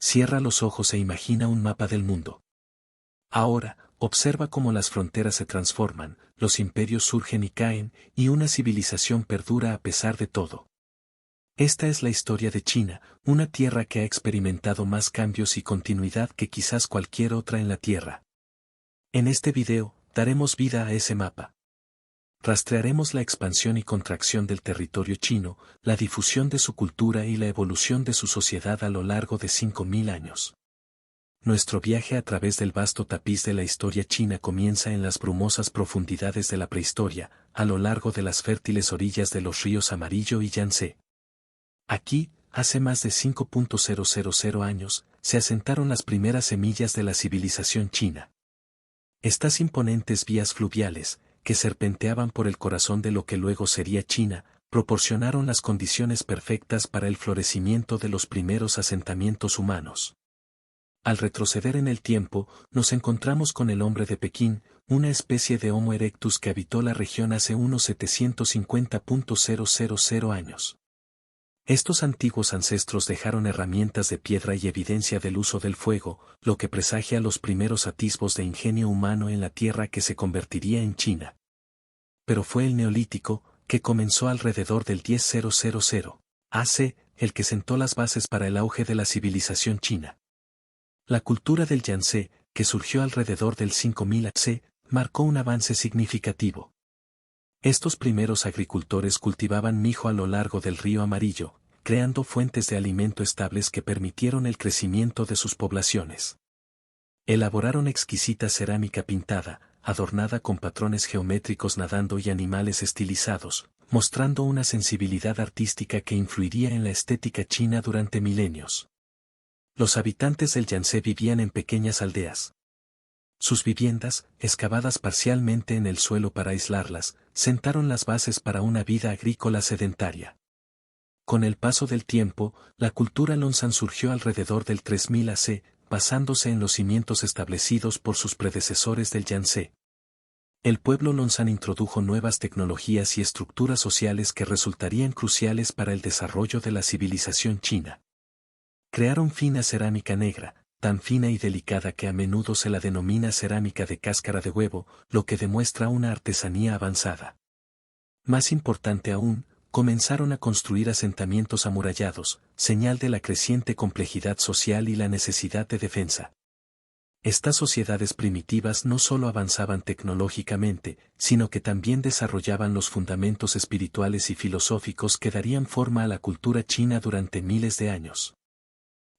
cierra los ojos e imagina un mapa del mundo. Ahora, observa cómo las fronteras se transforman, los imperios surgen y caen, y una civilización perdura a pesar de todo. Esta es la historia de China, una tierra que ha experimentado más cambios y continuidad que quizás cualquier otra en la Tierra. En este video, daremos vida a ese mapa. Rastrearemos la expansión y contracción del territorio chino, la difusión de su cultura y la evolución de su sociedad a lo largo de 5000 años. Nuestro viaje a través del vasto tapiz de la historia china comienza en las brumosas profundidades de la prehistoria, a lo largo de las fértiles orillas de los ríos Amarillo y Yangtze. Aquí, hace más de 5.000 años, se asentaron las primeras semillas de la civilización china. Estas imponentes vías fluviales, que serpenteaban por el corazón de lo que luego sería China, proporcionaron las condiciones perfectas para el florecimiento de los primeros asentamientos humanos. Al retroceder en el tiempo, nos encontramos con el hombre de Pekín, una especie de Homo erectus que habitó la región hace unos 750.000 años. Estos antiguos ancestros dejaron herramientas de piedra y evidencia del uso del fuego, lo que presagia los primeros atisbos de ingenio humano en la tierra que se convertiría en China. Pero fue el Neolítico, que comenzó alrededor del 10.000 AC, el que sentó las bases para el auge de la civilización china. La cultura del Yangtze, que surgió alrededor del 5000 AC, marcó un avance significativo. Estos primeros agricultores cultivaban mijo a lo largo del río Amarillo, creando fuentes de alimento estables que permitieron el crecimiento de sus poblaciones. Elaboraron exquisita cerámica pintada, adornada con patrones geométricos nadando y animales estilizados, mostrando una sensibilidad artística que influiría en la estética china durante milenios. Los habitantes del Yangtze vivían en pequeñas aldeas. Sus viviendas, excavadas parcialmente en el suelo para aislarlas, sentaron las bases para una vida agrícola sedentaria. Con el paso del tiempo, la cultura Longzhan surgió alrededor del 3000 AC, basándose en los cimientos establecidos por sus predecesores del Yangtze. El pueblo Longzhan introdujo nuevas tecnologías y estructuras sociales que resultarían cruciales para el desarrollo de la civilización china. Crearon fina cerámica negra, tan fina y delicada que a menudo se la denomina cerámica de cáscara de huevo, lo que demuestra una artesanía avanzada. Más importante aún, comenzaron a construir asentamientos amurallados, señal de la creciente complejidad social y la necesidad de defensa. Estas sociedades primitivas no solo avanzaban tecnológicamente, sino que también desarrollaban los fundamentos espirituales y filosóficos que darían forma a la cultura china durante miles de años.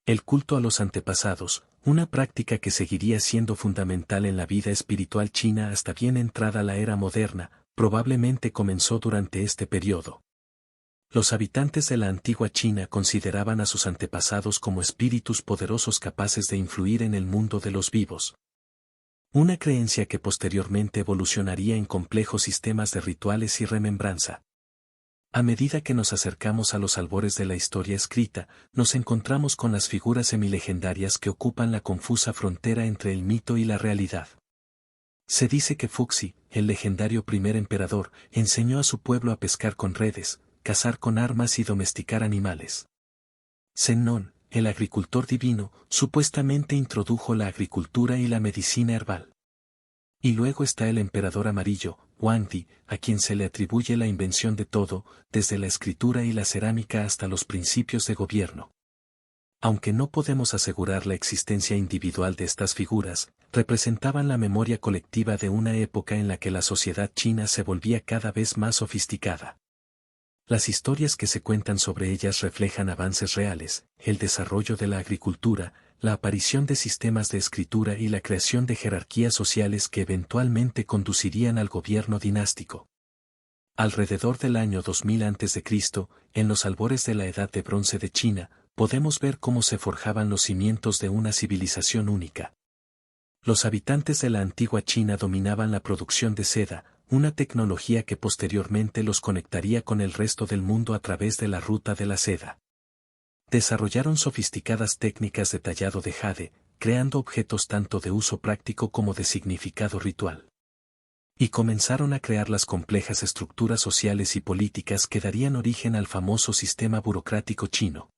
El culto a los antepasados, una práctica que seguiría siendo fundamental en la vida espiritual china hasta bien entrada la era moderna, probablemente comenzó durante este periodo. Los habitantes de la antigua China consideraban a sus antepasados como espíritus poderosos capaces de influir en el mundo de los vivos. Una creencia que posteriormente evolucionaría en complejos sistemas de rituales y remembranza. A medida que nos acercamos a los albores de la historia escrita, nos encontramos con las figuras semilegendarias que ocupan la confusa frontera entre el mito y la realidad. Se dice que Fuxi, el legendario primer emperador, enseñó a su pueblo a pescar con redes, cazar con armas y domesticar animales. Zenón, el agricultor divino, supuestamente introdujo la agricultura y la medicina herbal. Y luego está el emperador amarillo, Huangdi, a quien se le atribuye la invención de todo, desde la escritura y la cerámica hasta los principios de gobierno. Aunque no podemos asegurar la existencia individual de estas figuras, representaban la memoria colectiva de una época en la que la sociedad china se volvía cada vez más sofisticada. Las historias que se cuentan sobre ellas reflejan avances reales, el desarrollo de la agricultura, la aparición de sistemas de escritura y la creación de jerarquías sociales que eventualmente conducirían al gobierno dinástico. Alrededor del año 2000 a.C., en los albores de la Edad de Bronce de China, podemos ver cómo se forjaban los cimientos de una civilización única. Los habitantes de la antigua China dominaban la producción de seda, una tecnología que posteriormente los conectaría con el resto del mundo a través de la ruta de la seda. Desarrollaron sofisticadas técnicas de tallado de jade, creando objetos tanto de uso práctico como de significado ritual. Y comenzaron a crear las complejas estructuras sociales y políticas que darían origen al famoso sistema burocrático chino.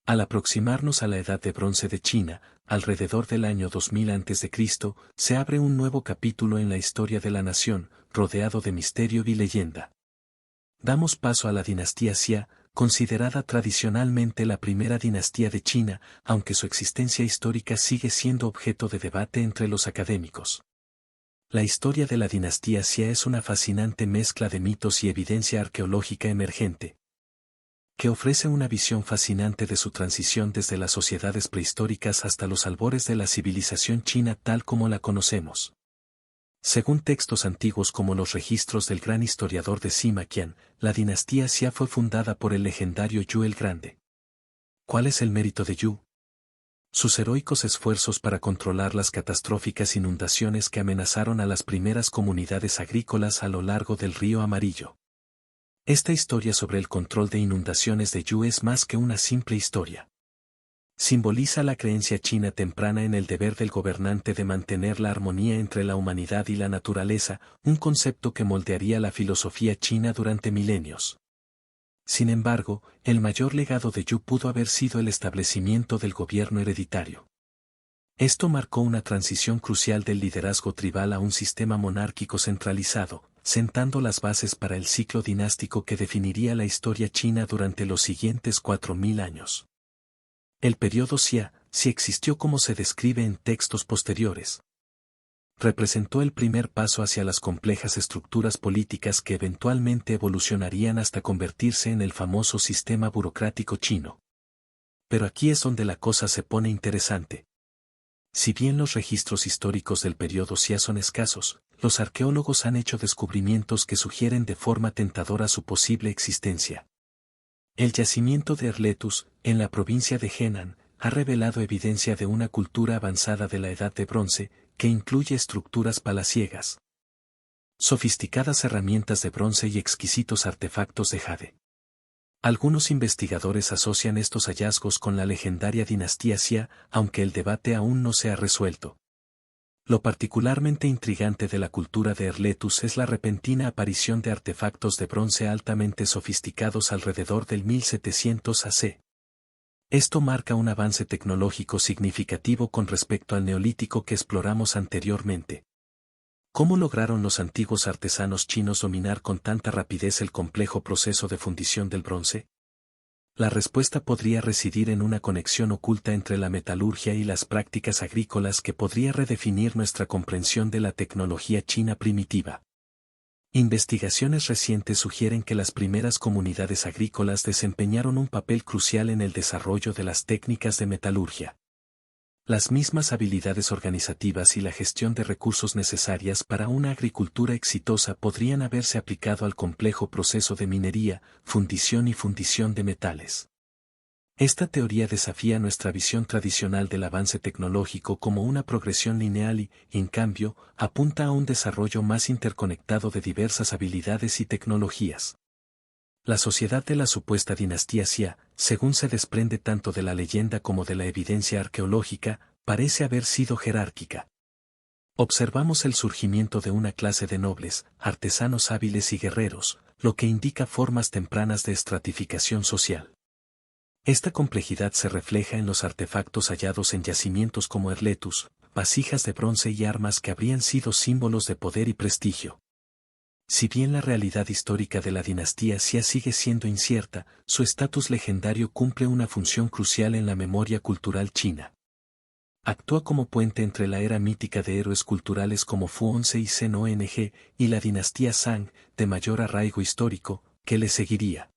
Al aproximarnos a la Edad de Bronce de China, alrededor del año 2000 a.C., se abre un nuevo capítulo en la historia de la nación, rodeado de misterio y leyenda. Damos paso a la dinastía Xia, considerada tradicionalmente la primera dinastía de China, aunque su existencia histórica sigue siendo objeto de debate entre los académicos. La historia de la dinastía Xia es una fascinante mezcla de mitos y evidencia arqueológica emergente, que ofrece una visión fascinante de su transición desde las sociedades prehistóricas hasta los albores de la civilización china tal como la conocemos. Según textos antiguos como los registros del gran historiador de Sima Qian, la dinastía Xia fue fundada por el legendario Yu el Grande. ¿Cuál es el mérito de Yu? Sus heroicos esfuerzos para controlar las catastróficas inundaciones que amenazaron a las primeras comunidades agrícolas a lo largo del río Amarillo. Esta historia sobre el control de inundaciones de Yu es más que una simple historia. Simboliza la creencia china temprana en el deber del gobernante de mantener la armonía entre la humanidad y la naturaleza, un concepto que moldearía la filosofía china durante milenios. Sin embargo, el mayor legado de Yu pudo haber sido el establecimiento del gobierno hereditario. Esto marcó una transición crucial del liderazgo tribal a un sistema monárquico centralizado, sentando las bases para el ciclo dinástico que definiría la historia china durante los siguientes 4000 años. El periodo Xia, si existió como se describe en textos posteriores, representó el primer paso hacia las complejas estructuras políticas que eventualmente evolucionarían hasta convertirse en el famoso sistema burocrático chino. Pero aquí es donde la cosa se pone interesante. Si bien los registros históricos del periodo Xia son escasos, los arqueólogos han hecho descubrimientos que sugieren de forma tentadora su posible existencia. El yacimiento de Erletus, en la provincia de Henan, ha revelado evidencia de una cultura avanzada de la Edad de Bronce, que incluye estructuras palaciegas, sofisticadas herramientas de bronce y exquisitos artefactos de jade. Algunos investigadores asocian estos hallazgos con la legendaria dinastía Xia, aunque el debate aún no se ha resuelto. Lo particularmente intrigante de la cultura de Erletus es la repentina aparición de artefactos de bronce altamente sofisticados alrededor del 1700 AC. Esto marca un avance tecnológico significativo con respecto al neolítico que exploramos anteriormente. ¿Cómo lograron los antiguos artesanos chinos dominar con tanta rapidez el complejo proceso de fundición del bronce? La respuesta podría residir en una conexión oculta entre la metalurgia y las prácticas agrícolas que podría redefinir nuestra comprensión de la tecnología china primitiva. Investigaciones recientes sugieren que las primeras comunidades agrícolas desempeñaron un papel crucial en el desarrollo de las técnicas de metalurgia. Las mismas habilidades organizativas y la gestión de recursos necesarias para una agricultura exitosa podrían haberse aplicado al complejo proceso de minería, fundición y fundición de metales. Esta teoría desafía nuestra visión tradicional del avance tecnológico como una progresión lineal y, en cambio, apunta a un desarrollo más interconectado de diversas habilidades y tecnologías. La sociedad de la supuesta dinastía Xia, según se desprende tanto de la leyenda como de la evidencia arqueológica, parece haber sido jerárquica. Observamos el surgimiento de una clase de nobles, artesanos hábiles y guerreros, lo que indica formas tempranas de estratificación social. Esta complejidad se refleja en los artefactos hallados en yacimientos como Erletus, vasijas de bronce y armas que habrían sido símbolos de poder y prestigio. Si bien la realidad histórica de la dinastía Xia sigue siendo incierta, su estatus legendario cumple una función crucial en la memoria cultural china. Actúa como puente entre la era mítica de héroes culturales como Fu Hongzhi y Zheng Ong y la dinastía Zhang, de mayor arraigo histórico, que le seguiría.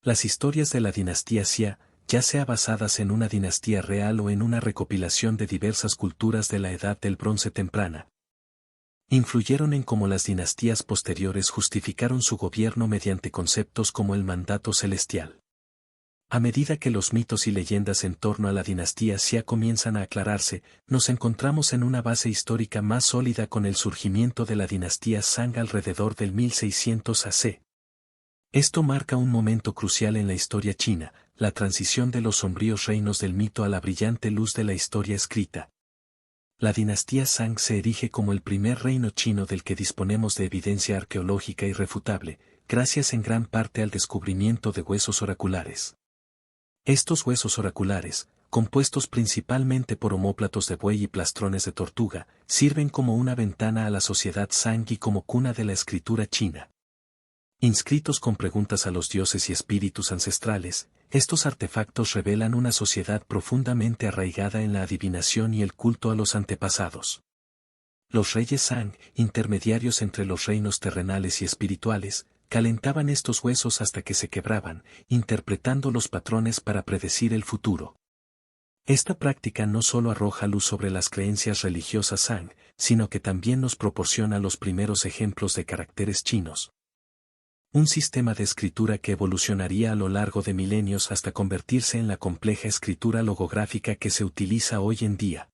Las historias de la dinastía Xia, ya sea basadas en una dinastía real o en una recopilación de diversas culturas de la Edad del Bronce temprana, influyeron en cómo las dinastías posteriores justificaron su gobierno mediante conceptos como el mandato celestial. A medida que los mitos y leyendas en torno a la dinastía Xia comienzan a aclararse, nos encontramos en una base histórica más sólida con el surgimiento de la dinastía Zhang alrededor del 1600 AC. Esto marca un momento crucial en la historia china, la transición de los sombríos reinos del mito a la brillante luz de la historia escrita. La dinastía Zhang se erige como el primer reino chino del que disponemos de evidencia arqueológica irrefutable, gracias en gran parte al descubrimiento de huesos oraculares. Estos huesos oraculares, compuestos principalmente por omóplatos de buey y plastrones de tortuga, sirven como una ventana a la sociedad Zhang y como cuna de la escritura china. Inscritos con preguntas a los dioses y espíritus ancestrales, estos artefactos revelan una sociedad profundamente arraigada en la adivinación y el culto a los antepasados. Los reyes Zhang, intermediarios entre los reinos terrenales y espirituales, calentaban estos huesos hasta que se quebraban, interpretando los patrones para predecir el futuro. Esta práctica no solo arroja luz sobre las creencias religiosas Zhang, sino que también nos proporciona los primeros ejemplos de caracteres chinos. Un sistema de escritura que evolucionaría a lo largo de milenios hasta convertirse en la compleja escritura logográfica que se utiliza hoy en día.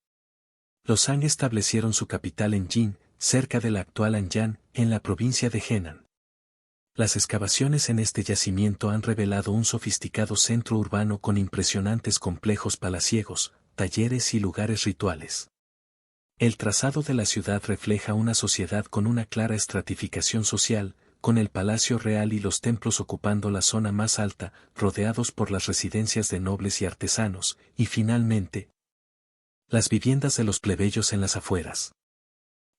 Los Zhang establecieron su capital en Jin, cerca de la actual Anyang, en la provincia de Henan. Las excavaciones en este yacimiento han revelado un sofisticado centro urbano con impresionantes complejos palaciegos, talleres y lugares rituales. El trazado de la ciudad refleja una sociedad con una clara estratificación social, con el palacio real y los templos ocupando la zona más alta, rodeados por las residencias de nobles y artesanos, y finalmente, las viviendas de los plebeyos en las afueras.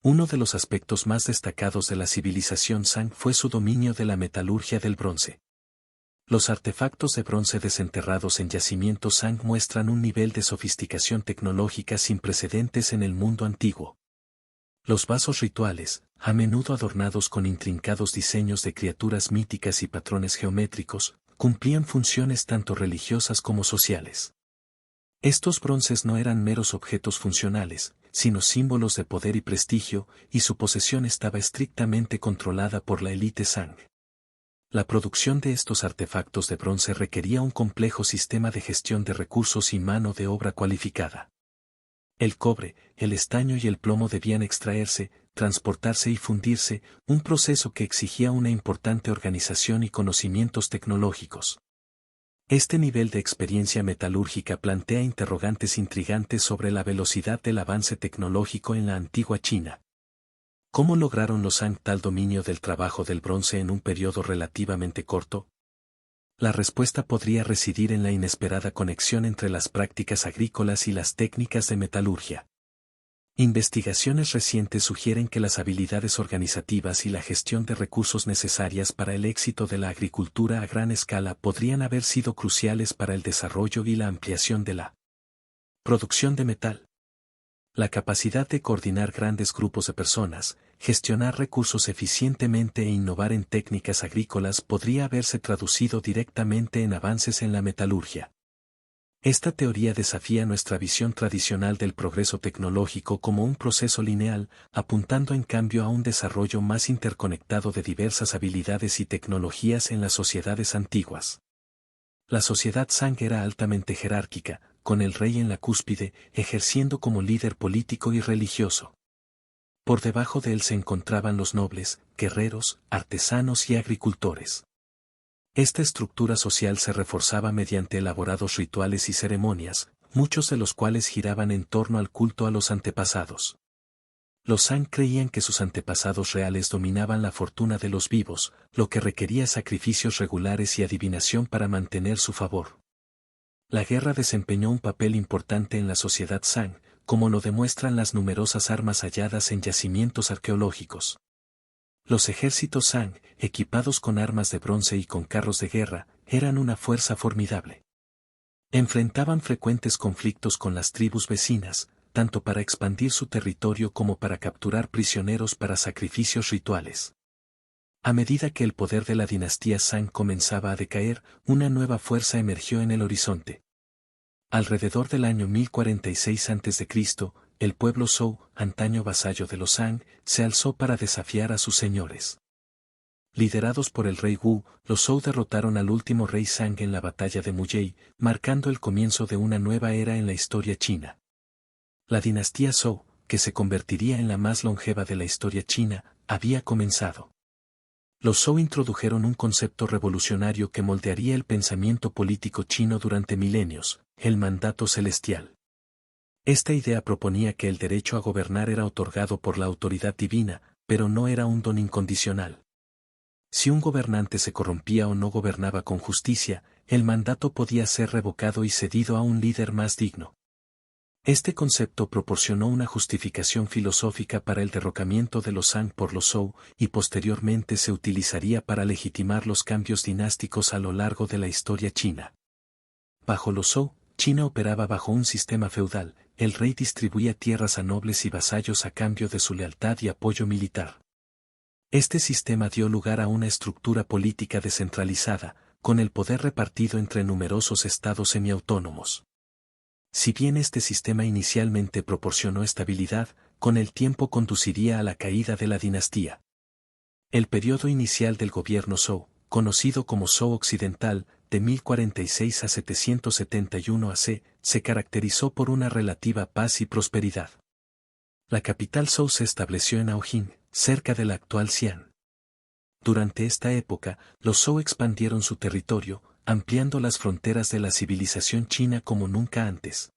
Uno de los aspectos más destacados de la civilización Zhang fue su dominio de la metalurgia del bronce. Los artefactos de bronce desenterrados en yacimientos Zhang muestran un nivel de sofisticación tecnológica sin precedentes en el mundo antiguo. Los vasos rituales, a menudo adornados con intrincados diseños de criaturas míticas y patrones geométricos, cumplían funciones tanto religiosas como sociales. Estos bronces no eran meros objetos funcionales, sino símbolos de poder y prestigio, y su posesión estaba estrictamente controlada por la élite Zhang. La producción de estos artefactos de bronce requería un complejo sistema de gestión de recursos y mano de obra cualificada. El cobre, el estaño y el plomo debían extraerse, transportarse y fundirse, un proceso que exigía una importante organización y conocimientos tecnológicos. Este nivel de experiencia metalúrgica plantea interrogantes intrigantes sobre la velocidad del avance tecnológico en la antigua China. ¿Cómo lograron los Zhang tal dominio del trabajo del bronce en un periodo relativamente corto? La respuesta podría residir en la inesperada conexión entre las prácticas agrícolas y las técnicas de metalurgia. Investigaciones recientes sugieren que las habilidades organizativas y la gestión de recursos necesarias para el éxito de la agricultura a gran escala podrían haber sido cruciales para el desarrollo y la ampliación de la producción de metal. La capacidad de coordinar grandes grupos de personas, gestionar recursos eficientemente e innovar en técnicas agrícolas podría haberse traducido directamente en avances en la metalurgia. Esta teoría desafía nuestra visión tradicional del progreso tecnológico como un proceso lineal, apuntando en cambio a un desarrollo más interconectado de diversas habilidades y tecnologías en las sociedades antiguas. La sociedad Zhang era altamente jerárquica, con el rey en la cúspide, ejerciendo como líder político y religioso. Por debajo de él se encontraban los nobles, guerreros, artesanos y agricultores. Esta estructura social se reforzaba mediante elaborados rituales y ceremonias, muchos de los cuales giraban en torno al culto a los antepasados. Los Zhang creían que sus antepasados reales dominaban la fortuna de los vivos, lo que requería sacrificios regulares y adivinación para mantener su favor. La guerra desempeñó un papel importante en la sociedad Zhang, como lo demuestran las numerosas armas halladas en yacimientos arqueológicos. Los ejércitos Zhang, equipados con armas de bronce y con carros de guerra, eran una fuerza formidable. Enfrentaban frecuentes conflictos con las tribus vecinas, tanto para expandir su territorio como para capturar prisioneros para sacrificios rituales. A medida que el poder de la dinastía Zhang comenzaba a decaer, una nueva fuerza emergió en el horizonte. Alrededor del año 1046 a.C., el pueblo Zhou, antaño vasallo de los Zhang, se alzó para desafiar a sus señores. Liderados por el rey Wu, los Zhou derrotaron al último rey Zhang en la batalla de Muyei, marcando el comienzo de una nueva era en la historia china. La dinastía Zhou, que se convertiría en la más longeva de la historia china, había comenzado. Los Zhou introdujeron un concepto revolucionario que moldearía el pensamiento político chino durante milenios, el mandato celestial. Esta idea proponía que el derecho a gobernar era otorgado por la autoridad divina, pero no era un don incondicional. Si un gobernante se corrompía o no gobernaba con justicia, el mandato podía ser revocado y cedido a un líder más digno. Este concepto proporcionó una justificación filosófica para el derrocamiento de los Zhang por los Zhou, y posteriormente se utilizaría para legitimar los cambios dinásticos a lo largo de la historia china. Bajo los Zhou, China operaba bajo un sistema feudal. El rey distribuía tierras a nobles y vasallos a cambio de su lealtad y apoyo militar. Este sistema dio lugar a una estructura política descentralizada, con el poder repartido entre numerosos estados semiautónomos. Si bien este sistema inicialmente proporcionó estabilidad, con el tiempo conduciría a la caída de la dinastía. El periodo inicial del gobierno Zhou, conocido como Zhou Occidental, de 1046 a 771 AC, se caracterizó por una relativa paz y prosperidad. La capital Zhou se estableció en Aojin, cerca de la actual Xi'an. Durante esta época, los Zhou expandieron su territorio, ampliando las fronteras de la civilización china como nunca antes.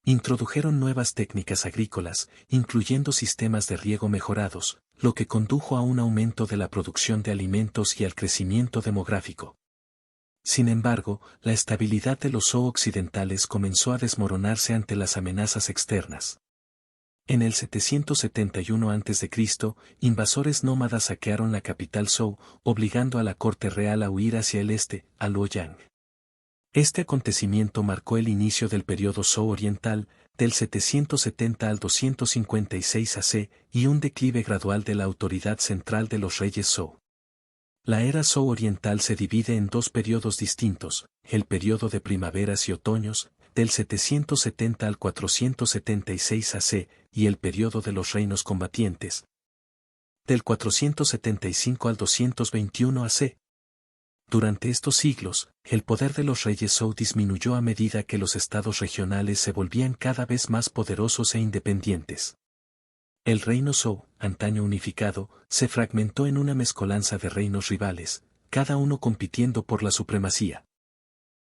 Introdujeron nuevas técnicas agrícolas, incluyendo sistemas de riego mejorados, lo que condujo a un aumento de la producción de alimentos y al crecimiento demográfico. Sin embargo, la estabilidad de los Zhou occidentales comenzó a desmoronarse ante las amenazas externas. En el 771 a.C., invasores nómadas saquearon la capital Zhou, obligando a la corte real a huir hacia el este, a Luoyang. Este acontecimiento marcó el inicio del periodo Zhou oriental, del 770 al 256 AC, y un declive gradual de la autoridad central de los reyes Zhou. La era Zhou oriental se divide en dos periodos distintos, el periodo de primaveras y otoños, del 770 al 476 AC, y el periodo de los reinos combatientes, del 475 al 221 AC. Durante estos siglos, el poder de los reyes Zhou disminuyó a medida que los estados regionales se volvían cada vez más poderosos e independientes. El reino Zhou, antaño unificado, se fragmentó en una mezcolanza de reinos rivales, cada uno compitiendo por la supremacía.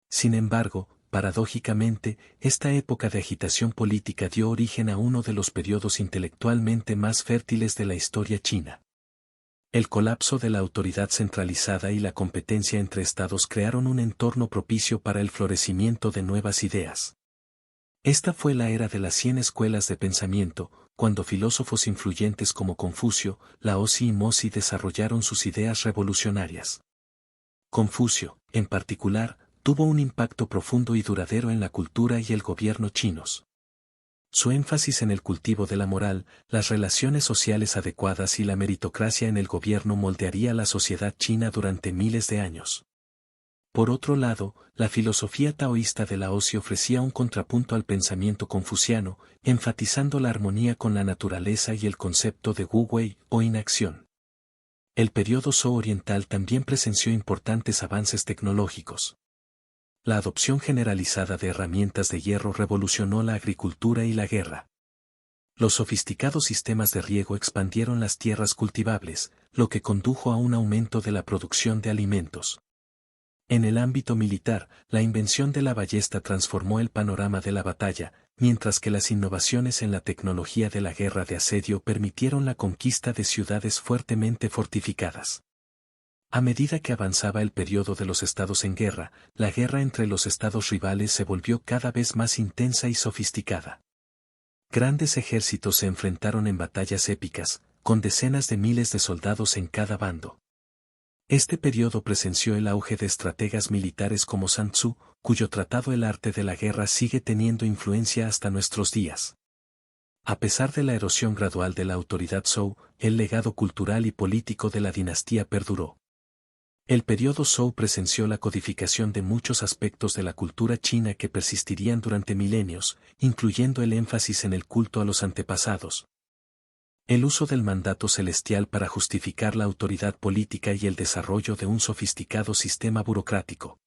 Sin embargo, paradójicamente, esta época de agitación política dio origen a uno de los periodos intelectualmente más fértiles de la historia china. El colapso de la autoridad centralizada y la competencia entre estados crearon un entorno propicio para el florecimiento de nuevas ideas. Esta fue la era de las 100 escuelas de pensamiento, cuando filósofos influyentes como Confucio, Laozi y Mozi desarrollaron sus ideas revolucionarias. Confucio, en particular, tuvo un impacto profundo y duradero en la cultura y el gobierno chinos. Su énfasis en el cultivo de la moral, las relaciones sociales adecuadas y la meritocracia en el gobierno moldearía la sociedad china durante miles de años. Por otro lado, la filosofía taoísta de Laozi ofrecía un contrapunto al pensamiento confuciano, enfatizando la armonía con la naturaleza y el concepto de Wu Wei, o inacción. El periodo Zhou oriental también presenció importantes avances tecnológicos. La adopción generalizada de herramientas de hierro revolucionó la agricultura y la guerra. Los sofisticados sistemas de riego expandieron las tierras cultivables, lo que condujo a un aumento de la producción de alimentos. En el ámbito militar, la invención de la ballesta transformó el panorama de la batalla, mientras que las innovaciones en la tecnología de la guerra de asedio permitieron la conquista de ciudades fuertemente fortificadas. A medida que avanzaba el periodo de los estados en guerra, la guerra entre los estados rivales se volvió cada vez más intensa y sofisticada. Grandes ejércitos se enfrentaron en batallas épicas, con decenas de miles de soldados en cada bando. Este periodo presenció el auge de estrategas militares como Sun Tzu, cuyo tratado El arte de la guerra sigue teniendo influencia hasta nuestros días. A pesar de la erosión gradual de la autoridad Zhou, el legado cultural y político de la dinastía perduró. El periodo Zhou presenció la codificación de muchos aspectos de la cultura china que persistirían durante milenios, incluyendo el énfasis en el culto a los antepasados, el uso del mandato celestial para justificar la autoridad política y el desarrollo de un sofisticado sistema burocrático.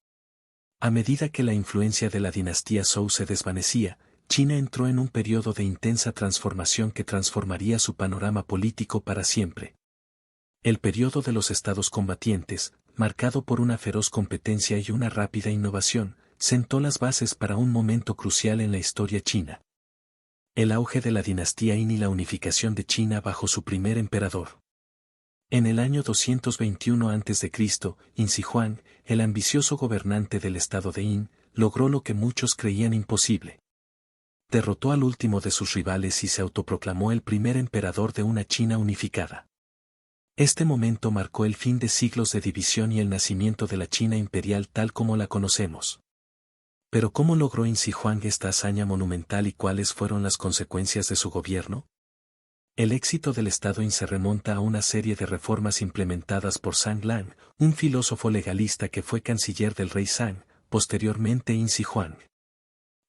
A medida que la influencia de la dinastía Zhou se desvanecía, China entró en un periodo de intensa transformación que transformaría su panorama político para siempre. El periodo de los estados combatientes, marcado por una feroz competencia y una rápida innovación, sentó las bases para un momento crucial en la historia china. El auge de la dinastía Qin y la unificación de China bajo su primer emperador. En el año 221 a.C., Qin Shi Huang, el ambicioso gobernante del estado de Yin, logró lo que muchos creían imposible. Derrotó al último de sus rivales y se autoproclamó el primer emperador de una China unificada. Este momento marcó el fin de siglos de división y el nacimiento de la China imperial tal como la conocemos. Pero ¿cómo logró Yin Shi Huang esta hazaña monumental y cuáles fueron las consecuencias de su gobierno? El éxito del Estado Yin se remonta a una serie de reformas implementadas por Zhang Lang, un filósofo legalista que fue canciller del rey Zhang, posteriormente Yin Shi Huang.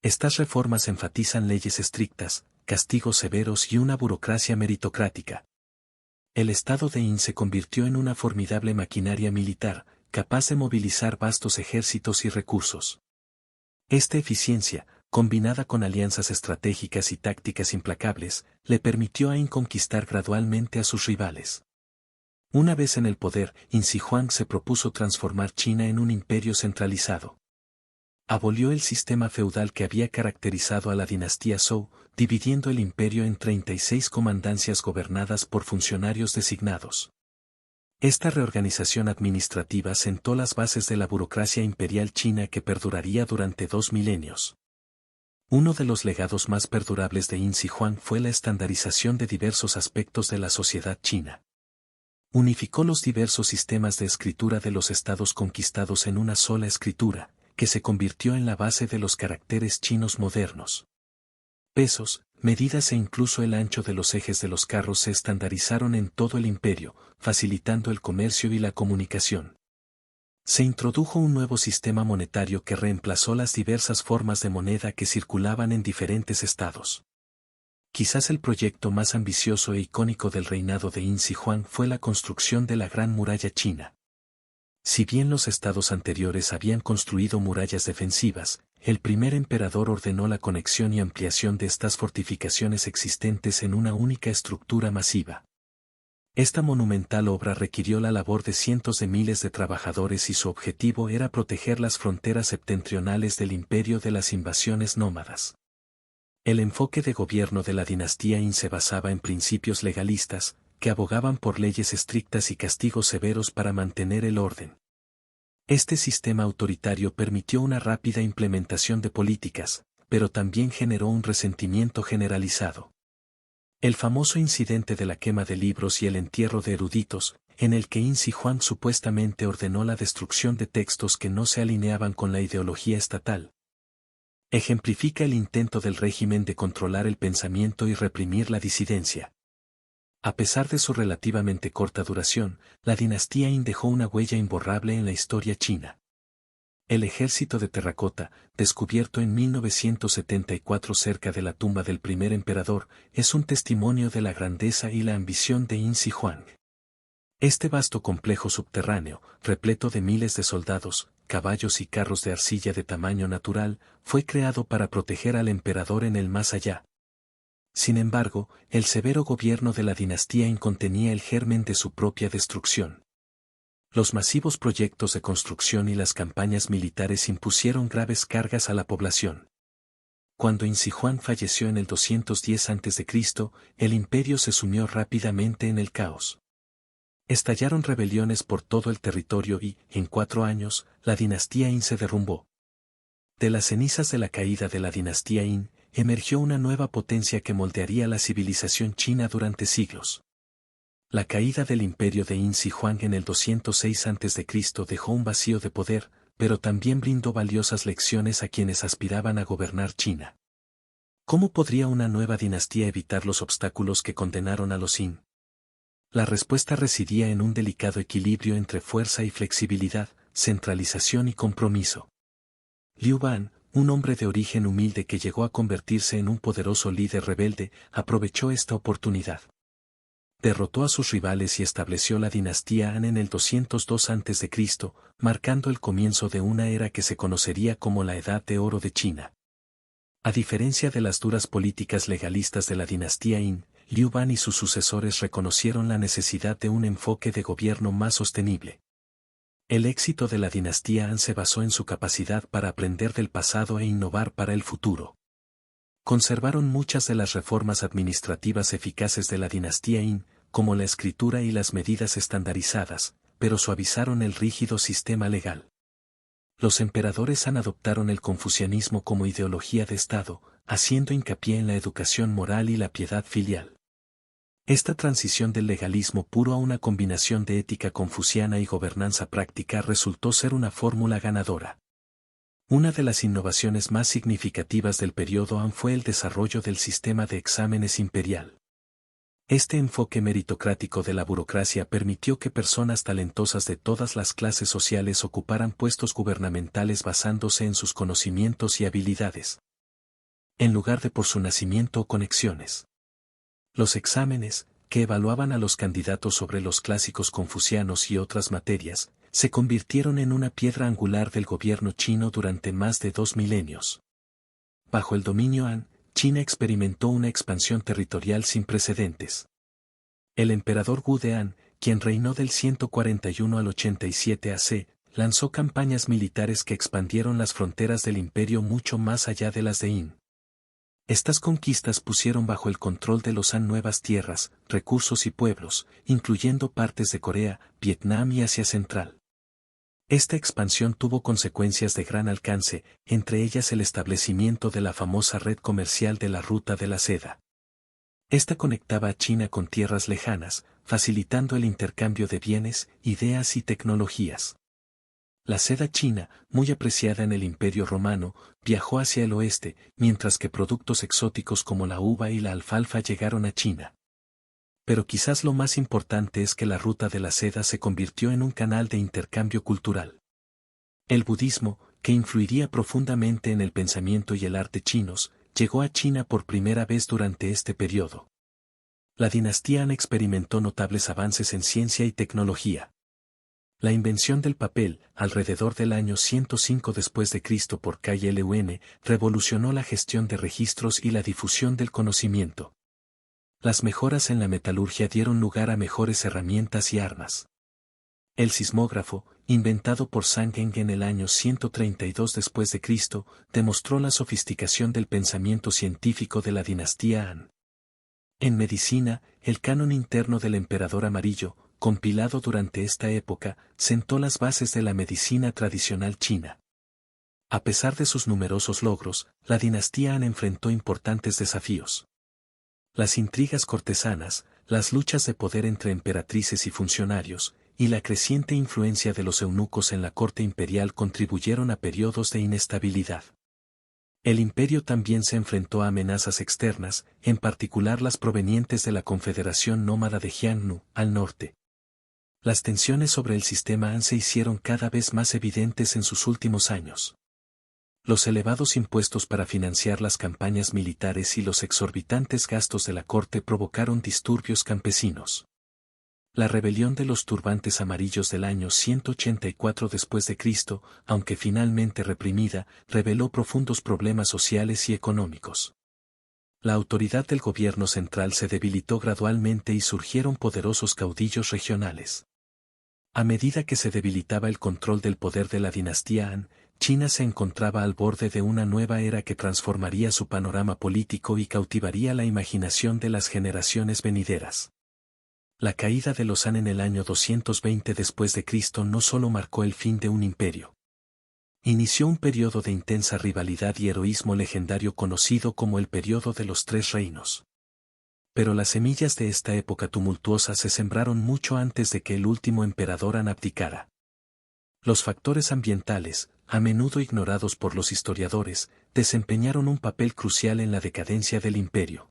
Estas reformas enfatizan leyes estrictas, castigos severos y una burocracia meritocrática. El Estado de Yin se convirtió en una formidable maquinaria militar, capaz de movilizar vastos ejércitos y recursos. Esta eficiencia, combinada con alianzas estratégicas y tácticas implacables, le permitió a Yin conquistar gradualmente a sus rivales. Una vez en el poder, Yin Shi Huang se propuso transformar China en un imperio centralizado. Abolió el sistema feudal que había caracterizado a la dinastía Zhou, dividiendo el imperio en 36 comandancias gobernadas por funcionarios designados. Esta reorganización administrativa sentó las bases de la burocracia imperial china que perduraría durante 2 milenios. Uno de los legados más perdurables de Yin Shi Huang fue la estandarización de diversos aspectos de la sociedad china. Unificó los diversos sistemas de escritura de los estados conquistados en una sola escritura, que se convirtió en la base de los caracteres chinos modernos. Pesos, medidas e incluso el ancho de los ejes de los carros se estandarizaron en todo el imperio, facilitando el comercio y la comunicación. Se introdujo un nuevo sistema monetario que reemplazó las diversas formas de moneda que circulaban en diferentes estados. Quizás el proyecto más ambicioso e icónico del reinado de Yin Shi Huang fue la construcción de la Gran Muralla China. Si bien los estados anteriores habían construido murallas defensivas, el primer emperador ordenó la conexión y ampliación de estas fortificaciones existentes en una única estructura masiva. Esta monumental obra requirió la labor de cientos de miles de trabajadores y su objetivo era proteger las fronteras septentrionales del imperio de las invasiones nómadas. El enfoque de gobierno de la dinastía Yin se basaba en principios legalistas, que abogaban por leyes estrictas y castigos severos para mantener el orden. Este sistema autoritario permitió una rápida implementación de políticas, pero también generó un resentimiento generalizado. El famoso incidente de la quema de libros y el entierro de eruditos, en el que Yin Shi Huang supuestamente ordenó la destrucción de textos que no se alineaban con la ideología estatal, ejemplifica el intento del régimen de controlar el pensamiento y reprimir la disidencia. A pesar de su relativamente corta duración, la dinastía Yin dejó una huella imborrable en la historia china. El ejército de terracota, descubierto en 1974 cerca de la tumba del primer emperador, es un testimonio de la grandeza y la ambición de Yin Shi Huang. Este vasto complejo subterráneo, repleto de miles de soldados, caballos y carros de arcilla de tamaño natural, fue creado para proteger al emperador en el más allá. Sin embargo, el severo gobierno de la dinastía Yin contenía el germen de su propia destrucción. Los masivos proyectos de construcción y las campañas militares impusieron graves cargas a la población. Cuando Yin Shi Huang falleció en el 210 a.C., el imperio se sumió rápidamente en el caos. Estallaron rebeliones por todo el territorio y, en 4 años, la dinastía Yin se derrumbó. De las cenizas de la caída de la dinastía Yin, emergió una nueva potencia que moldearía la civilización china durante siglos. La caída del imperio de Yin Shi Huang en el 206 a.C. dejó un vacío de poder, pero también brindó valiosas lecciones a quienes aspiraban a gobernar China. ¿Cómo podría una nueva dinastía evitar los obstáculos que condenaron a los Yin? La respuesta residía en un delicado equilibrio entre fuerza y flexibilidad, centralización y compromiso. Liu Ban, un hombre de origen humilde que llegó a convertirse en un poderoso líder rebelde, aprovechó esta oportunidad. Derrotó a sus rivales y estableció la dinastía Han en el 202 a.C., marcando el comienzo de una era que se conocería como la Edad de Oro de China. A diferencia de las duras políticas legalistas de la dinastía Yin, Liu Ban y sus sucesores reconocieron la necesidad de un enfoque de gobierno más sostenible. El éxito de la dinastía Han se basó en su capacidad para aprender del pasado e innovar para el futuro. Conservaron muchas de las reformas administrativas eficaces de la dinastía Yin, como la escritura y las medidas estandarizadas, pero suavizaron el rígido sistema legal. Los emperadores Han adoptaron el confucianismo como ideología de Estado, haciendo hincapié en la educación moral y la piedad filial. Esta transición del legalismo puro a una combinación de ética confuciana y gobernanza práctica resultó ser una fórmula ganadora. Una de las innovaciones más significativas del periodo Han fue el desarrollo del sistema de exámenes imperial. Este enfoque meritocrático de la burocracia permitió que personas talentosas de todas las clases sociales ocuparan puestos gubernamentales basándose en sus conocimientos y habilidades, en lugar de por su nacimiento o conexiones. Los exámenes, que evaluaban a los candidatos sobre los clásicos confucianos y otras materias, se convirtieron en una piedra angular del gobierno chino durante más de 2 milenios. Bajo el dominio Han, China experimentó una expansión territorial sin precedentes. El emperador Wu de Han, quien reinó del 141 al 87 AC, lanzó campañas militares que expandieron las fronteras del imperio mucho más allá de las de Yin. Estas conquistas pusieron bajo el control de los Han nuevas tierras, recursos y pueblos, incluyendo partes de Corea, Vietnam y Asia Central. Esta expansión tuvo consecuencias de gran alcance, entre ellas el establecimiento de la famosa red comercial de la Ruta de la Seda. Esta conectaba a China con tierras lejanas, facilitando el intercambio de bienes, ideas y tecnologías. La seda china, muy apreciada en el Imperio Romano, viajó hacia el oeste, mientras que productos exóticos como la uva y la alfalfa llegaron a China. Pero quizás lo más importante es que la ruta de la seda se convirtió en un canal de intercambio cultural. El budismo, que influiría profundamente en el pensamiento y el arte chinos, llegó a China por primera vez durante este periodo. La dinastía Han experimentó notables avances en ciencia y tecnología. La invención del papel, alrededor del año 105 después de Cristo por Cai Lun, revolucionó la gestión de registros y la difusión del conocimiento. Las mejoras en la metalurgia dieron lugar a mejores herramientas y armas. El sismógrafo, inventado por Zhang Geng en el año 132 después de Cristo, demostró la sofisticación del pensamiento científico de la dinastía Han. En medicina, el canon interno del emperador amarillo, compilado durante esta época, sentó las bases de la medicina tradicional china. A pesar de sus numerosos logros, la dinastía Han enfrentó importantes desafíos. Las intrigas cortesanas, las luchas de poder entre emperatrices y funcionarios, y la creciente influencia de los eunucos en la corte imperial contribuyeron a periodos de inestabilidad. El imperio también se enfrentó a amenazas externas, en particular las provenientes de la Confederación Nómada de Jiangnu, al norte. Las tensiones sobre el sistema Han se hicieron cada vez más evidentes en sus últimos años. Los elevados impuestos para financiar las campañas militares y los exorbitantes gastos de la corte provocaron disturbios campesinos. La rebelión de los turbantes amarillos del año 184 después de Cristo, aunque finalmente reprimida, reveló profundos problemas sociales y económicos. La autoridad del gobierno central se debilitó gradualmente y surgieron poderosos caudillos regionales. A medida que se debilitaba el control del poder de la dinastía Han, China se encontraba al borde de una nueva era que transformaría su panorama político y cautivaría la imaginación de las generaciones venideras. La caída de los Han en el año 220 después de Cristo no solo marcó el fin de un imperio. Inició un periodo de intensa rivalidad y heroísmo legendario conocido como el periodo de los Tres Reinos. Pero las semillas de esta época tumultuosa se sembraron mucho antes de que el último emperador Han abdicara. Los factores ambientales, a menudo ignorados por los historiadores, desempeñaron un papel crucial en la decadencia del imperio.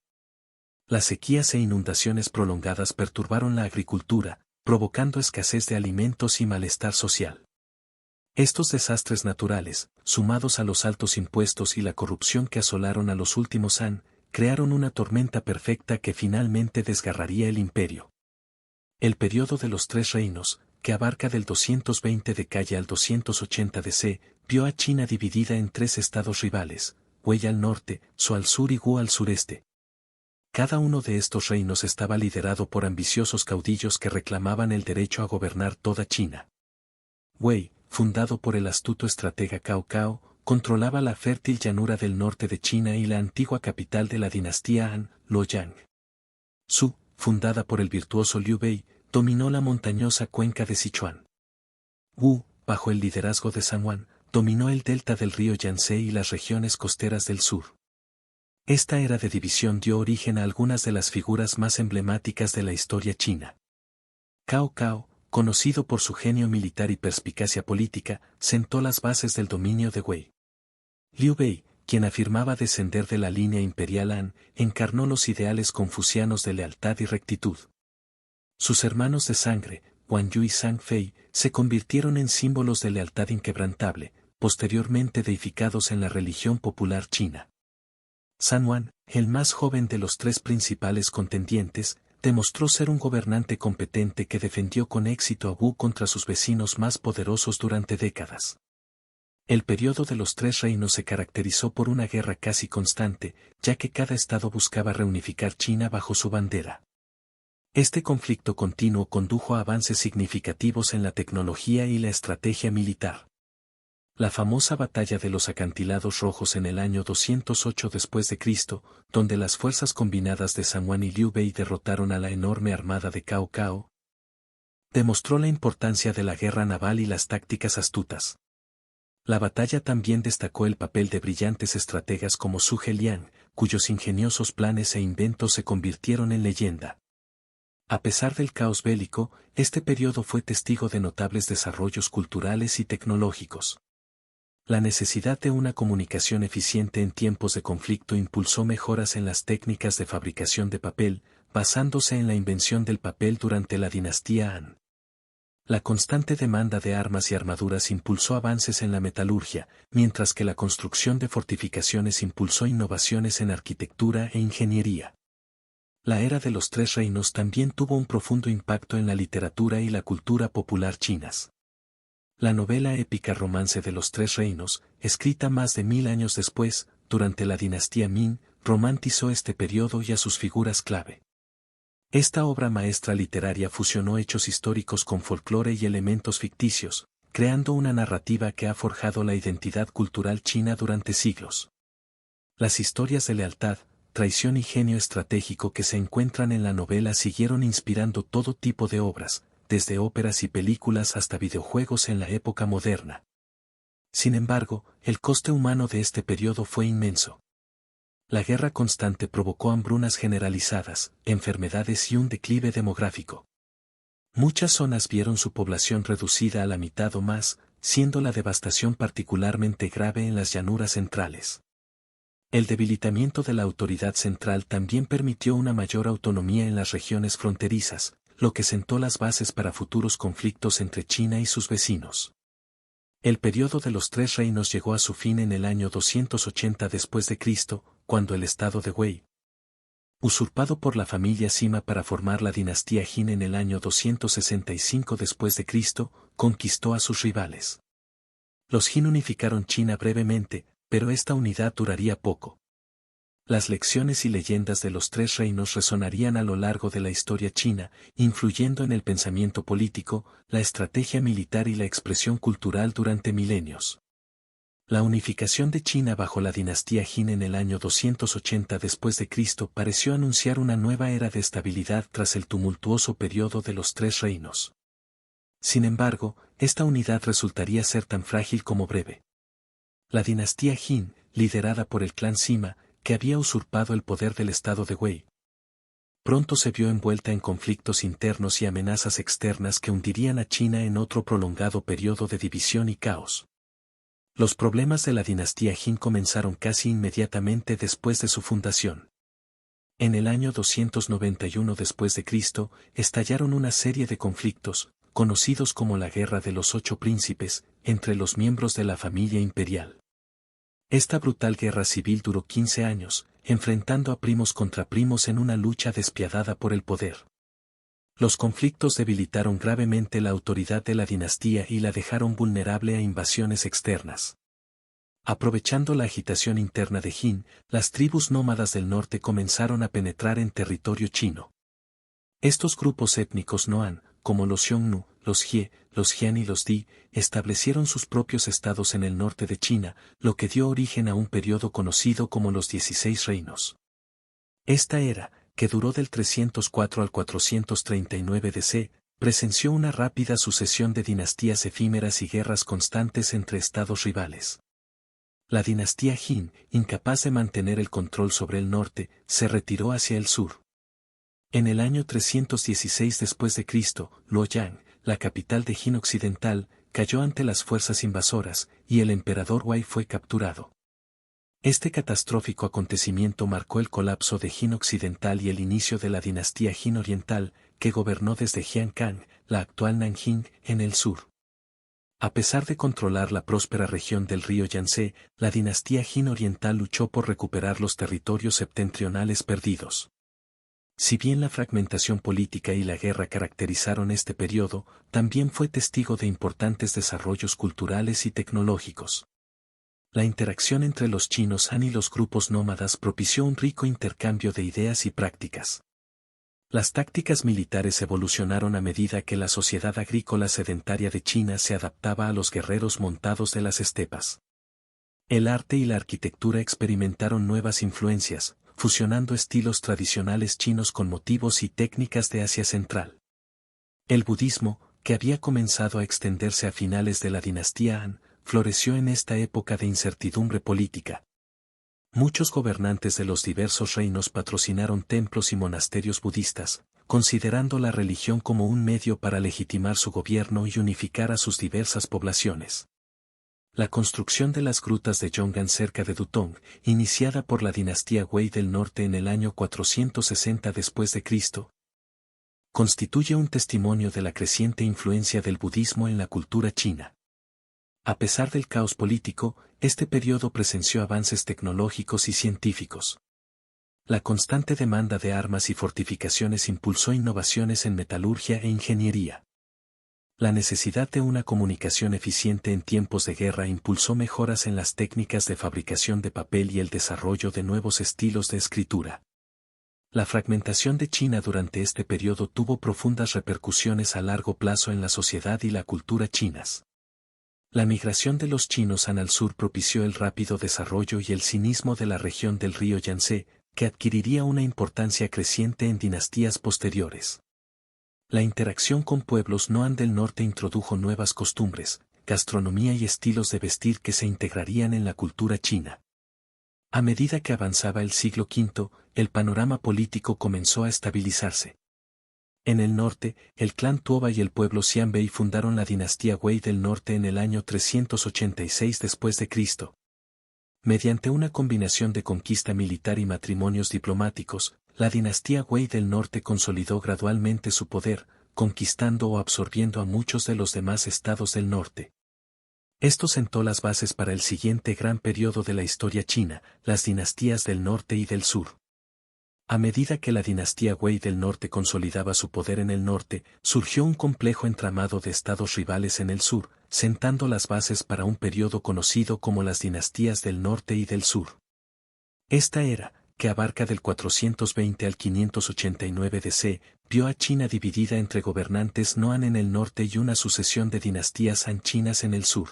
Las sequías e inundaciones prolongadas perturbaron la agricultura, provocando escasez de alimentos y malestar social. Estos desastres naturales, sumados a los altos impuestos y la corrupción que asolaron a los últimos Han, crearon una tormenta perfecta que finalmente desgarraría el imperio. El periodo de los Tres Reinos, que abarca del 220 de Calle al 280 DC, vio a China dividida en tres estados rivales, Wei al norte, Zhou al sur y Wu al sureste. Cada uno de estos reinos estaba liderado por ambiciosos caudillos que reclamaban el derecho a gobernar toda China. Wei, fundado por el astuto estratega Cao Cao, controlaba la fértil llanura del norte de China y la antigua capital de la dinastía Han, Luoyang. Zhou, fundada por el virtuoso Liu Bei, dominó la montañosa cuenca de Sichuan. Wu, bajo el liderazgo de San Wan, dominó el delta del río Yangtze y las regiones costeras del sur. Esta era de división dio origen a algunas de las figuras más emblemáticas de la historia china. Cao Cao, conocido por su genio militar y perspicacia política, sentó las bases del dominio de Wei. Liu Bei, quien afirmaba descender de la línea imperial Han, encarnó los ideales confucianos de lealtad y rectitud. Sus hermanos de sangre, Guan Yu y Zhang Fei, se convirtieron en símbolos de lealtad inquebrantable, posteriormente deificados en la religión popular china. San Wan, el más joven de los tres principales contendientes, demostró ser un gobernante competente que defendió con éxito a Wu contra sus vecinos más poderosos durante décadas. El periodo de los tres reinos se caracterizó por una guerra casi constante, ya que cada estado buscaba reunificar China bajo su bandera. Este conflicto continuo condujo a avances significativos en la tecnología y la estrategia militar. La famosa batalla de los acantilados rojos en el año 208 después de Cristo, donde las fuerzas combinadas de San Wan y Liu Bei derrotaron a la enorme armada de Cao Cao, demostró la importancia de la guerra naval y las tácticas astutas. La batalla también destacó el papel de brillantes estrategas como Su Zheliang, cuyos ingeniosos planes e inventos se convirtieron en leyenda. A pesar del caos bélico, este periodo fue testigo de notables desarrollos culturales y tecnológicos. La necesidad de una comunicación eficiente en tiempos de conflicto impulsó mejoras en las técnicas de fabricación de papel, basándose en la invención del papel durante la dinastía Han. La constante demanda de armas y armaduras impulsó avances en la metalurgia, mientras que la construcción de fortificaciones impulsó innovaciones en arquitectura e ingeniería. La era de los tres reinos también tuvo un profundo impacto en la literatura y la cultura popular chinas. La novela épica Romance de los Tres Reinos, escrita más de 1000 años después, durante la dinastía Ming, romantizó este periodo y a sus figuras clave. Esta obra maestra literaria fusionó hechos históricos con folclore y elementos ficticios, creando una narrativa que ha forjado la identidad cultural china durante siglos. Las historias de lealtad, traición y genio estratégico que se encuentran en la novela siguieron inspirando todo tipo de obras, desde óperas y películas hasta videojuegos en la época moderna. Sin embargo, el coste humano de este periodo fue inmenso. La guerra constante provocó hambrunas generalizadas, enfermedades y un declive demográfico. Muchas zonas vieron su población reducida a la mitad o más, siendo la devastación particularmente grave en las llanuras centrales. El debilitamiento de la autoridad central también permitió una mayor autonomía en las regiones fronterizas, lo que sentó las bases para futuros conflictos entre China y sus vecinos. El periodo de los tres reinos llegó a su fin en el año 280 después de Cristo, cuando el estado de Wei, usurpado por la familia Sima para formar la dinastía Jin en el año 265 después de Cristo, conquistó a sus rivales. Los Jin unificaron China brevemente, pero esta unidad duraría poco. Las lecciones y leyendas de los tres reinos resonarían a lo largo de la historia china, influyendo en el pensamiento político, la estrategia militar y la expresión cultural durante milenios. La unificación de China bajo la dinastía Jin en el año 280 después de Cristo pareció anunciar una nueva era de estabilidad tras el tumultuoso periodo de los tres reinos. Sin embargo, esta unidad resultaría ser tan frágil como breve. La dinastía Jin, liderada por el clan Sima, que había usurpado el poder del estado de Wei, pronto se vio envuelta en conflictos internos y amenazas externas que hundirían a China en otro prolongado periodo de división y caos. Los problemas de la dinastía Jin comenzaron casi inmediatamente después de su fundación. En el año 291 después de Cristo, estallaron una serie de conflictos, conocidos como la Guerra de los Ocho Príncipes, entre los miembros de la familia imperial. Esta brutal guerra civil duró 15 años, enfrentando a primos contra primos en una lucha despiadada por el poder. Los conflictos debilitaron gravemente la autoridad de la dinastía y la dejaron vulnerable a invasiones externas. Aprovechando la agitación interna de Jin, las tribus nómadas del norte comenzaron a penetrar en territorio chino. Estos grupos étnicos no Han, como los Xiongnu, los Jie, los Jian y los Di, establecieron sus propios estados en el norte de China, lo que dio origen a un periodo conocido como los 16 reinos. Esta era, que duró del 304 al 439 DC, presenció una rápida sucesión de dinastías efímeras y guerras constantes entre estados rivales. La dinastía Jin, incapaz de mantener el control sobre el norte, se retiró hacia el sur. En el año 316 después de Cristo, Luoyang, la capital de Jin occidental, cayó ante las fuerzas invasoras, y el emperador Wei fue capturado. Este catastrófico acontecimiento marcó el colapso de Jin occidental y el inicio de la dinastía Jin oriental, que gobernó desde Jiankang, la actual Nanjing, en el sur. A pesar de controlar la próspera región del río Yangtze, la dinastía Jin oriental luchó por recuperar los territorios septentrionales perdidos. Si bien la fragmentación política y la guerra caracterizaron este periodo, también fue testigo de importantes desarrollos culturales y tecnológicos. La interacción entre los chinos Han y los grupos nómadas propició un rico intercambio de ideas y prácticas. Las tácticas militares evolucionaron a medida que la sociedad agrícola sedentaria de China se adaptaba a los guerreros montados de las estepas. El arte y la arquitectura experimentaron nuevas influencias, fusionando estilos tradicionales chinos con motivos y técnicas de Asia Central. El budismo, que había comenzado a extenderse a finales de la dinastía Han, floreció en esta época de incertidumbre política. Muchos gobernantes de los diversos reinos patrocinaron templos y monasterios budistas, considerando la religión como un medio para legitimar su gobierno y unificar a sus diversas poblaciones. La construcción de las grutas de Yong'an cerca de Dutong, iniciada por la dinastía Wei del Norte en el año 460 después de Cristo, constituye un testimonio de la creciente influencia del budismo en la cultura china. A pesar del caos político, este periodo presenció avances tecnológicos y científicos. La constante demanda de armas y fortificaciones impulsó innovaciones en metalurgia e ingeniería. La necesidad de una comunicación eficiente en tiempos de guerra impulsó mejoras en las técnicas de fabricación de papel y el desarrollo de nuevos estilos de escritura. La fragmentación de China durante este periodo tuvo profundas repercusiones a largo plazo en la sociedad y la cultura chinas. La migración de los chinos al sur propició el rápido desarrollo y el cinismo de la región del río Yangtze, que adquiriría una importancia creciente en dinastías posteriores. La interacción con pueblos no Han del norte introdujo nuevas costumbres, gastronomía y estilos de vestir que se integrarían en la cultura china. A medida que avanzaba el siglo V, el panorama político comenzó a estabilizarse. En el norte, el clan Tuoba y el pueblo Xianbei fundaron la dinastía Wei del norte en el año 386 después de Cristo. Mediante una combinación de conquista militar y matrimonios diplomáticos, la dinastía Wei del norte consolidó gradualmente su poder, conquistando o absorbiendo a muchos de los demás estados del norte. Esto sentó las bases para el siguiente gran periodo de la historia china, las dinastías del norte y del sur. A medida que la dinastía Wei del norte consolidaba su poder en el norte, surgió un complejo entramado de estados rivales en el sur, sentando las bases para un periodo conocido como las dinastías del norte y del sur. Esta era, que abarca del 420 al 589 DC, vio a China dividida entre gobernantes no Han en el norte y una sucesión de dinastías Han chinas en el sur.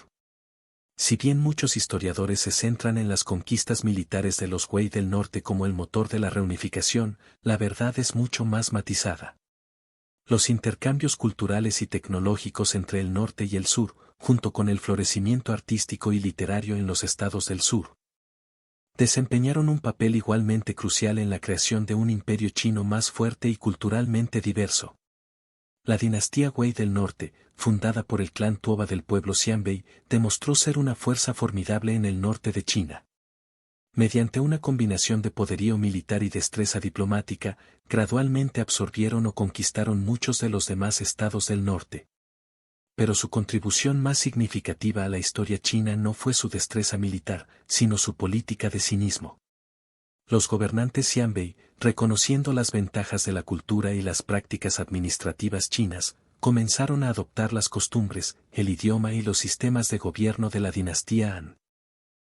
Si bien muchos historiadores se centran en las conquistas militares de los Wei del norte como el motor de la reunificación, la verdad es mucho más matizada. Los intercambios culturales y tecnológicos entre el norte y el sur, junto con el florecimiento artístico y literario en los estados del sur, desempeñaron un papel igualmente crucial en la creación de un imperio chino más fuerte y culturalmente diverso. La dinastía Wei del norte, fundada por el clan Tuoba del pueblo Xianbei, demostró ser una fuerza formidable en el norte de China. Mediante una combinación de poderío militar y destreza diplomática, gradualmente absorbieron o conquistaron muchos de los demás estados del norte. Pero su contribución más significativa a la historia china no fue su destreza militar, sino su política de cinismo. Los gobernantes Xianbei, reconociendo las ventajas de la cultura y las prácticas administrativas chinas, comenzaron a adoptar las costumbres, el idioma y los sistemas de gobierno de la dinastía Han.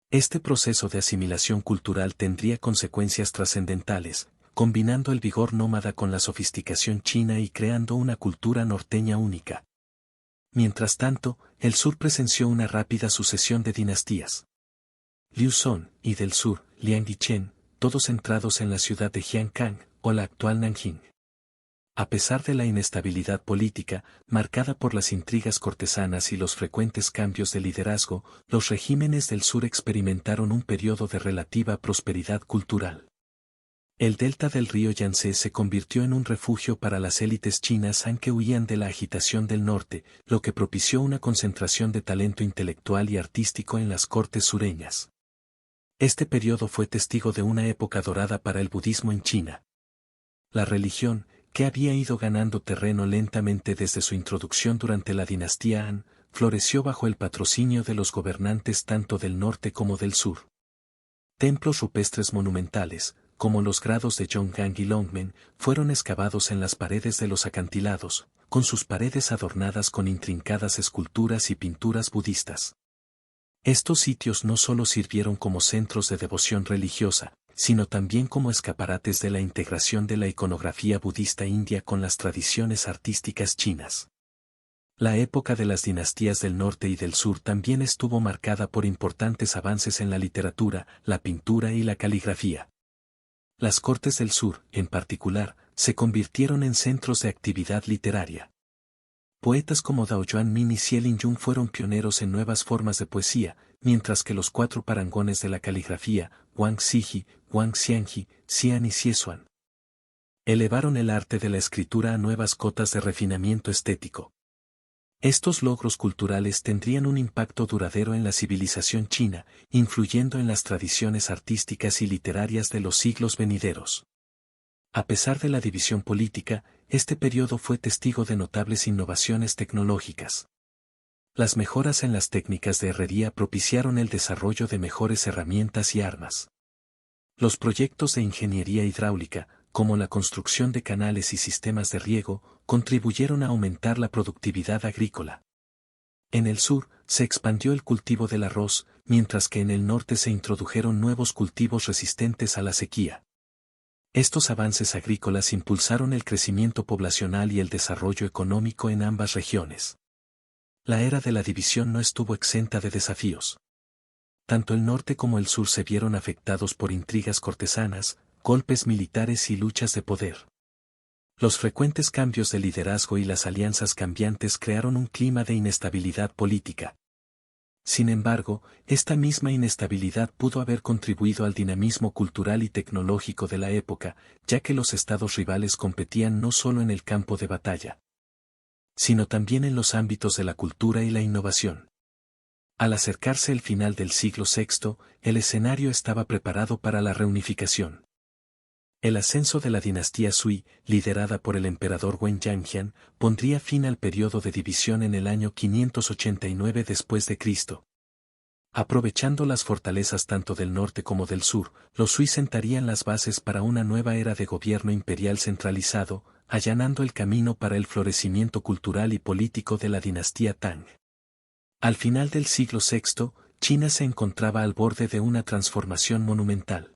Este proceso de asimilación cultural tendría consecuencias trascendentales, combinando el vigor nómada con la sofisticación china y creando una cultura norteña única. Mientras tanto, el sur presenció una rápida sucesión de dinastías. Liu Song, y del sur, Liang Yichen, todos centrados en la ciudad de Jiankang, o la actual Nanjing. A pesar de la inestabilidad política, marcada por las intrigas cortesanas y los frecuentes cambios de liderazgo, los regímenes del sur experimentaron un periodo de relativa prosperidad cultural. El delta del río Yangtze se convirtió en un refugio para las élites chinas aunque huían de la agitación del norte, lo que propició una concentración de talento intelectual y artístico en las cortes sureñas. Este periodo fue testigo de una época dorada para el budismo en China. La religión, que había ido ganando terreno lentamente desde su introducción durante la dinastía Han, floreció bajo el patrocinio de los gobernantes tanto del norte como del sur. Templos rupestres monumentales, como los grados de Yonggang y Longmen, fueron excavados en las paredes de los acantilados, con sus paredes adornadas con intrincadas esculturas y pinturas budistas. Estos sitios no solo sirvieron como centros de devoción religiosa, sino también como escaparates de la integración de la iconografía budista india con las tradiciones artísticas chinas. La época de las dinastías del norte y del sur también estuvo marcada por importantes avances en la literatura, la pintura y la caligrafía. Las cortes del sur, en particular, se convirtieron en centros de actividad literaria. Poetas como Dao Yuanmin y Xie Linjun fueron pioneros en nuevas formas de poesía, mientras que los cuatro parangones de la caligrafía, Wang Ziji, Wang Xianji, Xian y Xiesuan, elevaron el arte de la escritura a nuevas cotas de refinamiento estético. Estos logros culturales tendrían un impacto duradero en la civilización china, influyendo en las tradiciones artísticas y literarias de los siglos venideros. A pesar de la división política, este periodo fue testigo de notables innovaciones tecnológicas. Las mejoras en las técnicas de herrería propiciaron el desarrollo de mejores herramientas y armas. Los proyectos de ingeniería hidráulica, como la construcción de canales y sistemas de riego, contribuyeron a aumentar la productividad agrícola. En el sur, se expandió el cultivo del arroz, mientras que en el norte se introdujeron nuevos cultivos resistentes a la sequía. Estos avances agrícolas impulsaron el crecimiento poblacional y el desarrollo económico en ambas regiones. La era de la división no estuvo exenta de desafíos. Tanto el norte como el sur se vieron afectados por intrigas cortesanas, golpes militares y luchas de poder. Los frecuentes cambios de liderazgo y las alianzas cambiantes crearon un clima de inestabilidad política. Sin embargo, esta misma inestabilidad pudo haber contribuido al dinamismo cultural y tecnológico de la época, ya que los estados rivales competían no solo en el campo de batalla, sino también en los ámbitos de la cultura y la innovación. Al acercarse el final del siglo VI, el escenario estaba preparado para la reunificación. El ascenso de la dinastía Sui, liderada por el emperador Wen Yangjian, pondría fin al periodo de división en el año 589 después de Cristo. Aprovechando las fortalezas tanto del norte como del sur, los Sui sentarían las bases para una nueva era de gobierno imperial centralizado, allanando el camino para el florecimiento cultural y político de la dinastía Tang. Al final del siglo VI, China se encontraba al borde de una transformación monumental.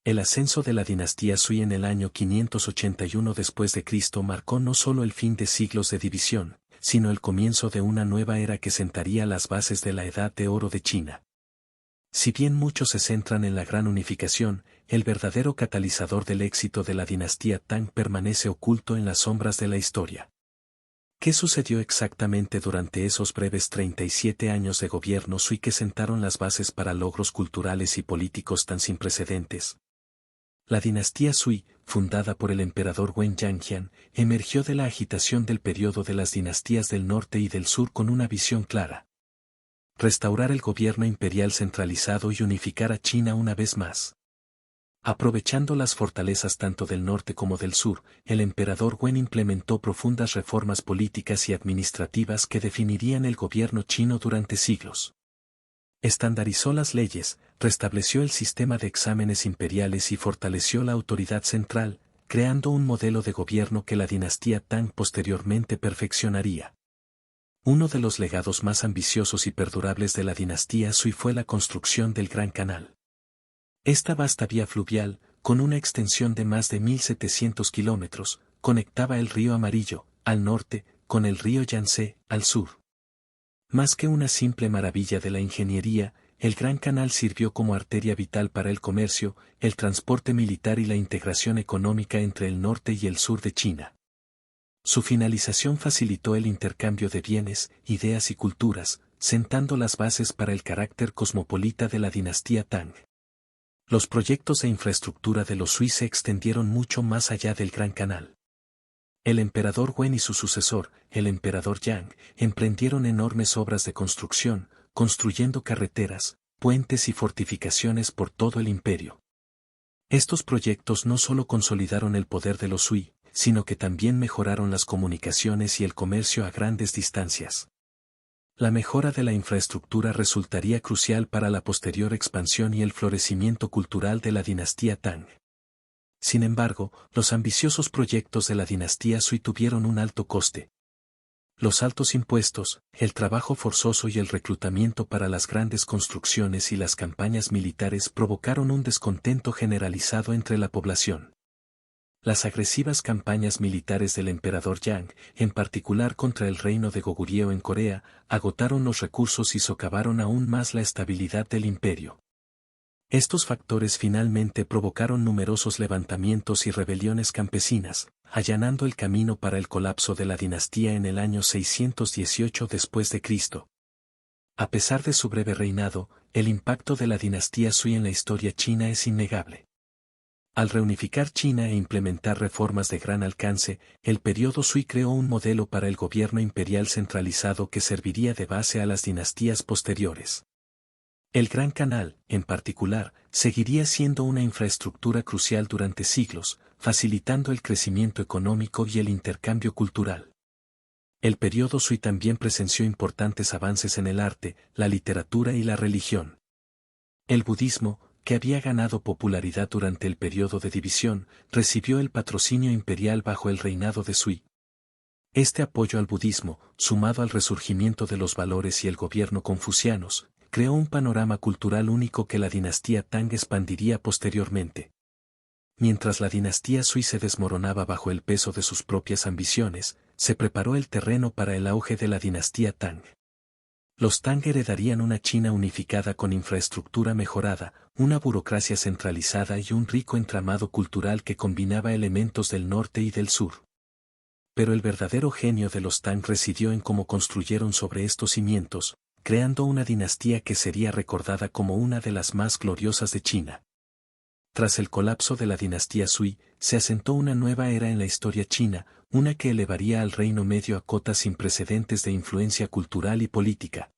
El ascenso de la dinastía Sui en el año 581 después de Cristo marcó no solo el fin de siglos de división, sino el comienzo de una nueva era que sentaría las bases de la Edad de Oro de China. Si bien muchos se centran en la gran unificación, el verdadero catalizador del éxito de la dinastía Tang permanece oculto en las sombras de la historia. ¿Qué sucedió exactamente durante esos breves 37 años de gobierno Sui que sentaron las bases para logros culturales y políticos tan sin precedentes? La dinastía Sui, fundada por el emperador Wen Yangjian, emergió de la agitación del periodo de las dinastías del norte y del sur con una visión clara: restaurar el gobierno imperial centralizado y unificar a China una vez más. Aprovechando las fortalezas tanto del norte como del sur, el emperador Wen implementó profundas reformas políticas y administrativas que definirían el gobierno chino durante siglos. Estandarizó las leyes, restableció el sistema de exámenes imperiales y fortaleció la autoridad central, creando un modelo de gobierno que la dinastía Tang posteriormente perfeccionaría. Uno de los legados más ambiciosos y perdurables de la dinastía Sui fue la construcción del Gran Canal. Esta vasta vía fluvial, con una extensión de más de 1.700 kilómetros, conectaba el río Amarillo, al norte, con el río Yangtze, al sur. Más que una simple maravilla de la ingeniería, el Gran Canal sirvió como arteria vital para el comercio, el transporte militar y la integración económica entre el norte y el sur de China. Su finalización facilitó el intercambio de bienes, ideas y culturas, sentando las bases para el carácter cosmopolita de la dinastía Tang. Los proyectos de infraestructura de los Sui se extendieron mucho más allá del Gran Canal. El emperador Wen y su sucesor, el emperador Yang, emprendieron enormes obras de construcción, construyendo carreteras, puentes y fortificaciones por todo el imperio. Estos proyectos no solo consolidaron el poder de los Sui, sino que también mejoraron las comunicaciones y el comercio a grandes distancias. La mejora de la infraestructura resultaría crucial para la posterior expansión y el florecimiento cultural de la dinastía Tang. Sin embargo, los ambiciosos proyectos de la dinastía Sui tuvieron un alto coste. Los altos impuestos, el trabajo forzoso y el reclutamiento para las grandes construcciones y las campañas militares provocaron un descontento generalizado entre la población. Las agresivas campañas militares del emperador Yang, en particular contra el reino de Goguryeo en Corea, agotaron los recursos y socavaron aún más la estabilidad del imperio. Estos factores finalmente provocaron numerosos levantamientos y rebeliones campesinas, allanando el camino para el colapso de la dinastía en el año 618 después de Cristo. A pesar de su breve reinado, el impacto de la dinastía Sui en la historia china es innegable. Al reunificar China e implementar reformas de gran alcance, el periodo Sui creó un modelo para el gobierno imperial centralizado que serviría de base a las dinastías posteriores. El Gran Canal, en particular, seguiría siendo una infraestructura crucial durante siglos, facilitando el crecimiento económico y el intercambio cultural. El periodo Sui también presenció importantes avances en el arte, la literatura y la religión. El budismo, que había ganado popularidad durante el periodo de división, recibió el patrocinio imperial bajo el reinado de Sui. Este apoyo al budismo, sumado al resurgimiento de los valores y el gobierno confucianos, creó un panorama cultural único que la dinastía Tang expandiría posteriormente. Mientras la dinastía Sui se desmoronaba bajo el peso de sus propias ambiciones, se preparó el terreno para el auge de la dinastía Tang. Los Tang heredarían una China unificada con infraestructura mejorada, una burocracia centralizada y un rico entramado cultural que combinaba elementos del norte y del sur. Pero el verdadero genio de los Tang residió en cómo construyeron sobre estos cimientos, creando una dinastía que sería recordada como una de las más gloriosas de China. Tras el colapso de la dinastía Sui, se asentó una nueva era en la historia china, una que elevaría al Reino Medio a cotas sin precedentes de influencia cultural y política.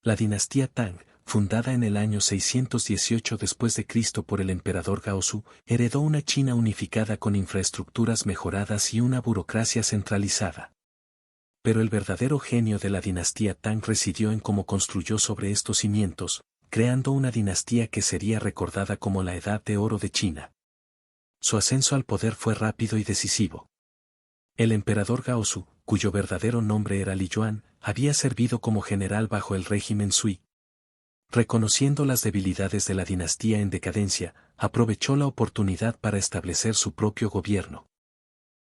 La dinastía Tang, fundada en el año 618 después de Cristo por el emperador Gaozu, heredó una China unificada con infraestructuras mejoradas y una burocracia centralizada. Pero el verdadero genio de la dinastía Tang residió en cómo construyó sobre estos cimientos, creando una dinastía que sería recordada como la Edad de Oro de China. Su ascenso al poder fue rápido y decisivo. El emperador Gaozu, cuyo verdadero nombre era Li Yuan, había servido como general bajo el régimen Sui. Reconociendo las debilidades de la dinastía en decadencia, aprovechó la oportunidad para establecer su propio gobierno.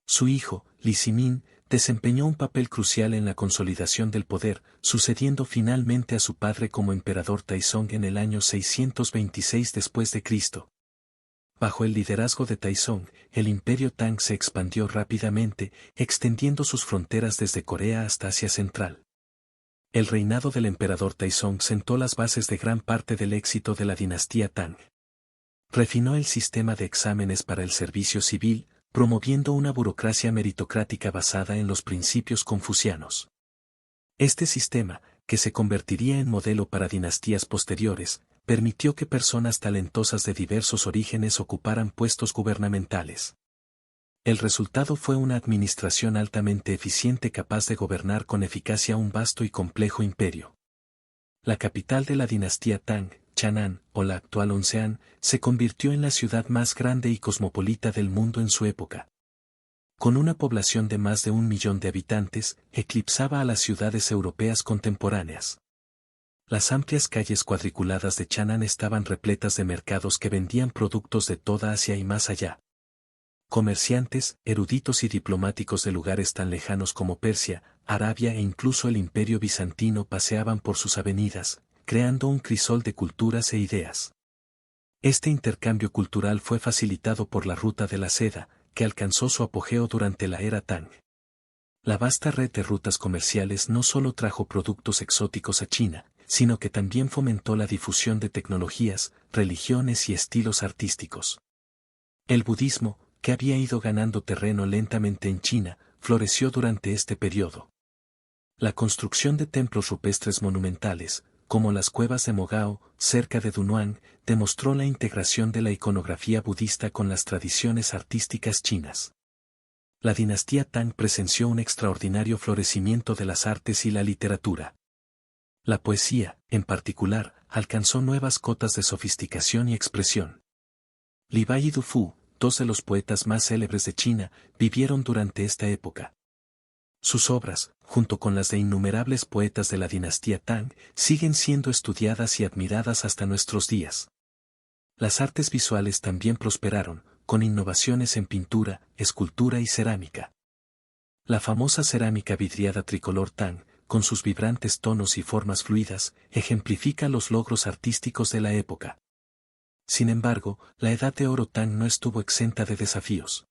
Su hijo, Li Zimin, desempeñó un papel crucial en la consolidación del poder, sucediendo finalmente a su padre como emperador Taizong en el año 626 después de Cristo. Bajo el liderazgo de Taizong, el imperio Tang se expandió rápidamente, extendiendo sus fronteras desde Corea hasta Asia Central. El reinado del emperador Taizong sentó las bases de gran parte del éxito de la dinastía Tang. Refinó el sistema de exámenes para el servicio civil, promoviendo una burocracia meritocrática basada en los principios confucianos. Este sistema, que se convertiría en modelo para dinastías posteriores, permitió que personas talentosas de diversos orígenes ocuparan puestos gubernamentales. El resultado fue una administración altamente eficiente capaz de gobernar con eficacia un vasto y complejo imperio. La capital de la dinastía Tang, Chang'an, o la actual Oncean, se convirtió en la ciudad más grande y cosmopolita del mundo en su época. Con una población de más de 1 millón de habitantes, eclipsaba a las ciudades europeas contemporáneas. Las amplias calles cuadriculadas de Chang'an estaban repletas de mercados que vendían productos de toda Asia y más allá. Comerciantes, eruditos y diplomáticos de lugares tan lejanos como Persia, Arabia e incluso el Imperio bizantino paseaban por sus avenidas, creando un crisol de culturas e ideas. Este intercambio cultural fue facilitado por la ruta de la seda, que alcanzó su apogeo durante la era Tang. La vasta red de rutas comerciales no solo trajo productos exóticos a China, sino que también fomentó la difusión de tecnologías, religiones y estilos artísticos. El budismo, que había ido ganando terreno lentamente en China, floreció durante este periodo. La construcción de templos rupestres monumentales, como las cuevas de Mogao, cerca de Dunhuang, demostró la integración de la iconografía budista con las tradiciones artísticas chinas. La dinastía Tang presenció un extraordinario florecimiento de las artes y la literatura. La poesía, en particular, alcanzó nuevas cotas de sofisticación y expresión. Li Bai y Du Fu, dos de los poetas más célebres de China, vivieron durante esta época. Sus obras, junto con las de innumerables poetas de la dinastía Tang, siguen siendo estudiadas y admiradas hasta nuestros días. Las artes visuales también prosperaron, con innovaciones en pintura, escultura y cerámica. La famosa cerámica vidriada tricolor Tang, con sus vibrantes tonos y formas fluidas, ejemplifica los logros artísticos de la época. Sin embargo, la Edad de Oro Tang no estuvo exenta de desafíos.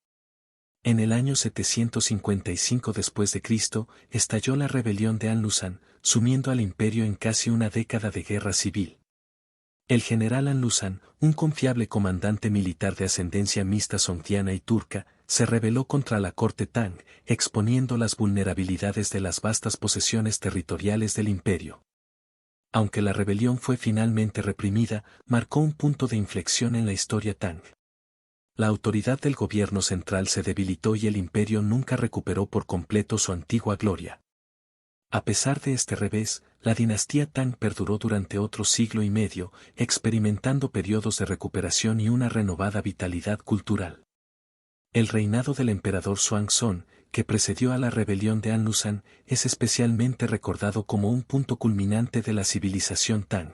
En el año 755 d.C., estalló la rebelión de Anlushan, sumiendo al imperio en casi una década de guerra civil. El general Anlushan, un confiable comandante militar de ascendencia mixta sogdiana y turca, se rebeló contra la corte Tang, exponiendo las vulnerabilidades de las vastas posesiones territoriales del imperio. Aunque la rebelión fue finalmente reprimida, marcó un punto de inflexión en la historia Tang. La autoridad del gobierno central se debilitó y el imperio nunca recuperó por completo su antigua gloria. A pesar de este revés, la dinastía Tang perduró durante otro siglo y medio, experimentando periodos de recuperación y una renovada vitalidad cultural. El reinado del emperador Xuanzong, que precedió a la rebelión de Anlushan, es especialmente recordado como un punto culminante de la civilización Tang.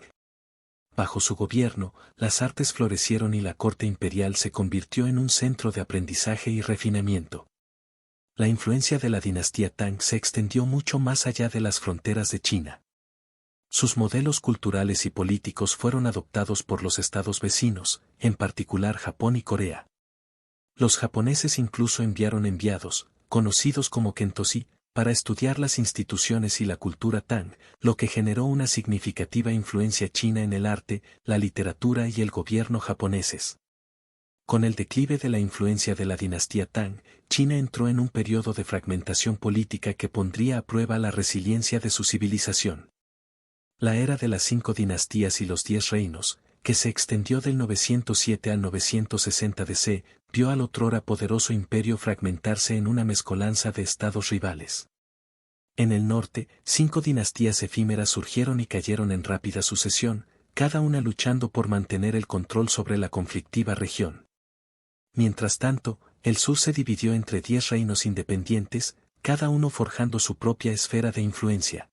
Bajo su gobierno, las artes florecieron y la corte imperial se convirtió en un centro de aprendizaje y refinamiento. La influencia de la dinastía Tang se extendió mucho más allá de las fronteras de China. Sus modelos culturales y políticos fueron adoptados por los estados vecinos, en particular Japón y Corea. Los japoneses incluso enviaron enviados, conocidos como kentoshi, para estudiar las instituciones y la cultura Tang, lo que generó una significativa influencia china en el arte, la literatura y el gobierno japoneses. Con el declive de la influencia de la dinastía Tang, China entró en un periodo de fragmentación política que pondría a prueba la resiliencia de su civilización. La era de las 5 dinastías y los 10 reinos, que se extendió del 907 al 960 d.C., vio al otrora poderoso imperio fragmentarse en una mezcolanza de estados rivales. En el norte, 5 dinastías efímeras surgieron y cayeron en rápida sucesión, cada una luchando por mantener el control sobre la conflictiva región. Mientras tanto, el sur se dividió entre 10 reinos independientes, cada uno forjando su propia esfera de influencia.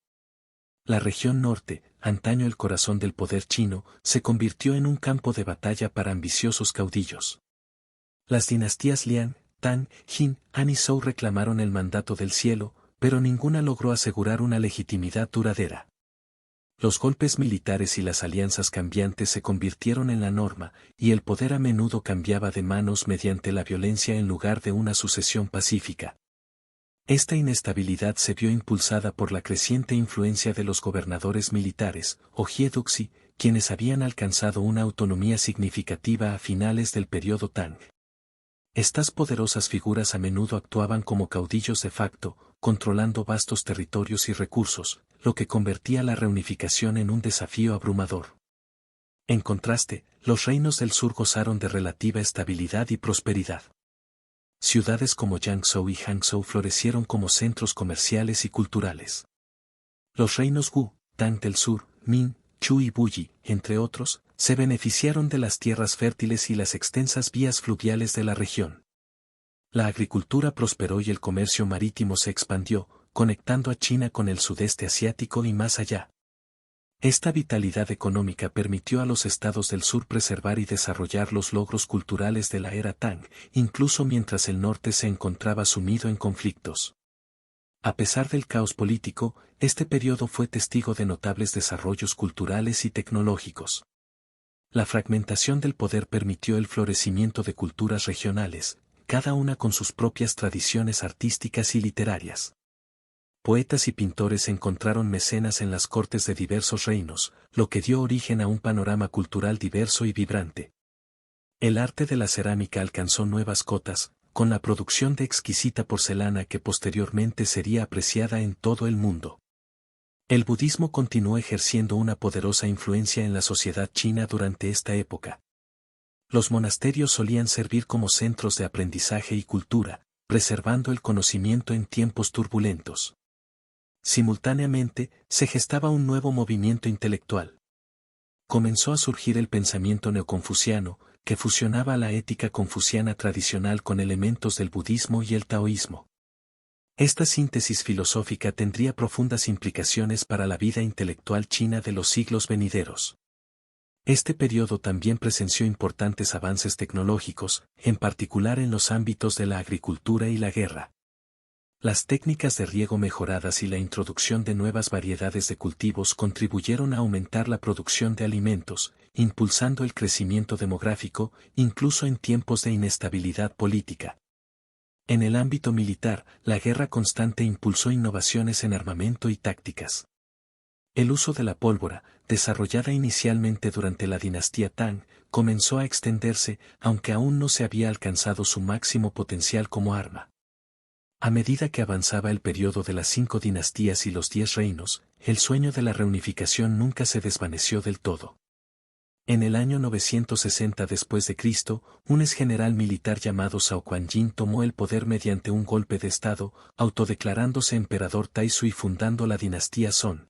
La región norte, antaño el corazón del poder chino, se convirtió en un campo de batalla para ambiciosos caudillos. Las dinastías Liang, Tang, Jin, Han y Zhou reclamaron el mandato del cielo, pero ninguna logró asegurar una legitimidad duradera. Los golpes militares y las alianzas cambiantes se convirtieron en la norma, y el poder a menudo cambiaba de manos mediante la violencia en lugar de una sucesión pacífica. Esta inestabilidad se vio impulsada por la creciente influencia de los gobernadores militares, o Hieduxi, quienes habían alcanzado una autonomía significativa a finales del periodo Tang. Estas poderosas figuras a menudo actuaban como caudillos de facto, controlando vastos territorios y recursos, lo que convertía la reunificación en un desafío abrumador. En contraste, los reinos del sur gozaron de relativa estabilidad y prosperidad. Ciudades como Jiangzhou y Hangzhou florecieron como centros comerciales y culturales. Los reinos Wu, Tang del sur, Ming, Chu y Buyi, entre otros, se beneficiaron de las tierras fértiles y las extensas vías fluviales de la región. La agricultura prosperó y el comercio marítimo se expandió, conectando a China con el sudeste asiático y más allá. Esta vitalidad económica permitió a los estados del sur preservar y desarrollar los logros culturales de la era Tang, incluso mientras el norte se encontraba sumido en conflictos. A pesar del caos político, este periodo fue testigo de notables desarrollos culturales y tecnológicos. La fragmentación del poder permitió el florecimiento de culturas regionales, cada una con sus propias tradiciones artísticas y literarias. poetas y pintores encontraron mecenas en las cortes de diversos reinos, lo que dio origen a un panorama cultural diverso y vibrante. El arte de la cerámica alcanzó nuevas cotas, con la producción de exquisita porcelana que posteriormente sería apreciada en todo el mundo. El budismo continuó ejerciendo una poderosa influencia en la sociedad china durante esta época. Los monasterios solían servir como centros de aprendizaje y cultura, preservando el conocimiento en tiempos turbulentos. Simultáneamente, se gestaba un nuevo movimiento intelectual. Comenzó a surgir el pensamiento neoconfuciano, que fusionaba la ética confuciana tradicional con elementos del budismo y el taoísmo. Esta síntesis filosófica tendría profundas implicaciones para la vida intelectual china de los siglos venideros. Este periodo también presenció importantes avances tecnológicos, en particular en los ámbitos de la agricultura y la guerra. Las técnicas de riego mejoradas y la introducción de nuevas variedades de cultivos contribuyeron a aumentar la producción de alimentos, impulsando el crecimiento demográfico, incluso en tiempos de inestabilidad política. En el ámbito militar, la guerra constante impulsó innovaciones en armamento y tácticas. El uso de la pólvora, desarrollada inicialmente durante la dinastía Tang, comenzó a extenderse, aunque aún no se había alcanzado su máximo potencial como arma. A medida que avanzaba el periodo de las 5 dinastías y los 10 reinos, el sueño de la reunificación nunca se desvaneció del todo. En el año 960 después de Cristo, un exgeneral militar llamado Zhao Guanyin tomó el poder mediante un golpe de estado, autodeclarándose emperador Taizu y fundando la dinastía Song.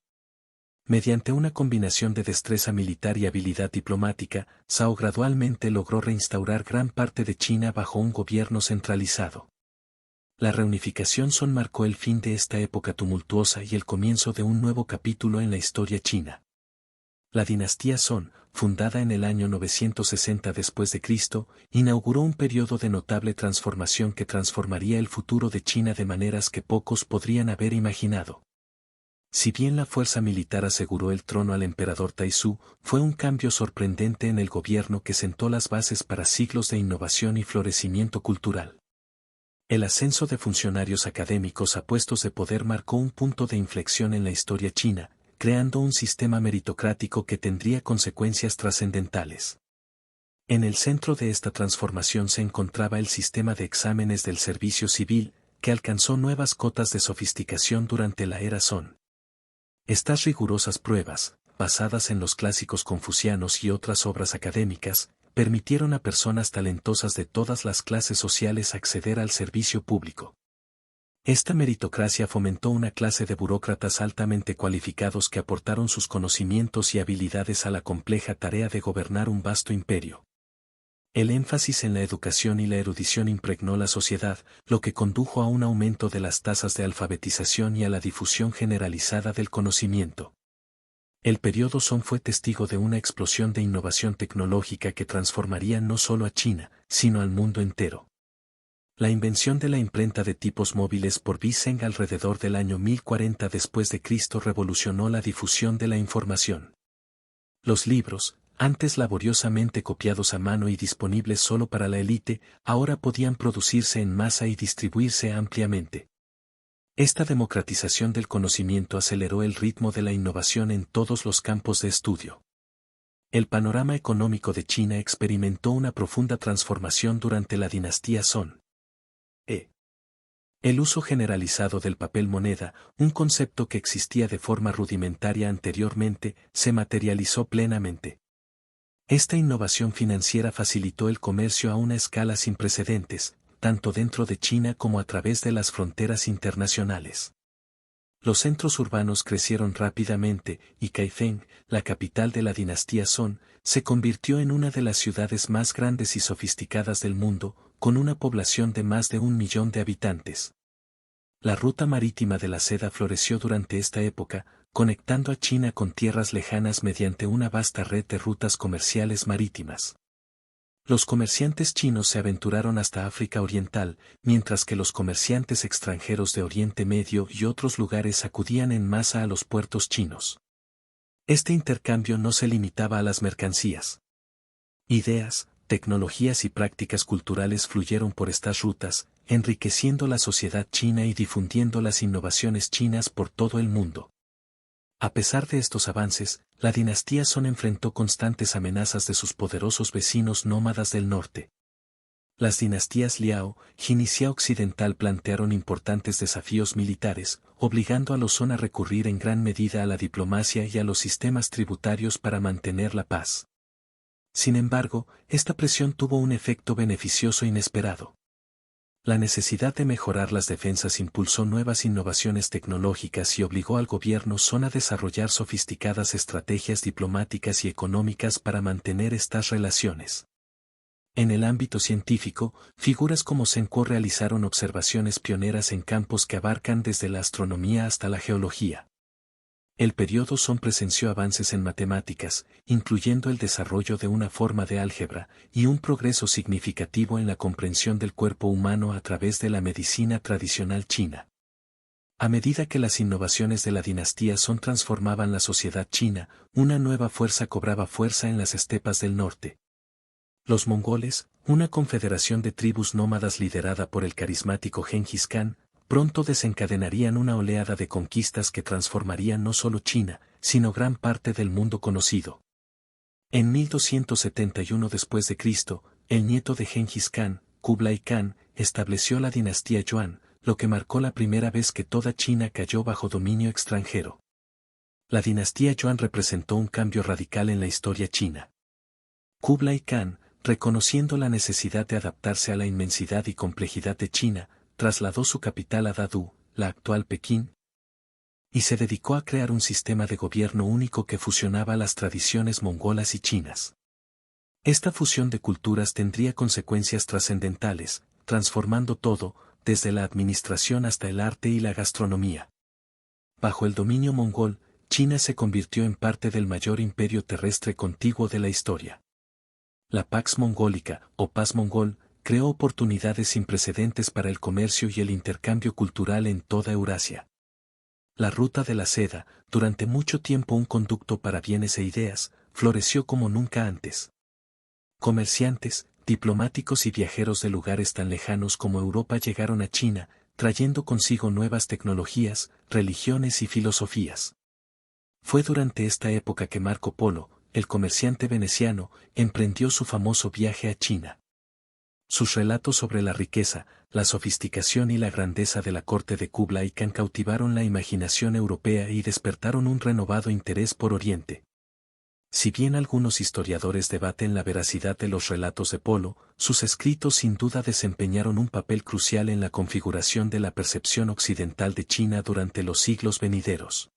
Mediante una combinación de destreza militar y habilidad diplomática, Zhao gradualmente logró reinstaurar gran parte de China bajo un gobierno centralizado. La reunificación Song marcó el fin de esta época tumultuosa y el comienzo de un nuevo capítulo en la historia china. La dinastía Song, fundada en el año 960 después de Cristo, inauguró un periodo de notable transformación que transformaría el futuro de China de maneras que pocos podrían haber imaginado. Si bien la fuerza militar aseguró el trono al emperador Taizu, fue un cambio sorprendente en el gobierno que sentó las bases para siglos de innovación y florecimiento cultural. El ascenso de funcionarios académicos a puestos de poder marcó un punto de inflexión en la historia china, creando un sistema meritocrático que tendría consecuencias trascendentales. En el centro de esta transformación se encontraba el sistema de exámenes del servicio civil, que alcanzó nuevas cotas de sofisticación durante la era Song. Estas rigurosas pruebas, basadas en los clásicos confucianos y otras obras académicas, permitieron a personas talentosas de todas las clases sociales acceder al servicio público. Esta meritocracia fomentó una clase de burócratas altamente cualificados que aportaron sus conocimientos y habilidades a la compleja tarea de gobernar un vasto imperio. El énfasis en la educación y la erudición impregnó la sociedad, lo que condujo a un aumento de las tasas de alfabetización y a la difusión generalizada del conocimiento. El periodo Song fue testigo de una explosión de innovación tecnológica que transformaría no solo a China, sino al mundo entero. La invención de la imprenta de tipos móviles por Bi Zheng alrededor del año 1040 después de Cristo revolucionó la difusión de la información. Los libros, antes laboriosamente copiados a mano y disponibles solo para la élite, ahora podían producirse en masa y distribuirse ampliamente. Esta democratización del conocimiento aceleró el ritmo de la innovación en todos los campos de estudio. El panorama económico de China experimentó una profunda transformación durante la dinastía Song. El uso generalizado del papel moneda, un concepto que existía de forma rudimentaria anteriormente, se materializó plenamente. Esta innovación financiera facilitó el comercio a una escala sin precedentes, tanto dentro de China como a través de las fronteras internacionales. Los centros urbanos crecieron rápidamente, y Kaifeng, la capital de la dinastía Song, se convirtió en una de las ciudades más grandes y sofisticadas del mundo, con una población de más de 1 millón de habitantes. La ruta marítima de la seda floreció durante esta época, conectando a China con tierras lejanas mediante una vasta red de rutas comerciales marítimas. Los comerciantes chinos se aventuraron hasta África Oriental, mientras que los comerciantes extranjeros de Oriente Medio y otros lugares acudían en masa a los puertos chinos. Este intercambio no se limitaba a las mercancías. Ideas, tecnologías y prácticas culturales fluyeron por estas rutas, enriqueciendo la sociedad china y difundiendo las innovaciones chinas por todo el mundo. A pesar de estos avances, la dinastía Song enfrentó constantes amenazas de sus poderosos vecinos nómadas del norte. Las dinastías Liao, Jin y Xia Occidental plantearon importantes desafíos militares, obligando a los Song a recurrir en gran medida a la diplomacia y a los sistemas tributarios para mantener la paz. Sin embargo, esta presión tuvo un efecto beneficioso inesperado. La necesidad de mejorar las defensas impulsó nuevas innovaciones tecnológicas y obligó al gobierno Song a desarrollar sofisticadas estrategias diplomáticas y económicas para mantener estas relaciones. En el ámbito científico, figuras como Zheng Kuo realizaron observaciones pioneras en campos que abarcan desde la astronomía hasta la geología. El periodo Song presenció avances en matemáticas, incluyendo el desarrollo de una forma de álgebra, y un progreso significativo en la comprensión del cuerpo humano a través de la medicina tradicional china. A medida que las innovaciones de la dinastía Song transformaban la sociedad china, una nueva fuerza cobraba fuerza en las estepas del norte. Los mongoles, una confederación de tribus nómadas liderada por el carismático Gengis Khan, pronto desencadenarían una oleada de conquistas que transformarían no solo China, sino gran parte del mundo conocido. En 1271 d.C., el nieto de Gengis Khan, Kublai Khan, estableció la dinastía Yuan, lo que marcó la primera vez que toda China cayó bajo dominio extranjero. La dinastía Yuan representó un cambio radical en la historia china. Kublai Khan, reconociendo la necesidad de adaptarse a la inmensidad y complejidad de China, trasladó su capital a Dadu, la actual Pekín, y se dedicó a crear un sistema de gobierno único que fusionaba las tradiciones mongolas y chinas. Esta fusión de culturas tendría consecuencias trascendentales, transformando todo, desde la administración hasta el arte y la gastronomía. Bajo el dominio mongol, China se convirtió en parte del mayor imperio terrestre contiguo de la historia. La Pax Mongólica, o Paz Mongol, creó oportunidades sin precedentes para el comercio y el intercambio cultural en toda Eurasia. La ruta de la seda, durante mucho tiempo un conducto para bienes e ideas, floreció como nunca antes. Comerciantes, diplomáticos y viajeros de lugares tan lejanos como Europa llegaron a China, trayendo consigo nuevas tecnologías, religiones y filosofías. Fue durante esta época que Marco Polo, el comerciante veneciano, emprendió su famoso viaje a China. Sus relatos sobre la riqueza, la sofisticación y la grandeza de la corte de Kublai Khan cautivaron la imaginación europea y despertaron un renovado interés por Oriente. Si bien algunos historiadores debaten la veracidad de los relatos de Polo, sus escritos sin duda desempeñaron un papel crucial en la configuración de la percepción occidental de China durante los siglos venideros.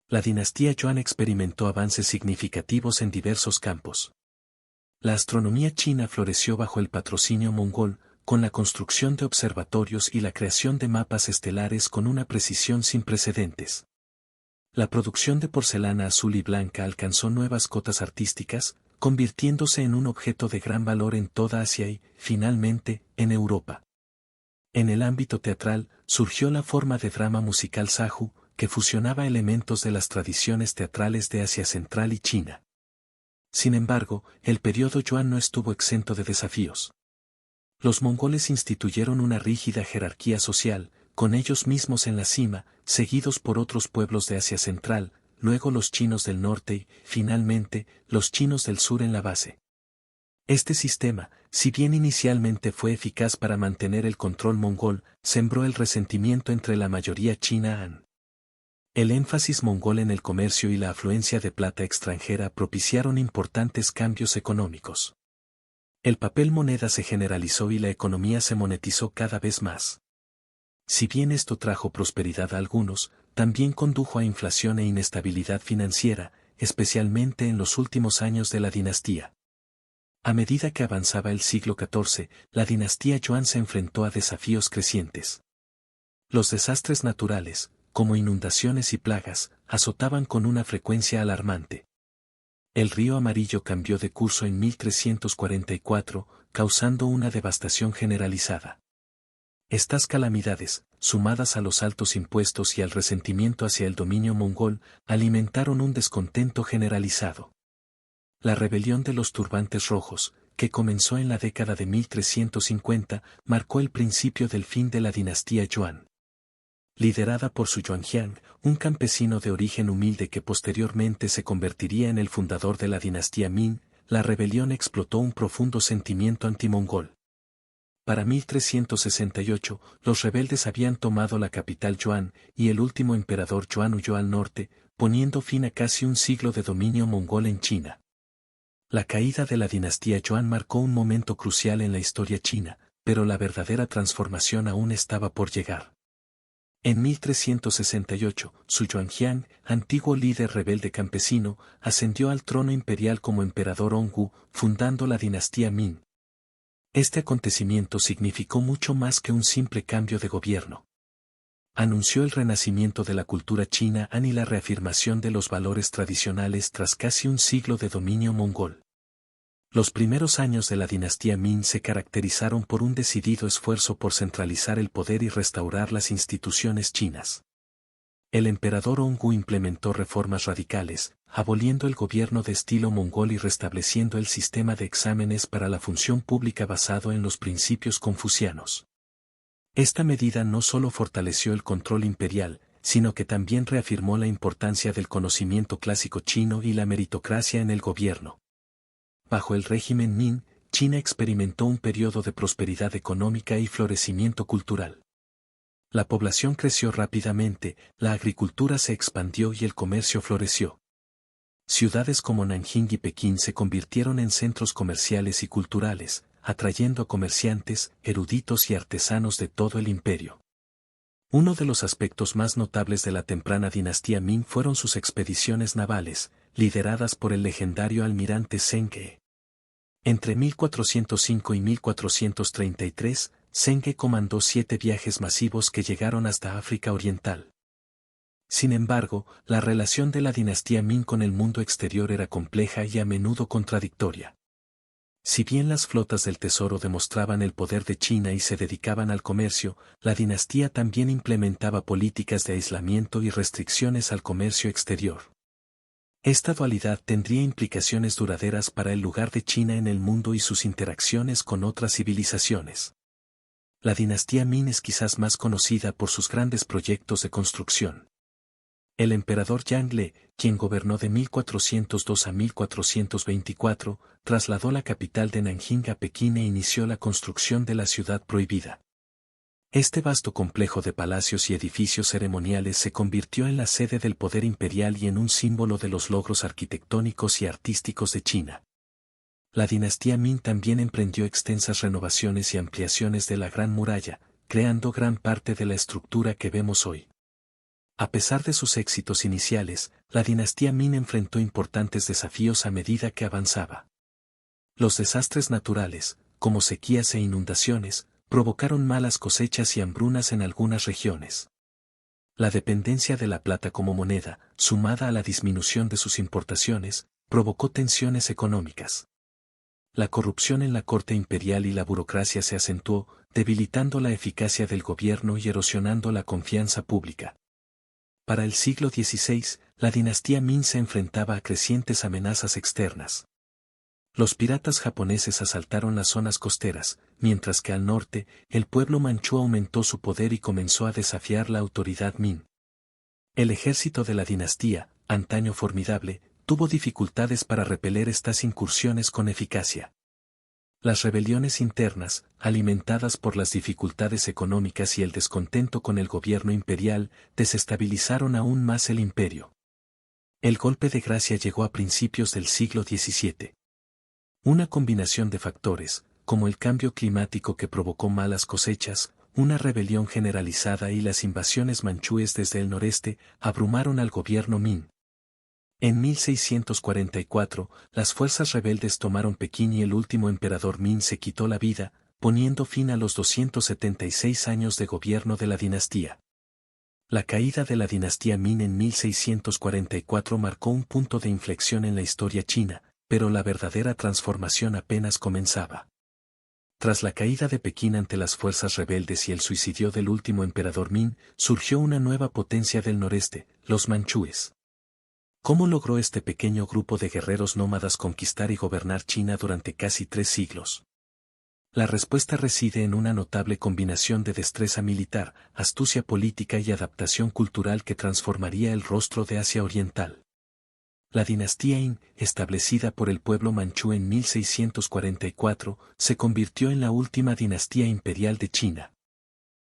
La dinastía Yuan experimentó avances significativos en diversos campos. La astronomía china floreció bajo el patrocinio mongol, con la construcción de observatorios y la creación de mapas estelares con una precisión sin precedentes. La producción de porcelana azul y blanca alcanzó nuevas cotas artísticas, convirtiéndose en un objeto de gran valor en toda Asia y, finalmente, en Europa. En el ámbito teatral, surgió la forma de drama musical Shahu, que fusionaba elementos de las tradiciones teatrales de Asia Central y China. Sin embargo, el periodo Yuan no estuvo exento de desafíos. Los mongoles instituyeron una rígida jerarquía social, con ellos mismos en la cima, seguidos por otros pueblos de Asia Central, luego los chinos del norte y, finalmente, los chinos del sur en la base. Este sistema, si bien inicialmente fue eficaz para mantener el control mongol, sembró el resentimiento entre la mayoría china Han. El énfasis mongol en el comercio y la afluencia de plata extranjera propiciaron importantes cambios económicos. El papel moneda se generalizó y la economía se monetizó cada vez más. Si bien esto trajo prosperidad a algunos, también condujo a inflación e inestabilidad financiera, especialmente en los últimos años de la dinastía. A medida que avanzaba el siglo XIV, la dinastía Yuan se enfrentó a desafíos crecientes. Los desastres naturales, como inundaciones y plagas, azotaban con una frecuencia alarmante. El río Amarillo cambió de curso en 1344, causando una devastación generalizada. Estas calamidades, sumadas a los altos impuestos y al resentimiento hacia el dominio mongol, alimentaron un descontento generalizado. La rebelión de los turbantes rojos, que comenzó en la década de 1350, marcó el principio del fin de la dinastía Yuan. Liderada por Su Yuanjiang, un campesino de origen humilde que posteriormente se convertiría en el fundador de la dinastía Ming, la rebelión explotó un profundo sentimiento antimongol. Para 1368, los rebeldes habían tomado la capital Yuan, y el último emperador Yuan huyó al norte, poniendo fin a casi un siglo de dominio mongol en China. La caída de la dinastía Yuan marcó un momento crucial en la historia china, pero la verdadera transformación aún estaba por llegar. En 1368, Su Yuanjiang, antiguo líder rebelde campesino, ascendió al trono imperial como emperador Hongwu, fundando la dinastía Ming. Este acontecimiento significó mucho más que un simple cambio de gobierno. Anunció el renacimiento de la cultura china y la reafirmación de los valores tradicionales tras casi un siglo de dominio mongol. Los primeros años de la dinastía Ming se caracterizaron por un decidido esfuerzo por centralizar el poder y restaurar las instituciones chinas. El emperador Hongwu implementó reformas radicales, aboliendo el gobierno de estilo mongol y restableciendo el sistema de exámenes para la función pública basado en los principios confucianos. Esta medida no solo fortaleció el control imperial, sino que también reafirmó la importancia del conocimiento clásico chino y la meritocracia en el gobierno. Bajo el régimen Ming, China experimentó un periodo de prosperidad económica y florecimiento cultural. La población creció rápidamente, la agricultura se expandió y el comercio floreció. Ciudades como Nanjing y Pekín se convirtieron en centros comerciales y culturales, atrayendo a comerciantes, eruditos y artesanos de todo el imperio. Uno de los aspectos más notables de la temprana dinastía Ming fueron sus expediciones navales, lideradas por el legendario almirante Zheng He. Entre 1405 y 1433, Zheng He comandó 7 viajes masivos que llegaron hasta África Oriental. Sin embargo, la relación de la dinastía Ming con el mundo exterior era compleja y a menudo contradictoria. Si bien las flotas del tesoro demostraban el poder de China y se dedicaban al comercio, la dinastía también implementaba políticas de aislamiento y restricciones al comercio exterior. Esta dualidad tendría implicaciones duraderas para el lugar de China en el mundo y sus interacciones con otras civilizaciones. La dinastía Ming es quizás más conocida por sus grandes proyectos de construcción. El emperador Yang Le, quien gobernó de 1402 a 1424, trasladó la capital de Nanjing a Pekín e inició la construcción de la ciudad prohibida. Este vasto complejo de palacios y edificios ceremoniales se convirtió en la sede del poder imperial y en un símbolo de los logros arquitectónicos y artísticos de China. La dinastía Ming también emprendió extensas renovaciones y ampliaciones de la Gran Muralla, creando gran parte de la estructura que vemos hoy. A pesar de sus éxitos iniciales, la dinastía Ming enfrentó importantes desafíos a medida que avanzaba. Los desastres naturales, como sequías e inundaciones, provocaron malas cosechas y hambrunas en algunas regiones. La dependencia de la plata como moneda, sumada a la disminución de sus importaciones, provocó tensiones económicas. La corrupción en la corte imperial y la burocracia se acentuó, debilitando la eficacia del gobierno y erosionando la confianza pública. Para el siglo XVI, la dinastía Ming se enfrentaba a crecientes amenazas externas. Los piratas japoneses asaltaron las zonas costeras, mientras que al norte, el pueblo manchú aumentó su poder y comenzó a desafiar la autoridad Ming. El ejército de la dinastía, antaño formidable, tuvo dificultades para repeler estas incursiones con eficacia. Las rebeliones internas, alimentadas por las dificultades económicas y el descontento con el gobierno imperial, desestabilizaron aún más el imperio. El golpe de gracia llegó a principios del siglo XVII. Una combinación de factores, como el cambio climático que provocó malas cosechas, una rebelión generalizada y las invasiones manchúes desde el noreste, abrumaron al gobierno Ming. En 1644, las fuerzas rebeldes tomaron Pekín y el último emperador Ming se quitó la vida, poniendo fin a los 276 años de gobierno de la dinastía. La caída de la dinastía Ming en 1644 marcó un punto de inflexión en la historia china, pero la verdadera transformación apenas comenzaba. Tras la caída de Pekín ante las fuerzas rebeldes y el suicidio del último emperador Ming, surgió una nueva potencia del noreste, los manchúes. ¿Cómo logró este pequeño grupo de guerreros nómadas conquistar y gobernar China durante casi 3 siglos? La respuesta reside en una notable combinación de destreza militar, astucia política y adaptación cultural que transformaría el rostro de Asia Oriental. La dinastía Qin, establecida por el pueblo manchú en 1644, se convirtió en la última dinastía imperial de China.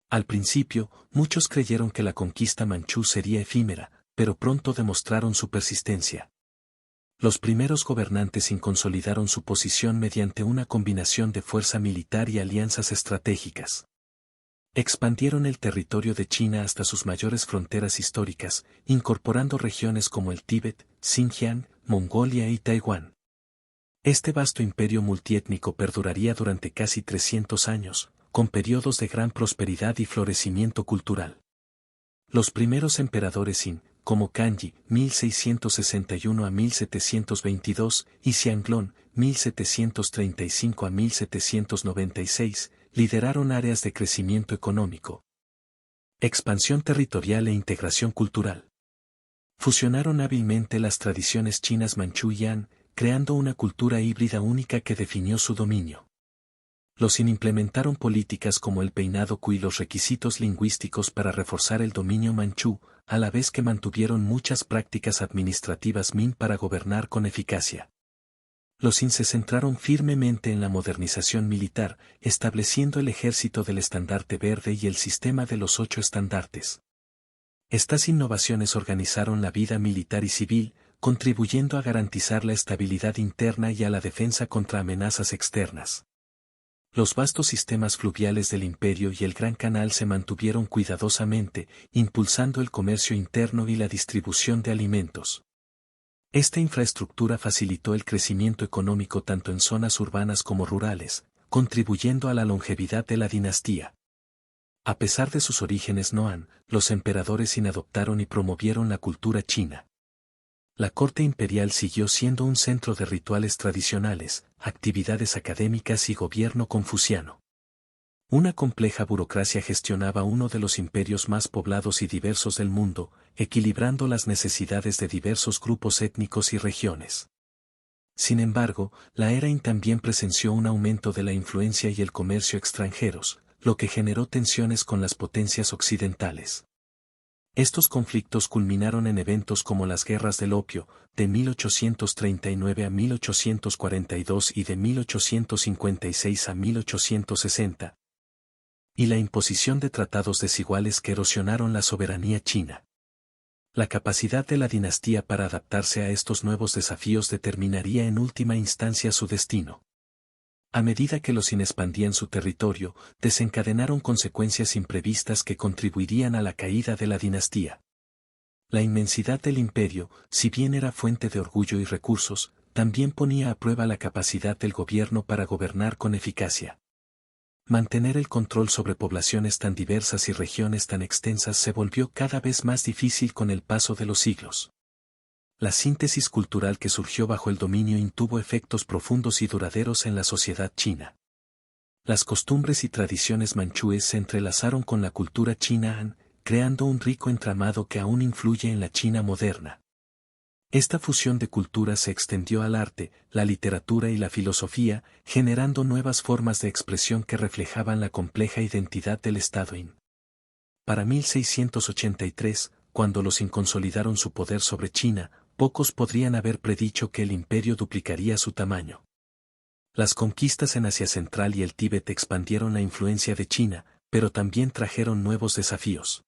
Al principio, muchos creyeron que la conquista manchú sería efímera, pero pronto demostraron su persistencia. Los primeros gobernantes Qin consolidaron su posición mediante una combinación de fuerza militar y alianzas estratégicas. Expandieron el territorio de China hasta sus mayores fronteras históricas, incorporando regiones como el Tíbet, Xinjiang, Mongolia y Taiwán. Este vasto imperio multiétnico perduraría durante casi 300 años, con periodos de gran prosperidad y florecimiento cultural. Los primeros emperadores Qin, como Kangxi, 1661 a 1722, y Xianglong, 1735 a 1796, lideraron áreas de crecimiento económico, expansión territorial e integración cultural. Fusionaron hábilmente las tradiciones chinas manchú y Han, creando una cultura híbrida única que definió su dominio. Los Qin implementaron políticas como el peinado y los requisitos lingüísticos para reforzar el dominio manchú, a la vez que mantuvieron muchas prácticas administrativas Ming para gobernar con eficacia. Los Qin se centraron firmemente en la modernización militar, estableciendo el ejército del estandarte verde y el sistema de los 8 estandartes. Estas innovaciones organizaron la vida militar y civil, contribuyendo a garantizar la estabilidad interna y a la defensa contra amenazas externas. Los vastos sistemas fluviales del imperio y el Gran Canal se mantuvieron cuidadosamente, impulsando el comercio interno y la distribución de alimentos. Esta infraestructura facilitó el crecimiento económico tanto en zonas urbanas como rurales, contribuyendo a la longevidad de la dinastía. A pesar de sus orígenes no Han, los emperadores Qin adoptaron y promovieron la cultura china. La corte imperial siguió siendo un centro de rituales tradicionales, actividades académicas y gobierno confuciano. Una compleja burocracia gestionaba uno de los imperios más poblados y diversos del mundo, equilibrando las necesidades de diversos grupos étnicos y regiones. Sin embargo, la era Qin también presenció un aumento de la influencia y el comercio extranjeros, lo que generó tensiones con las potencias occidentales. Estos conflictos culminaron en eventos como las Guerras del Opio, de 1839 a 1842 y de 1856 a 1860, y la imposición de tratados desiguales que erosionaron la soberanía china. La capacidad de la dinastía para adaptarse a estos nuevos desafíos determinaría en última instancia su destino. A medida que los Qin expandían su territorio, desencadenaron consecuencias imprevistas que contribuirían a la caída de la dinastía. La inmensidad del imperio, si bien era fuente de orgullo y recursos, también ponía a prueba la capacidad del gobierno para gobernar con eficacia. Mantener el control sobre poblaciones tan diversas y regiones tan extensas se volvió cada vez más difícil con el paso de los siglos. La síntesis cultural que surgió bajo el dominio Qin tuvo efectos profundos y duraderos en la sociedad china. Las costumbres y tradiciones manchúes se entrelazaron con la cultura china Han, creando un rico entramado que aún influye en la China moderna. Esta fusión de culturas se extendió al arte, la literatura y la filosofía, generando nuevas formas de expresión que reflejaban la compleja identidad del Estado Qin. Para 1683, cuando los Qin consolidaron su poder sobre China, pocos podrían haber predicho que el imperio duplicaría su tamaño. Las conquistas en Asia Central y el Tíbet expandieron la influencia de China, pero también trajeron nuevos desafíos.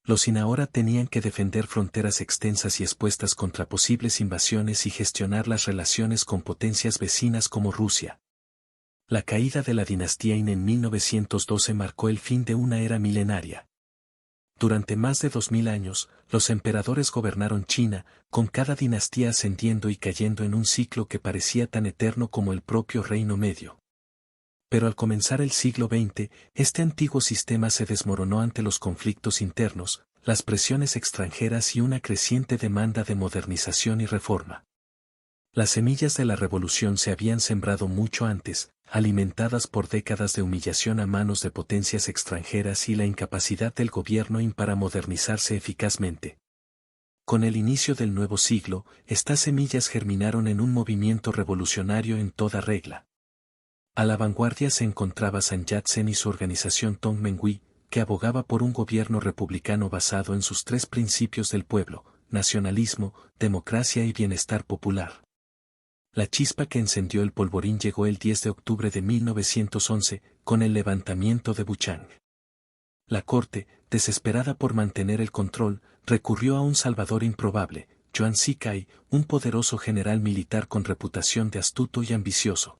Los Qin ahora tenían que defender fronteras extensas y expuestas contra posibles invasiones y gestionar las relaciones con potencias vecinas como Rusia. La caída de la dinastía Qin en 1912 marcó el fin de una era milenaria. Durante más de 2000 años, los emperadores gobernaron China, con cada dinastía ascendiendo y cayendo en un ciclo que parecía tan eterno como el propio Reino Medio. Pero al comenzar el siglo XX, este antiguo sistema se desmoronó ante los conflictos internos, las presiones extranjeras y una creciente demanda de modernización y reforma. Las semillas de la revolución se habían sembrado mucho antes, alimentadas por décadas de humillación a manos de potencias extranjeras y la incapacidad del gobierno Qin para modernizarse eficazmente. Con el inicio del nuevo siglo, estas semillas germinaron en un movimiento revolucionario en toda regla. A la vanguardia se encontraba Sun Yat-sen y su organización Tongmenghui, que abogaba por un gobierno republicano basado en sus tres principios del pueblo: nacionalismo, democracia y bienestar popular. La chispa que encendió el polvorín llegó el 10 de octubre de 1911, con el levantamiento de Wuchang. La corte, desesperada por mantener el control, recurrió a un salvador improbable, Yuan Shikai, un poderoso general militar con reputación de astuto y ambicioso.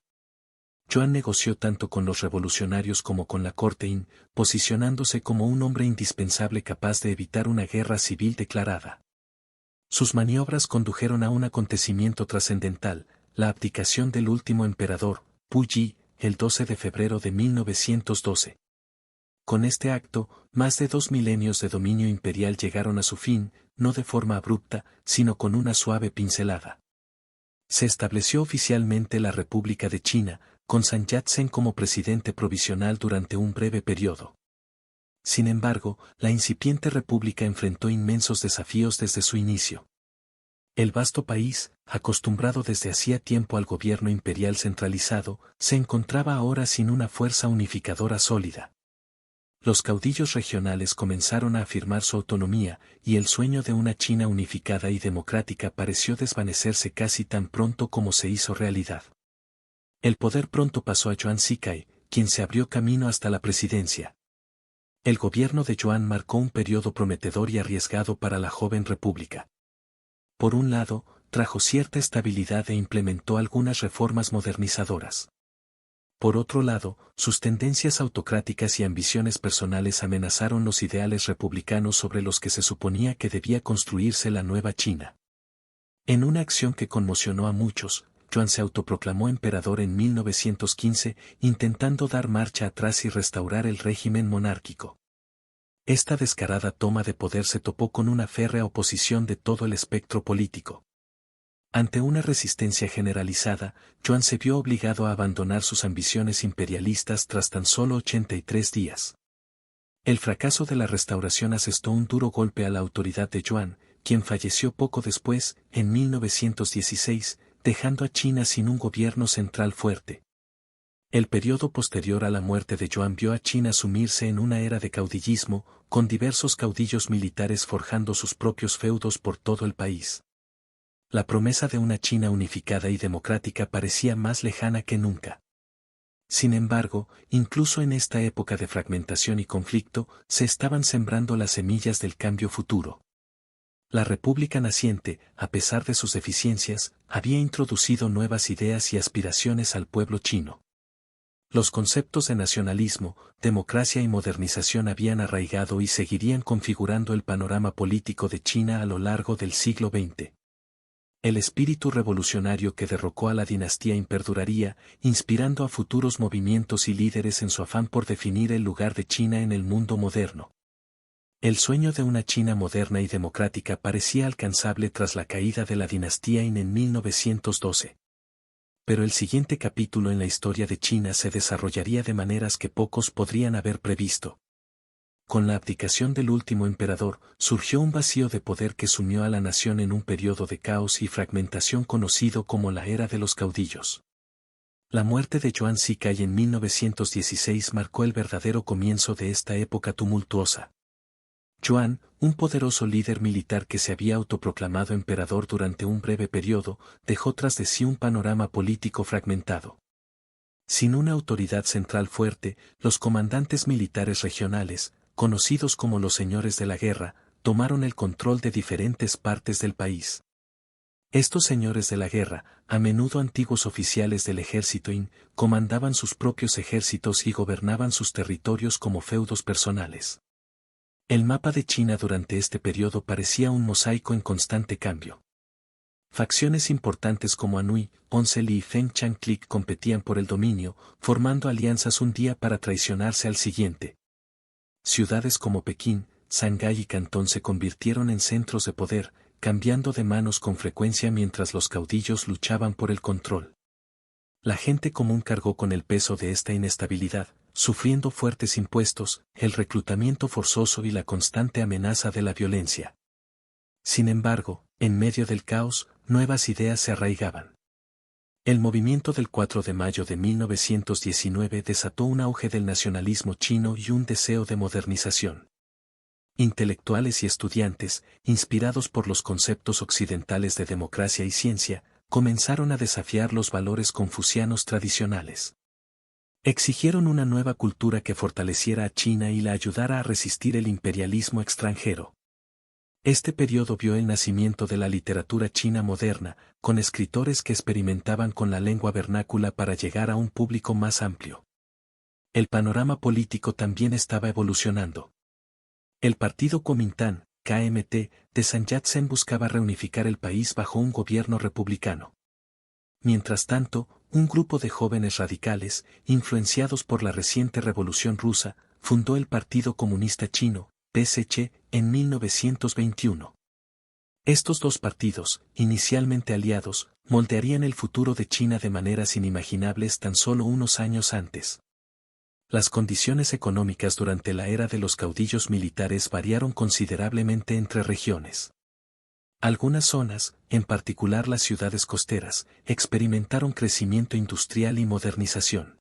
Yuan negoció tanto con los revolucionarios como con la corte Qin, posicionándose como un hombre indispensable capaz de evitar una guerra civil declarada. Sus maniobras condujeron a un acontecimiento trascendental, la abdicación del último emperador, Pu Yi, el 12 de febrero de 1912. Con este acto, más de 2 milenios de dominio imperial llegaron a su fin, no de forma abrupta, sino con una suave pincelada. Se estableció oficialmente la República de China, con Sun Yat-sen como presidente provisional durante un breve periodo. Sin embargo, la incipiente república enfrentó inmensos desafíos desde su inicio. El vasto país, acostumbrado desde hacía tiempo al gobierno imperial centralizado, se encontraba ahora sin una fuerza unificadora sólida. Los caudillos regionales comenzaron a afirmar su autonomía, y el sueño de una China unificada y democrática pareció desvanecerse casi tan pronto como se hizo realidad. El poder pronto pasó a Yuan Shikai, quien se abrió camino hasta la presidencia. El gobierno de Yuan marcó un periodo prometedor y arriesgado para la joven república. Por un lado, trajo cierta estabilidad e implementó algunas reformas modernizadoras. Por otro lado, sus tendencias autocráticas y ambiciones personales amenazaron los ideales republicanos sobre los que se suponía que debía construirse la nueva China. En una acción que conmocionó a muchos, Yuan se autoproclamó emperador en 1915, intentando dar marcha atrás y restaurar el régimen monárquico. Esta descarada toma de poder se topó con una férrea oposición de todo el espectro político. Ante una resistencia generalizada, Yuan se vio obligado a abandonar sus ambiciones imperialistas tras tan solo 83 días. El fracaso de la restauración asestó un duro golpe a la autoridad de Yuan, quien falleció poco después, en 1916, dejando a China sin un gobierno central fuerte. El periodo posterior a la muerte de Yuan vio a China sumirse en una era de caudillismo, con diversos caudillos militares forjando sus propios feudos por todo el país. La promesa de una China unificada y democrática parecía más lejana que nunca. Sin embargo, incluso en esta época de fragmentación y conflicto, se estaban sembrando las semillas del cambio futuro. La República naciente, a pesar de sus deficiencias, había introducido nuevas ideas y aspiraciones al pueblo chino. Los conceptos de nacionalismo, democracia y modernización habían arraigado y seguirían configurando el panorama político de China a lo largo del siglo XX. El espíritu revolucionario que derrocó a la dinastía perduraría, inspirando a futuros movimientos y líderes en su afán por definir el lugar de China en el mundo moderno. El sueño de una China moderna y democrática parecía alcanzable tras la caída de la dinastía Qin en 1912. Pero el siguiente capítulo en la historia de China se desarrollaría de maneras que pocos podrían haber previsto. Con la abdicación del último emperador, surgió un vacío de poder que sumió a la nación en un periodo de caos y fragmentación conocido como la Era de los Caudillos. La muerte de Yuan Shikai en 1916 marcó el verdadero comienzo de esta época tumultuosa. Yuan, un poderoso líder militar que se había autoproclamado emperador durante un breve periodo, dejó tras de sí un panorama político fragmentado. Sin una autoridad central fuerte, los comandantes militares regionales, conocidos como los señores de la guerra, tomaron el control de diferentes partes del país. Estos señores de la guerra, a menudo antiguos oficiales del ejército Qin, comandaban sus propios ejércitos y gobernaban sus territorios como feudos personales. El mapa de China durante este periodo parecía un mosaico en constante cambio. Facciones importantes como Anhui, Onseli y Feng Changclic competían por el dominio, formando alianzas un día para traicionarse al siguiente. Ciudades como Pekín, Shanghái y Cantón se convirtieron en centros de poder, cambiando de manos con frecuencia mientras los caudillos luchaban por el control. La gente común cargó con el peso de esta inestabilidad, sufriendo fuertes impuestos, el reclutamiento forzoso y la constante amenaza de la violencia. Sin embargo, en medio del caos, nuevas ideas se arraigaban. El movimiento del 4 de mayo de 1919 desató un auge del nacionalismo chino y un deseo de modernización. Intelectuales y estudiantes, inspirados por los conceptos occidentales de democracia y ciencia, comenzaron a desafiar los valores confucianos tradicionales. Exigieron una nueva cultura que fortaleciera a China y la ayudara a resistir el imperialismo extranjero. Este periodo vio el nacimiento de la literatura china moderna, con escritores que experimentaban con la lengua vernácula para llegar a un público más amplio. El panorama político también estaba evolucionando. El partido Kuomintang, KMT, de Sun Yat-sen buscaba reunificar el país bajo un gobierno republicano. Mientras tanto, un grupo de jóvenes radicales, influenciados por la reciente Revolución Rusa, fundó el Partido Comunista Chino, PSC, en 1921. Estos dos partidos, inicialmente aliados, moldearían el futuro de China de maneras inimaginables tan solo unos años antes. Las condiciones económicas durante la era de los caudillos militares variaron considerablemente entre regiones. Algunas zonas, en particular las ciudades costeras, experimentaron crecimiento industrial y modernización.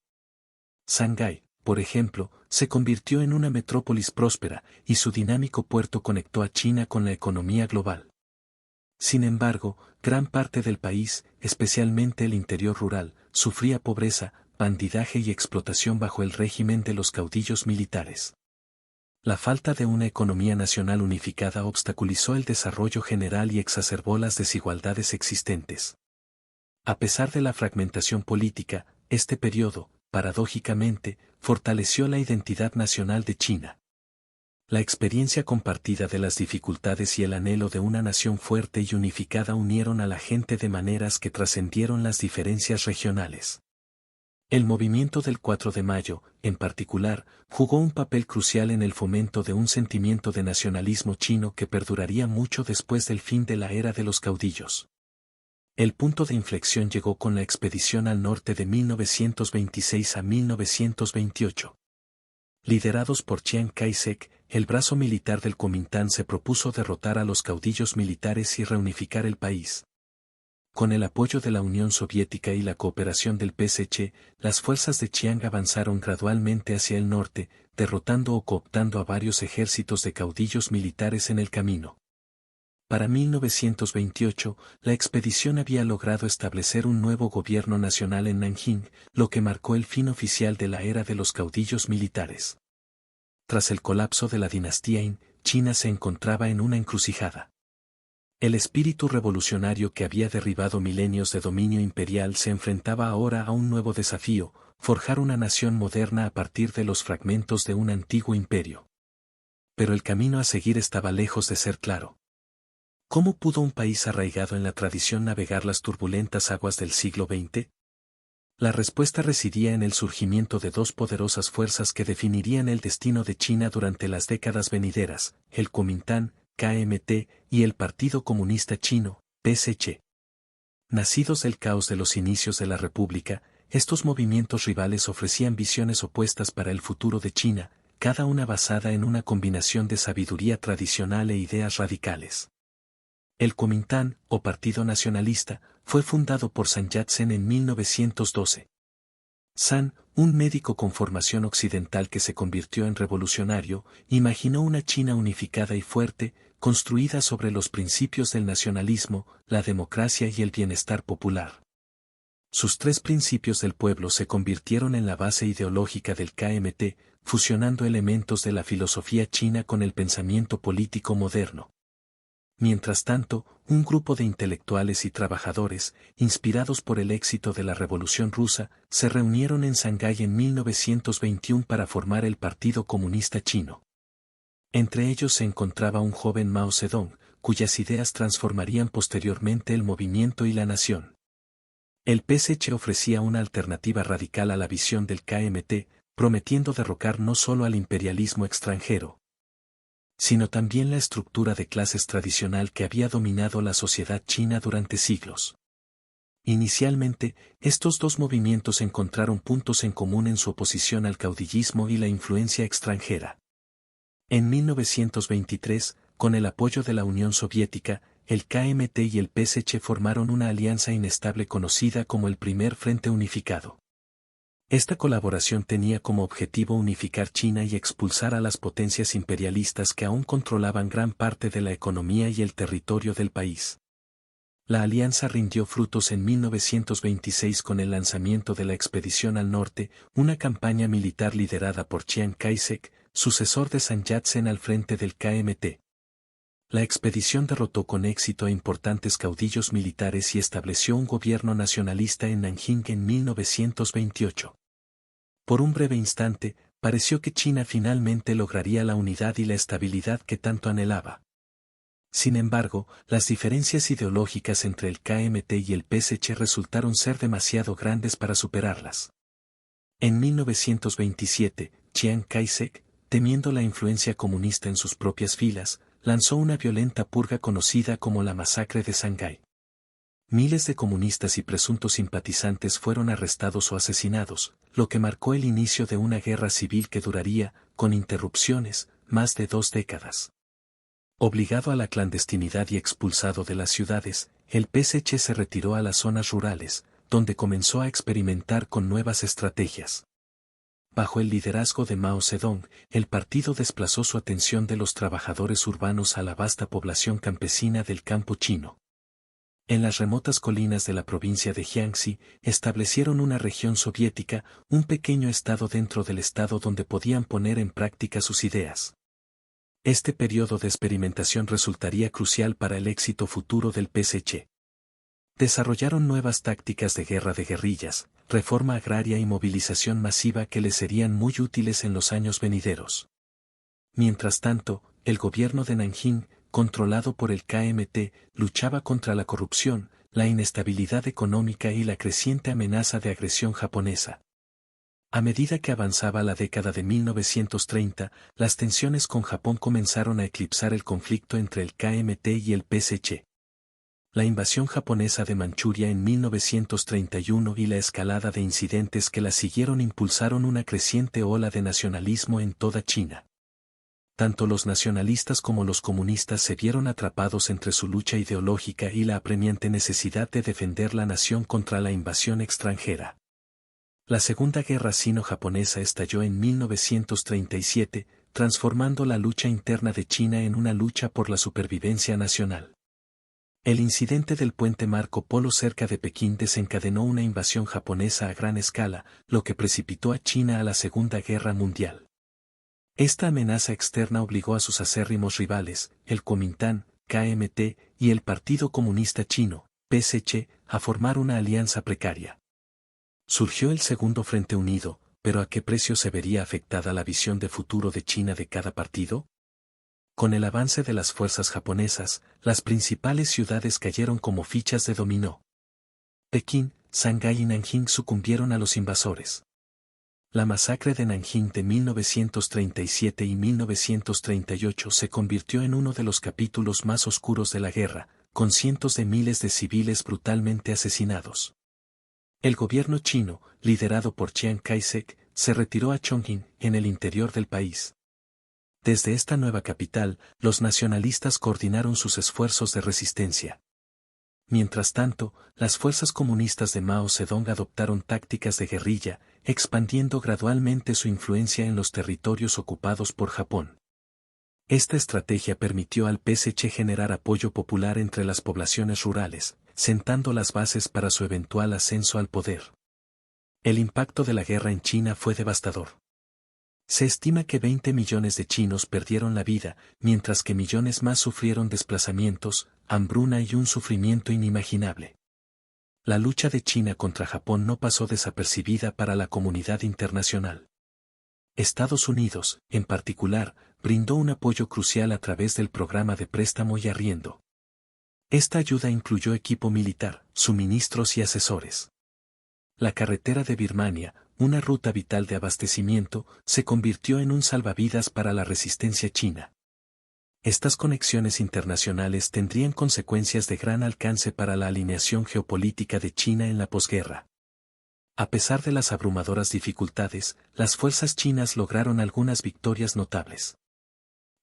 Shanghái, por ejemplo, se convirtió en una metrópolis próspera, y su dinámico puerto conectó a China con la economía global. Sin embargo, gran parte del país, especialmente el interior rural, sufría pobreza, bandidaje y explotación bajo el régimen de los caudillos militares. La falta de una economía nacional unificada obstaculizó el desarrollo general y exacerbó las desigualdades existentes. A pesar de la fragmentación política, este periodo, paradójicamente, fortaleció la identidad nacional de China. La experiencia compartida de las dificultades y el anhelo de una nación fuerte y unificada unieron a la gente de maneras que trascendieron las diferencias regionales. El movimiento del 4 de mayo, en particular, jugó un papel crucial en el fomento de un sentimiento de nacionalismo chino que perduraría mucho después del fin de la era de los caudillos. El punto de inflexión llegó con la expedición al norte de 1926 a 1928. Liderados por Chiang Kai-shek, el brazo militar del Kuomintang se propuso derrotar a los caudillos militares y reunificar el país. Con el apoyo de la Unión Soviética y la cooperación del PSC, las fuerzas de Chiang avanzaron gradualmente hacia el norte, derrotando o cooptando a varios ejércitos de caudillos militares en el camino. Para 1928, la expedición había logrado establecer un nuevo gobierno nacional en Nanjing, lo que marcó el fin oficial de la era de los caudillos militares. Tras el colapso de la dinastía Qin, China se encontraba en una encrucijada. El espíritu revolucionario que había derribado milenios de dominio imperial se enfrentaba ahora a un nuevo desafío: forjar una nación moderna a partir de los fragmentos de un antiguo imperio. Pero el camino a seguir estaba lejos de ser claro. ¿Cómo pudo un país arraigado en la tradición navegar las turbulentas aguas del siglo XX? La respuesta residía en el surgimiento de dos poderosas fuerzas que definirían el destino de China durante las décadas venideras: el Kuomintang, KMT, y el Partido Comunista Chino, PSC. Nacidos del caos de los inicios de la República, estos movimientos rivales ofrecían visiones opuestas para el futuro de China, cada una basada en una combinación de sabiduría tradicional e ideas radicales. El Kuomintang, o Partido Nacionalista, fue fundado por Sun Yat-sen en 1912. Sun, un médico con formación occidental que se convirtió en revolucionario, imaginó una China unificada y fuerte, construida sobre los principios del nacionalismo, la democracia y el bienestar popular. Sus tres principios del pueblo se convirtieron en la base ideológica del KMT, fusionando elementos de la filosofía china con el pensamiento político moderno. Mientras tanto, un grupo de intelectuales y trabajadores, inspirados por el éxito de la Revolución Rusa, se reunieron en Shanghái en 1921 para formar el Partido Comunista Chino. Entre ellos se encontraba un joven Mao Zedong, cuyas ideas transformarían posteriormente el movimiento y la nación. El PSC ofrecía una alternativa radical a la visión del KMT, prometiendo derrocar no solo al imperialismo extranjero, sino también la estructura de clases tradicional que había dominado la sociedad china durante siglos. Inicialmente, estos dos movimientos encontraron puntos en común en su oposición al caudillismo y la influencia extranjera. En 1923, con el apoyo de la Unión Soviética, el KMT y el PSC formaron una alianza inestable conocida como el Primer Frente Unificado. Esta colaboración tenía como objetivo unificar China y expulsar a las potencias imperialistas que aún controlaban gran parte de la economía y el territorio del país. La alianza rindió frutos en 1926 con el lanzamiento de la Expedición al Norte, una campaña militar liderada por Chiang Kai-shek, sucesor de Sun Yat-sen al frente del KMT. La expedición derrotó con éxito a importantes caudillos militares y estableció un gobierno nacionalista en Nanjing en 1928. Por un breve instante, pareció que China finalmente lograría la unidad y la estabilidad que tanto anhelaba. Sin embargo, las diferencias ideológicas entre el KMT y el PSC resultaron ser demasiado grandes para superarlas. En 1927, Chiang Kai-shek, temiendo la influencia comunista en sus propias filas, lanzó una violenta purga conocida como la Masacre de Shanghái. Miles de comunistas y presuntos simpatizantes fueron arrestados o asesinados, lo que marcó el inicio de una guerra civil que duraría, con interrupciones, más de 2 décadas. Obligado a la clandestinidad y expulsado de las ciudades, el PSC se retiró a las zonas rurales, donde comenzó a experimentar con nuevas estrategias. Bajo el liderazgo de Mao Zedong, el partido desplazó su atención de los trabajadores urbanos a la vasta población campesina del campo chino. En las remotas colinas de la provincia de Jiangxi, establecieron una región soviética, un pequeño estado dentro del estado donde podían poner en práctica sus ideas. Este periodo de experimentación resultaría crucial para el éxito futuro del PSC. Desarrollaron nuevas tácticas de guerra de guerrillas, reforma agraria y movilización masiva que les serían muy útiles en los años venideros. Mientras tanto, el gobierno de Nanjing, controlado por el KMT, luchaba contra la corrupción, la inestabilidad económica y la creciente amenaza de agresión japonesa. A medida que avanzaba la década de 1930, las tensiones con Japón comenzaron a eclipsar el conflicto entre el KMT y el PSC. La invasión japonesa de Manchuria en 1931 y la escalada de incidentes que la siguieron impulsaron una creciente ola de nacionalismo en toda China. Tanto los nacionalistas como los comunistas se vieron atrapados entre su lucha ideológica y la apremiante necesidad de defender la nación contra la invasión extranjera. La Segunda Guerra Sino-Japonesa estalló en 1937, transformando la lucha interna de China en una lucha por la supervivencia nacional. El incidente del puente Marco Polo cerca de Pekín desencadenó una invasión japonesa a gran escala, lo que precipitó a China a la Segunda Guerra Mundial. Esta amenaza externa obligó a sus acérrimos rivales, el Kuomintang, KMT, y el Partido Comunista Chino, PSC, a formar una alianza precaria. Surgió el Segundo Frente Unido, pero ¿a qué precio se vería afectada la visión de futuro de China de cada partido? Con el avance de las fuerzas japonesas, las principales ciudades cayeron como fichas de dominó. Pekín, Shanghái y Nanjing sucumbieron a los invasores. La masacre de Nanjing de 1937 y 1938 se convirtió en uno de los capítulos más oscuros de la guerra, con cientos de miles de civiles brutalmente asesinados. El gobierno chino, liderado por Chiang Kai-shek, se retiró a Chongqing, en el interior del país. Desde esta nueva capital, los nacionalistas coordinaron sus esfuerzos de resistencia. Mientras tanto, las fuerzas comunistas de Mao Zedong adoptaron tácticas de guerrilla, expandiendo gradualmente su influencia en los territorios ocupados por Japón. Esta estrategia permitió al PSC generar apoyo popular entre las poblaciones rurales, sentando las bases para su eventual ascenso al poder. El impacto de la guerra en China fue devastador. Se estima que 20 millones de chinos perdieron la vida, mientras que millones más sufrieron desplazamientos, hambruna y un sufrimiento inimaginable. La lucha de China contra Japón no pasó desapercibida para la comunidad internacional. Estados Unidos, en particular, brindó un apoyo crucial a través del programa de préstamo y arriendo. Esta ayuda incluyó equipo militar, suministros y asesores. La carretera de Birmania, una ruta vital de abastecimiento, se convirtió en un salvavidas para la resistencia china. Estas conexiones internacionales tendrían consecuencias de gran alcance para la alineación geopolítica de China en la posguerra. A pesar de las abrumadoras dificultades, las fuerzas chinas lograron algunas victorias notables.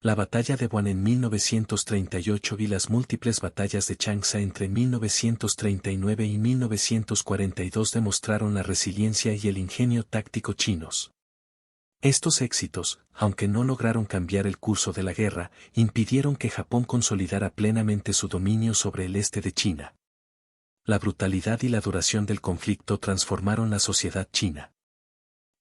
La batalla de Buan en 1938 y las múltiples batallas de Changsha entre 1939 y 1942 demostraron la resiliencia y el ingenio táctico chinos. Estos éxitos, aunque no lograron cambiar el curso de la guerra, impidieron que Japón consolidara plenamente su dominio sobre el este de China. La brutalidad y la duración del conflicto transformaron la sociedad china.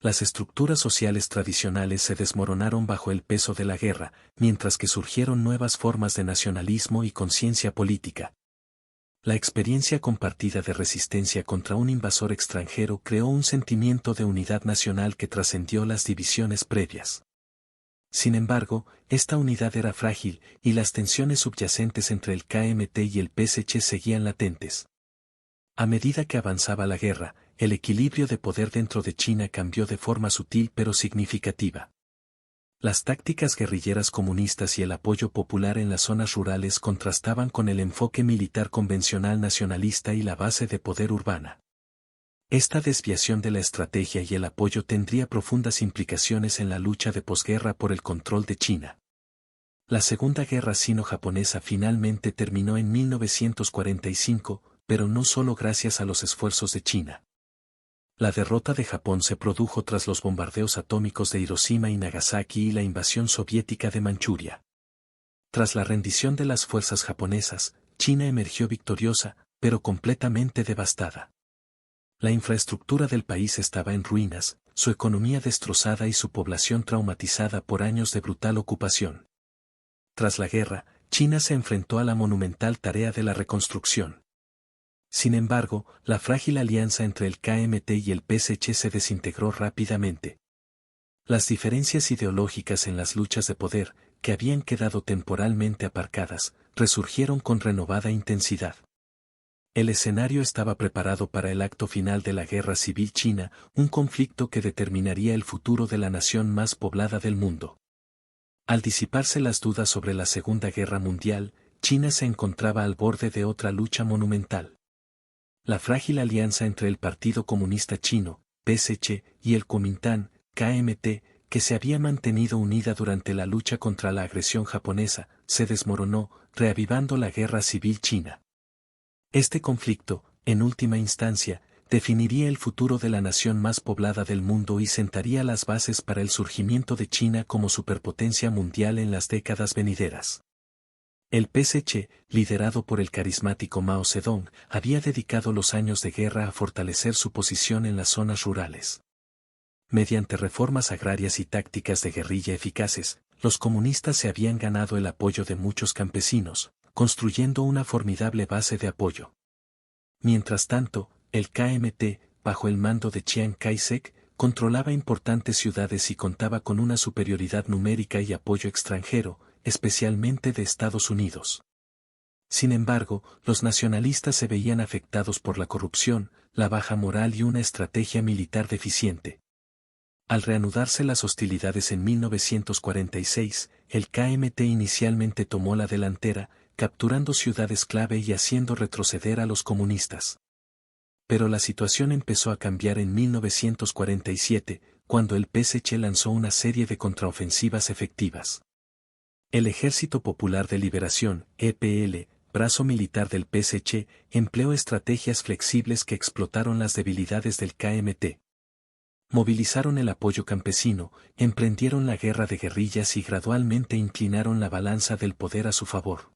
Las estructuras sociales tradicionales se desmoronaron bajo el peso de la guerra, mientras que surgieron nuevas formas de nacionalismo y conciencia política. La experiencia compartida de resistencia contra un invasor extranjero creó un sentimiento de unidad nacional que trascendió las divisiones previas. Sin embargo, esta unidad era frágil, y las tensiones subyacentes entre el KMT y el PSC seguían latentes. A medida que avanzaba la guerra, el equilibrio de poder dentro de China cambió de forma sutil pero significativa. Las tácticas guerrilleras comunistas y el apoyo popular en las zonas rurales contrastaban con el enfoque militar convencional nacionalista y la base de poder urbana. Esta desviación de la estrategia y el apoyo tendría profundas implicaciones en la lucha de posguerra por el control de China. La Segunda Guerra Sino-Japonesa finalmente terminó en 1945, pero no solo gracias a los esfuerzos de China. La derrota de Japón se produjo tras los bombardeos atómicos de Hiroshima y Nagasaki y la invasión soviética de Manchuria. Tras la rendición de las fuerzas japonesas, China emergió victoriosa, pero completamente devastada. La infraestructura del país estaba en ruinas, su economía destrozada y su población traumatizada por años de brutal ocupación. Tras la guerra, China se enfrentó a la monumental tarea de la reconstrucción. Sin embargo, la frágil alianza entre el KMT y el PSC se desintegró rápidamente. Las diferencias ideológicas en las luchas de poder, que habían quedado temporalmente aparcadas, resurgieron con renovada intensidad. El escenario estaba preparado para el acto final de la Guerra Civil China, un conflicto que determinaría el futuro de la nación más poblada del mundo. Al disiparse las dudas sobre la Segunda Guerra Mundial, China se encontraba al borde de otra lucha monumental. La frágil alianza entre el Partido Comunista Chino, PSC, y el Kuomintang, KMT, que se había mantenido unida durante la lucha contra la agresión japonesa, se desmoronó, reavivando la Guerra Civil China. Este conflicto, en última instancia, definiría el futuro de la nación más poblada del mundo y sentaría las bases para el surgimiento de China como superpotencia mundial en las décadas venideras. El PSC, liderado por el carismático Mao Zedong, había dedicado los años de guerra a fortalecer su posición en las zonas rurales. Mediante reformas agrarias y tácticas de guerrilla eficaces, los comunistas se habían ganado el apoyo de muchos campesinos, construyendo una formidable base de apoyo. Mientras tanto, el KMT, bajo el mando de Chiang Kai-shek, controlaba importantes ciudades y contaba con una superioridad numérica y apoyo extranjero, especialmente de Estados Unidos. Sin embargo, los nacionalistas se veían afectados por la corrupción, la baja moral y una estrategia militar deficiente. Al reanudarse las hostilidades en 1946, el KMT inicialmente tomó la delantera, capturando ciudades clave y haciendo retroceder a los comunistas. Pero la situación empezó a cambiar en 1947, cuando el PSC lanzó una serie de contraofensivas efectivas. El Ejército Popular de Liberación, EPL, brazo militar del PSC, empleó estrategias flexibles que explotaron las debilidades del KMT. Movilizaron el apoyo campesino, emprendieron la guerra de guerrillas y gradualmente inclinaron la balanza del poder a su favor.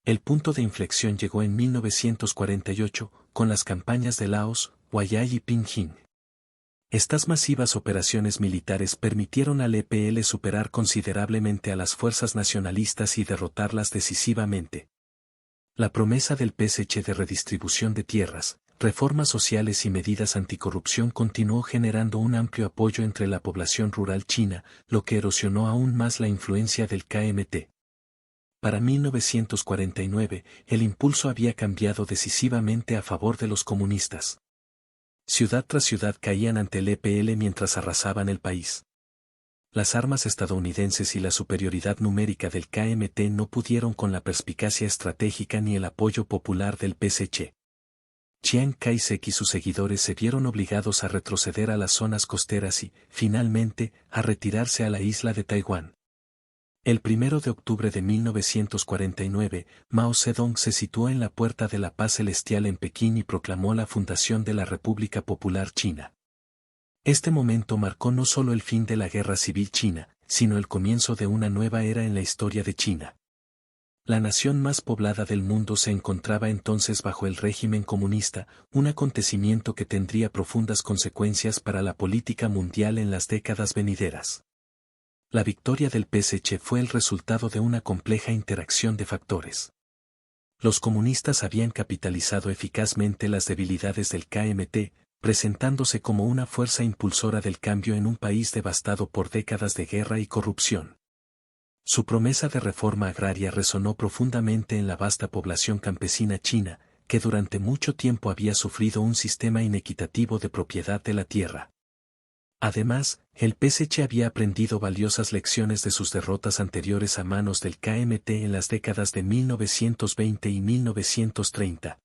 El punto de inflexión llegó en 1948, con las campañas de Laos, Huayay y Pinjin. Estas masivas operaciones militares permitieron al EPL superar considerablemente a las fuerzas nacionalistas y derrotarlas decisivamente. La promesa del PSC de redistribución de tierras, reformas sociales y medidas anticorrupción continuó generando un amplio apoyo entre la población rural china, lo que erosionó aún más la influencia del KMT. Para 1949, el impulso había cambiado decisivamente a favor de los comunistas. Ciudad tras ciudad caían ante el EPL mientras arrasaban el país. Las armas estadounidenses y la superioridad numérica del KMT no pudieron con la perspicacia estratégica ni el apoyo popular del PSC. Chiang Kai-shek y sus seguidores se vieron obligados a retroceder a las zonas costeras y, finalmente, a retirarse a la isla de Taiwán. El 1 de octubre de 1949, Mao Zedong se situó en la Puerta de la Paz Celestial en Pekín y proclamó la fundación de la República Popular China. Este momento marcó no solo el fin de la Guerra Civil China, sino el comienzo de una nueva era en la historia de China. La nación más poblada del mundo se encontraba entonces bajo el régimen comunista, un acontecimiento que tendría profundas consecuencias para la política mundial en las décadas venideras. La victoria del PSC fue el resultado de una compleja interacción de factores. Los comunistas habían capitalizado eficazmente las debilidades del KMT, presentándose como una fuerza impulsora del cambio en un país devastado por décadas de guerra y corrupción. Su promesa de reforma agraria resonó profundamente en la vasta población campesina china, que durante mucho tiempo había sufrido un sistema inequitativo de propiedad de la tierra. Además, el PSC había aprendido valiosas lecciones de sus derrotas anteriores a manos del KMT en las décadas de 1920 y 1930.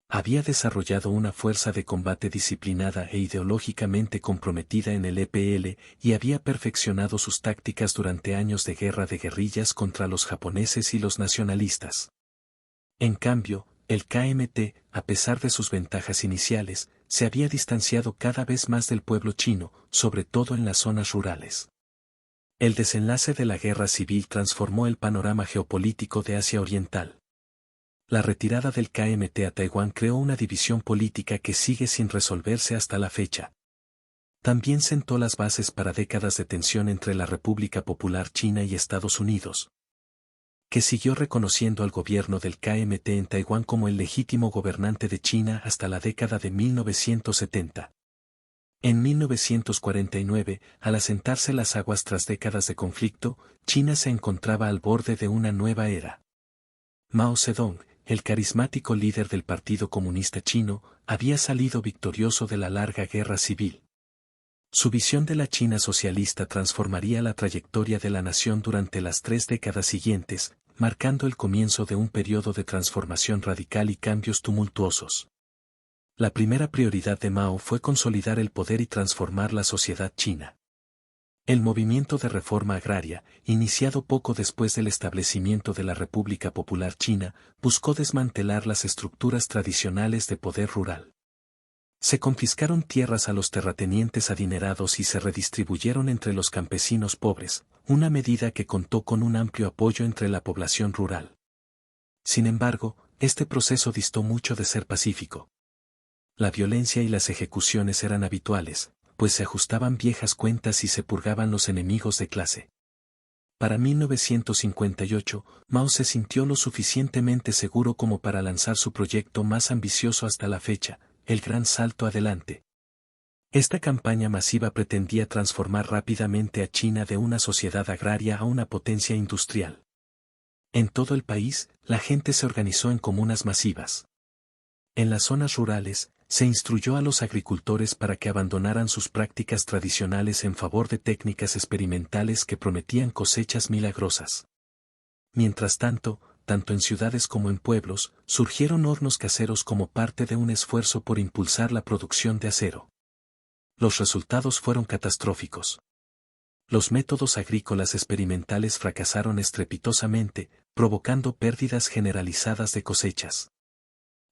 Había desarrollado una fuerza de combate disciplinada e ideológicamente comprometida en el EPL y había perfeccionado sus tácticas durante años de guerra de guerrillas contra los japoneses y los nacionalistas. En cambio, el KMT, a pesar de sus ventajas iniciales, se había distanciado cada vez más del pueblo chino, sobre todo en las zonas rurales. El desenlace de la guerra civil transformó el panorama geopolítico de Asia Oriental. La retirada del KMT a Taiwán creó una división política que sigue sin resolverse hasta la fecha. También sentó las bases para décadas de tensión entre la República Popular China y Estados Unidos, que siguió reconociendo al gobierno del KMT en Taiwán como el legítimo gobernante de China hasta la década de 1970. En 1949, al asentarse las aguas tras décadas de conflicto, China se encontraba al borde de una nueva era. Mao Zedong, el carismático líder del Partido Comunista Chino, había salido victorioso de la larga guerra civil. Su visión de la China socialista transformaría la trayectoria de la nación durante las 3 décadas siguientes, marcando el comienzo de un periodo de transformación radical y cambios tumultuosos. La primera prioridad de Mao fue consolidar el poder y transformar la sociedad china. El movimiento de reforma agraria, iniciado poco después del establecimiento de la República Popular China, buscó desmantelar las estructuras tradicionales de poder rural. Se confiscaron tierras a los terratenientes adinerados y se redistribuyeron entre los campesinos pobres, una medida que contó con un amplio apoyo entre la población rural. Sin embargo, este proceso distó mucho de ser pacífico. La violencia y las ejecuciones eran habituales, pues se ajustaban viejas cuentas y se purgaban los enemigos de clase. Para 1958, Mao se sintió lo suficientemente seguro como para lanzar su proyecto más ambicioso hasta la fecha, el Gran Salto Adelante. Esta campaña masiva pretendía transformar rápidamente a China de una sociedad agraria a una potencia industrial. En todo el país, la gente se organizó en comunas masivas. En las zonas rurales, se instruyó a los agricultores para que abandonaran sus prácticas tradicionales en favor de técnicas experimentales que prometían cosechas milagrosas. Mientras tanto en ciudades como en pueblos, surgieron hornos caseros como parte de un esfuerzo por impulsar la producción de acero. Los resultados fueron catastróficos. Los métodos agrícolas experimentales fracasaron estrepitosamente, provocando pérdidas generalizadas de cosechas.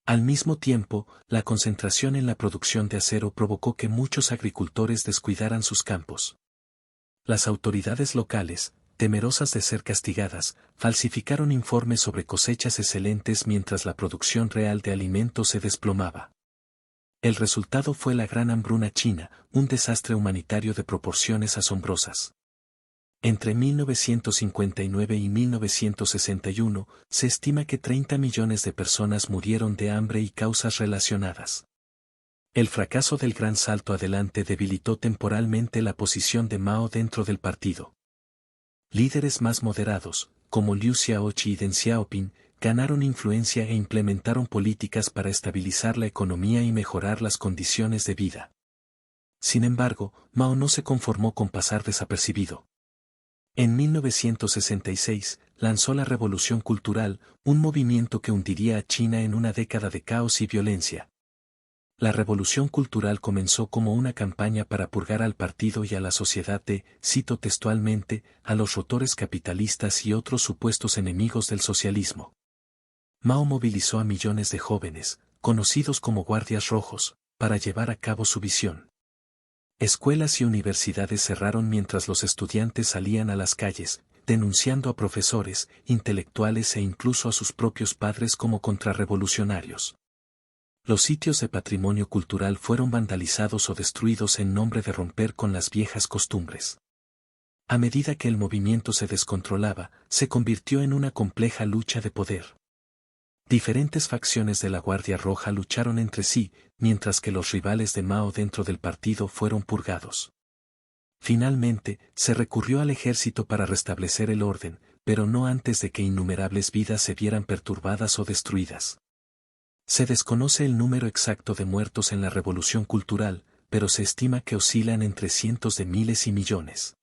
Al mismo tiempo, la concentración en la producción de acero provocó que muchos agricultores descuidaran sus campos. Las autoridades locales, temerosas de ser castigadas, falsificaron informes sobre cosechas excelentes mientras la producción real de alimentos se desplomaba. El resultado fue la Gran Hambruna China, un desastre humanitario de proporciones asombrosas. Entre 1959 y 1961, se estima que 30 millones de personas murieron de hambre y causas relacionadas. El fracaso del Gran Salto Adelante debilitó temporalmente la posición de Mao dentro del partido. Líderes más moderados, como Liu Xiaoqi y Deng Xiaoping, ganaron influencia e implementaron políticas para estabilizar la economía y mejorar las condiciones de vida. Sin embargo, Mao no se conformó con pasar desapercibido. En 1966, lanzó la Revolución Cultural, un movimiento que hundiría a China en una década de caos y violencia. La revolución cultural comenzó como una campaña para purgar al partido y a la sociedad de, cito textualmente, a los rotores capitalistas y otros supuestos enemigos del socialismo. Mao movilizó a millones de jóvenes, conocidos como guardias rojos, para llevar a cabo su visión. Escuelas y universidades cerraron mientras los estudiantes salían a las calles, denunciando a profesores, intelectuales e incluso a sus propios padres como contrarrevolucionarios. Los sitios de patrimonio cultural fueron vandalizados o destruidos en nombre de romper con las viejas costumbres. A medida que el movimiento se descontrolaba, se convirtió en una compleja lucha de poder. Diferentes facciones de la Guardia Roja lucharon entre sí, mientras que los rivales de Mao dentro del partido fueron purgados. Finalmente, se recurrió al ejército para restablecer el orden, pero no antes de que innumerables vidas se vieran perturbadas o destruidas. Se desconoce el número exacto de muertos en la revolución cultural, pero se estima que oscilan entre cientos de miles y millones.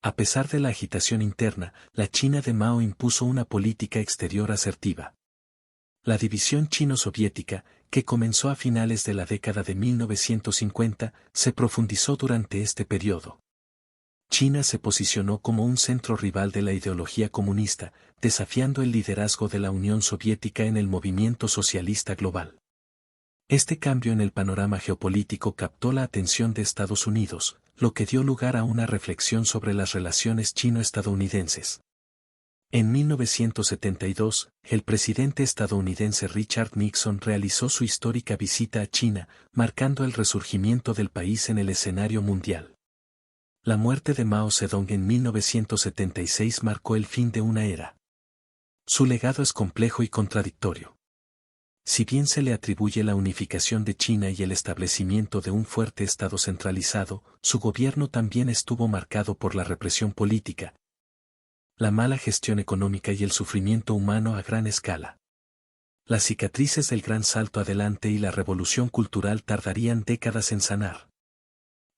A pesar de la agitación interna, la China de Mao impuso una política exterior asertiva. La división chino-soviética, que comenzó a finales de la década de 1950, se profundizó durante este periodo. China se posicionó como un centro rival de la ideología comunista, desafiando el liderazgo de la Unión Soviética en el movimiento socialista global. Este cambio en el panorama geopolítico captó la atención de Estados Unidos, lo que dio lugar a una reflexión sobre las relaciones chino-estadounidenses. En 1972, el presidente estadounidense Richard Nixon realizó su histórica visita a China, marcando el resurgimiento del país en el escenario mundial. La muerte de Mao Zedong en 1976 marcó el fin de una era. Su legado es complejo y contradictorio. Si bien se le atribuye la unificación de China y el establecimiento de un fuerte Estado centralizado, su gobierno también estuvo marcado por la represión política, la mala gestión económica y el sufrimiento humano a gran escala. Las cicatrices del gran salto adelante y la revolución cultural tardarían décadas en sanar.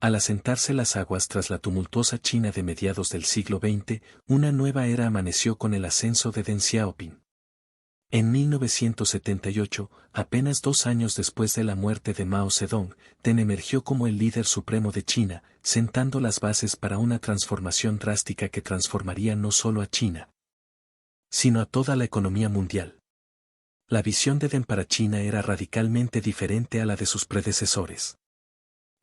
Al asentarse las aguas tras la tumultuosa China de mediados del siglo XX, una nueva era amaneció con el ascenso de Deng Xiaoping. En 1978, apenas 2 años después de la muerte de Mao Zedong, Deng emergió como el líder supremo de China, sentando las bases para una transformación drástica que transformaría no solo a China, sino a toda la economía mundial. La visión de Deng para China era radicalmente diferente a la de sus predecesores.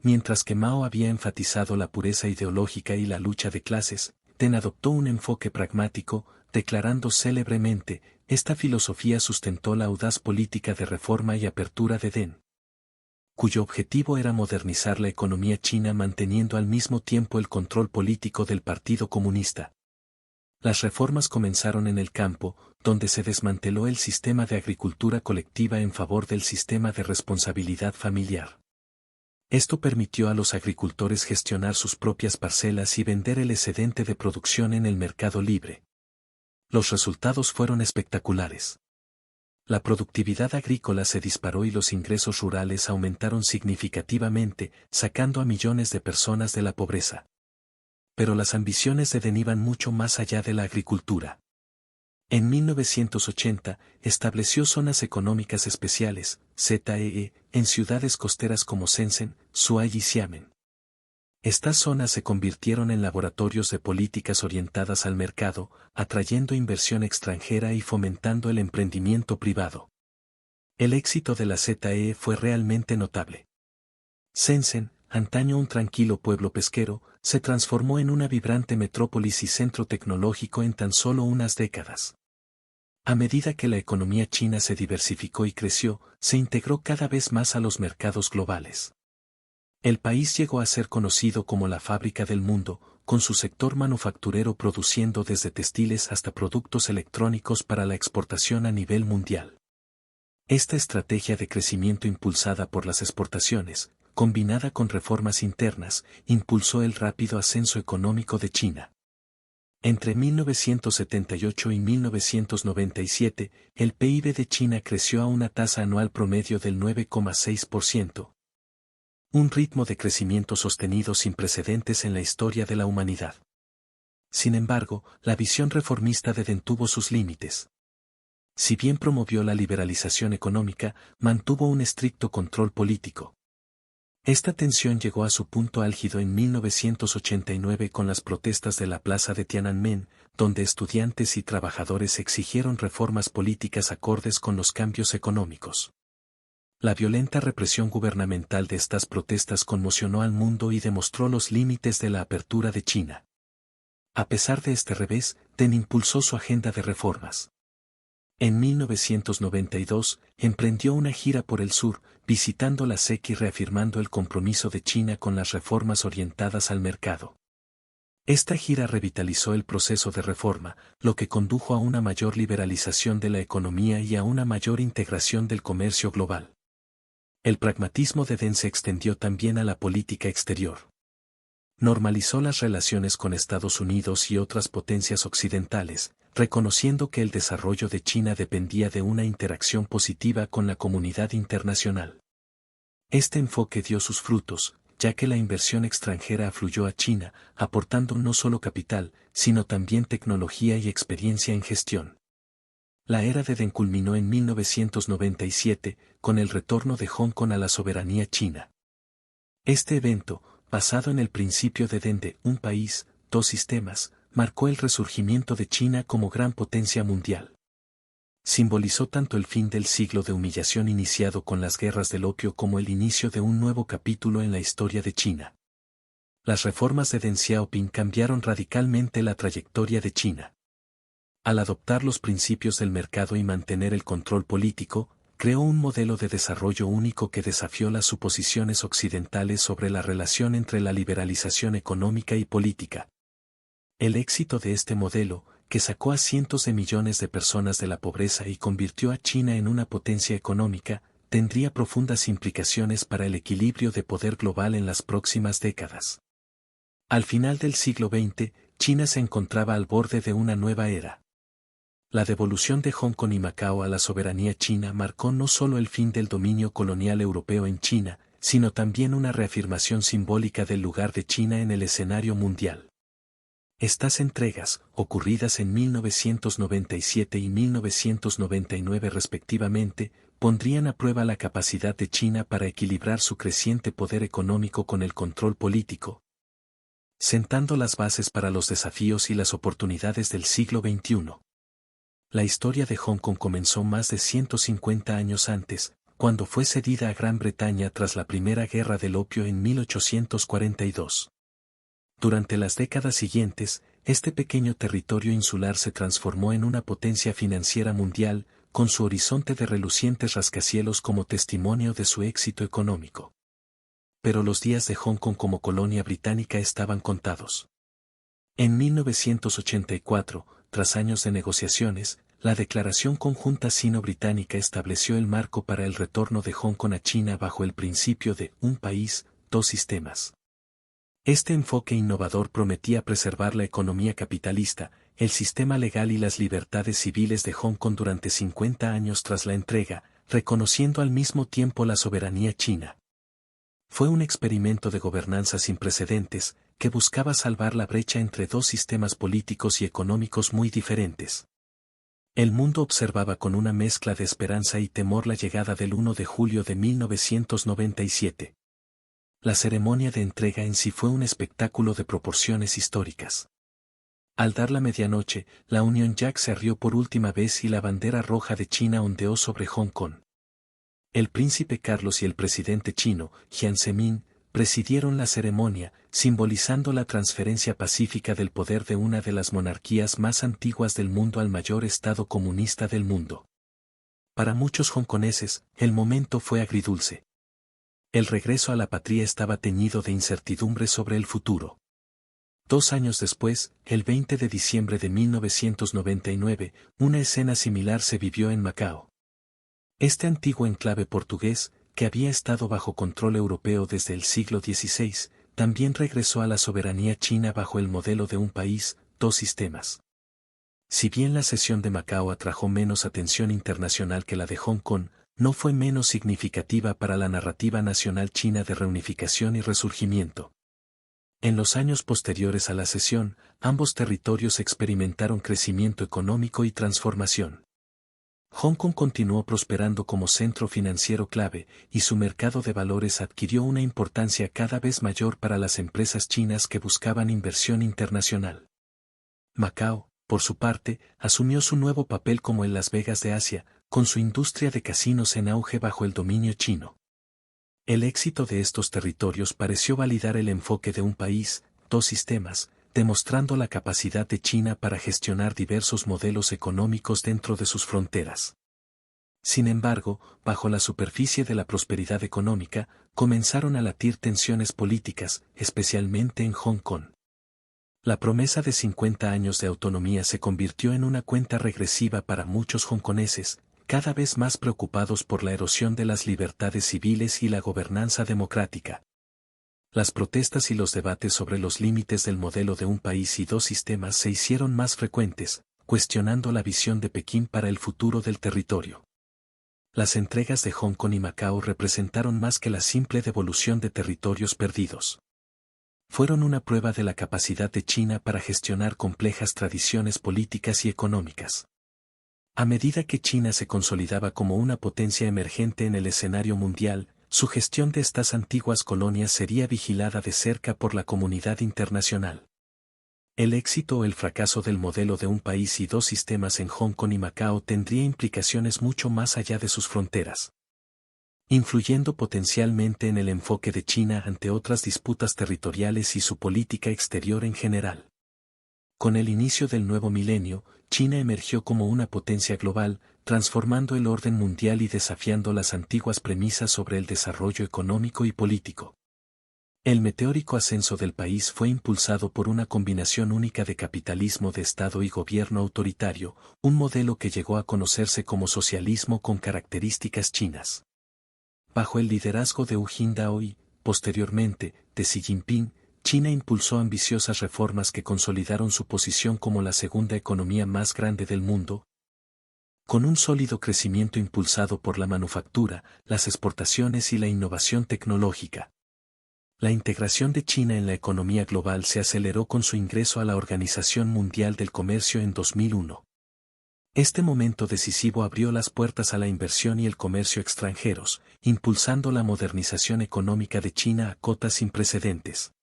Mientras que Mao había enfatizado la pureza ideológica y la lucha de clases, Deng adoptó un enfoque pragmático, declarando célebremente: esta filosofía sustentó la audaz política de reforma y apertura de Deng, cuyo objetivo era modernizar la economía china manteniendo al mismo tiempo el control político del Partido Comunista. Las reformas comenzaron en el campo, donde se desmanteló el sistema de agricultura colectiva en favor del sistema de responsabilidad familiar. Esto permitió a los agricultores gestionar sus propias parcelas y vender el excedente de producción en el mercado libre. Los resultados fueron espectaculares. La productividad agrícola se disparó y los ingresos rurales aumentaron significativamente, sacando a millones de personas de la pobreza. Pero las ambiciones de Deng iban mucho más allá de la agricultura. En 1980, estableció zonas económicas especiales, ZEE, en ciudades costeras como Shenzhen, Zhuhai y Xiamen. Estas zonas se convirtieron en laboratorios de políticas orientadas al mercado, atrayendo inversión extranjera y fomentando el emprendimiento privado. El éxito de la ZEE fue realmente notable. Shenzhen, antaño un tranquilo pueblo pesquero, se transformó en una vibrante metrópolis y centro tecnológico en tan solo unas décadas. A medida que la economía china se diversificó y creció, se integró cada vez más a los mercados globales. El país llegó a ser conocido como la fábrica del mundo, con su sector manufacturero produciendo desde textiles hasta productos electrónicos para la exportación a nivel mundial. Esta estrategia de crecimiento impulsada por las exportaciones, combinada con reformas internas, impulsó el rápido ascenso económico de China. Entre 1978 y 1997, el PIB de China creció a una tasa anual promedio del 9,6%. Un ritmo de crecimiento sostenido sin precedentes en la historia de la humanidad. Sin embargo, la visión reformista de Deng tuvo sus límites. si bien promovió la liberalización económica, mantuvo un estricto control político. Esta tensión llegó a su punto álgido en 1989 con las protestas de la plaza de Tiananmen, donde estudiantes y trabajadores exigieron reformas políticas acordes con los cambios económicos. La violenta represión gubernamental de estas protestas conmocionó al mundo y demostró los límites de la apertura de China. A pesar de este revés, Deng impulsó su agenda de reformas. En 1992, emprendió una gira por el sur, visitando la SEC y reafirmando el compromiso de China con las reformas orientadas al mercado. Esta gira revitalizó el proceso de reforma, lo que condujo a una mayor liberalización de la economía y a una mayor integración del comercio global. El pragmatismo de Deng se extendió también a la política exterior. Normalizó las relaciones con Estados Unidos y otras potencias occidentales, reconociendo que el desarrollo de China dependía de una interacción positiva con la comunidad internacional. Este enfoque dio sus frutos, ya que la inversión extranjera afluyó a China, aportando no solo capital, sino también tecnología y experiencia en gestión. La era de Deng culminó en 1997, con el retorno de Hong Kong a la soberanía china. Este evento, basado en el principio de Deng de un país, dos sistemas, marcó el resurgimiento de China como gran potencia mundial. Simbolizó tanto el fin del siglo de humillación iniciado con las guerras del opio como el inicio de un nuevo capítulo en la historia de China. Las reformas de Deng Xiaoping cambiaron radicalmente la trayectoria de China. Al adoptar los principios del mercado y mantener el control político, creó un modelo de desarrollo único que desafió las suposiciones occidentales sobre la relación entre la liberalización económica y política. El éxito de este modelo, que sacó a cientos de millones de personas de la pobreza y convirtió a China en una potencia económica, tendría profundas implicaciones para el equilibrio de poder global en las próximas décadas. Al final del siglo XX, China se encontraba al borde de una nueva era. La devolución de Hong Kong y Macao a la soberanía china marcó no solo el fin del dominio colonial europeo en China, sino también una reafirmación simbólica del lugar de China en el escenario mundial. Estas entregas, ocurridas en 1997 y 1999 respectivamente, pondrían a prueba la capacidad de China para equilibrar su creciente poder económico con el control político, sentando las bases para los desafíos y las oportunidades del siglo XXI. La historia de Hong Kong comenzó más de 150 años antes, cuando fue cedida a Gran Bretaña tras la Primera Guerra del Opio en 1842. Durante las décadas siguientes, este pequeño territorio insular se transformó en una potencia financiera mundial, con su horizonte de relucientes rascacielos como testimonio de su éxito económico. Pero los días de Hong Kong como colonia británica estaban contados. En 1984, tras años de negociaciones, la Declaración Conjunta Sino-Británica estableció el marco para el retorno de Hong Kong a China bajo el principio de un país, dos sistemas. Este enfoque innovador prometía preservar la economía capitalista, el sistema legal y las libertades civiles de Hong Kong durante 50 años tras la entrega, reconociendo al mismo tiempo la soberanía china. Fue un experimento de gobernanza sin precedentes, que buscaba salvar la brecha entre dos sistemas políticos y económicos muy diferentes. El mundo observaba con una mezcla de esperanza y temor la llegada del 1 de julio de 1997. La ceremonia de entrega en sí fue un espectáculo de proporciones históricas. Al dar la medianoche, la Union Jack se arrió por última vez y la bandera roja de China ondeó sobre Hong Kong. El príncipe Carlos y el presidente chino, Jiang Zemin, presidieron la ceremonia, simbolizando la transferencia pacífica del poder de una de las monarquías más antiguas del mundo al mayor estado comunista del mundo. Para muchos hongkoneses, el momento fue agridulce. El regreso a la patria estaba teñido de incertidumbre sobre el futuro. 2 años después, el 20 de diciembre de 1999, una escena similar se vivió en Macao. Este antiguo enclave portugués, que había estado bajo control europeo desde el siglo XVI, también regresó a la soberanía china bajo el modelo de un país, dos sistemas. Si bien la cesión de Macao atrajo menos atención internacional que la de Hong Kong, no fue menos significativa para la narrativa nacional china de reunificación y resurgimiento. En los años posteriores a la cesión, ambos territorios experimentaron crecimiento económico y transformación. Hong Kong continuó prosperando como centro financiero clave, y su mercado de valores adquirió una importancia cada vez mayor para las empresas chinas que buscaban inversión internacional. Macao, por su parte, asumió su nuevo papel como el Las Vegas de Asia, con su industria de casinos en auge bajo el dominio chino. El éxito de estos territorios pareció validar el enfoque de un país, dos sistemas, demostrando la capacidad de China para gestionar diversos modelos económicos dentro de sus fronteras. Sin embargo, bajo la superficie de la prosperidad económica, comenzaron a latir tensiones políticas, especialmente en Hong Kong. La promesa de 50 años de autonomía se convirtió en una cuenta regresiva para muchos hongkoneses, cada vez más preocupados por la erosión de las libertades civiles y la gobernanza democrática. Las protestas y los debates sobre los límites del modelo de un país y dos sistemas se hicieron más frecuentes, cuestionando la visión de Pekín para el futuro del territorio. Las entregas de Hong Kong y Macao representaron más que la simple devolución de territorios perdidos. Fueron una prueba de la capacidad de China para gestionar complejas tradiciones políticas y económicas. A medida que China se consolidaba como una potencia emergente en el escenario mundial, su gestión de estas antiguas colonias sería vigilada de cerca por la comunidad internacional. El éxito o el fracaso del modelo de un país y dos sistemas en Hong Kong y Macao tendría implicaciones mucho más allá de sus fronteras, influyendo potencialmente en el enfoque de China ante otras disputas territoriales y su política exterior en general. Con el inicio del nuevo milenio, China emergió como una potencia global, transformando el orden mundial y desafiando las antiguas premisas sobre el desarrollo económico y político. El meteórico ascenso del país fue impulsado por una combinación única de capitalismo de Estado y gobierno autoritario, un modelo que llegó a conocerse como socialismo con características chinas. Bajo el liderazgo de Hu Jintao y, posteriormente, de Xi Jinping, China impulsó ambiciosas reformas que consolidaron su posición como la segunda economía más grande del mundo, con un sólido crecimiento impulsado por la manufactura, las exportaciones y la innovación tecnológica. La integración de China en la economía global se aceleró con su ingreso a la Organización Mundial del Comercio en 2001. Este momento decisivo abrió las puertas a la inversión y el comercio extranjeros, impulsando la modernización económica de China a cotas sin precedentes.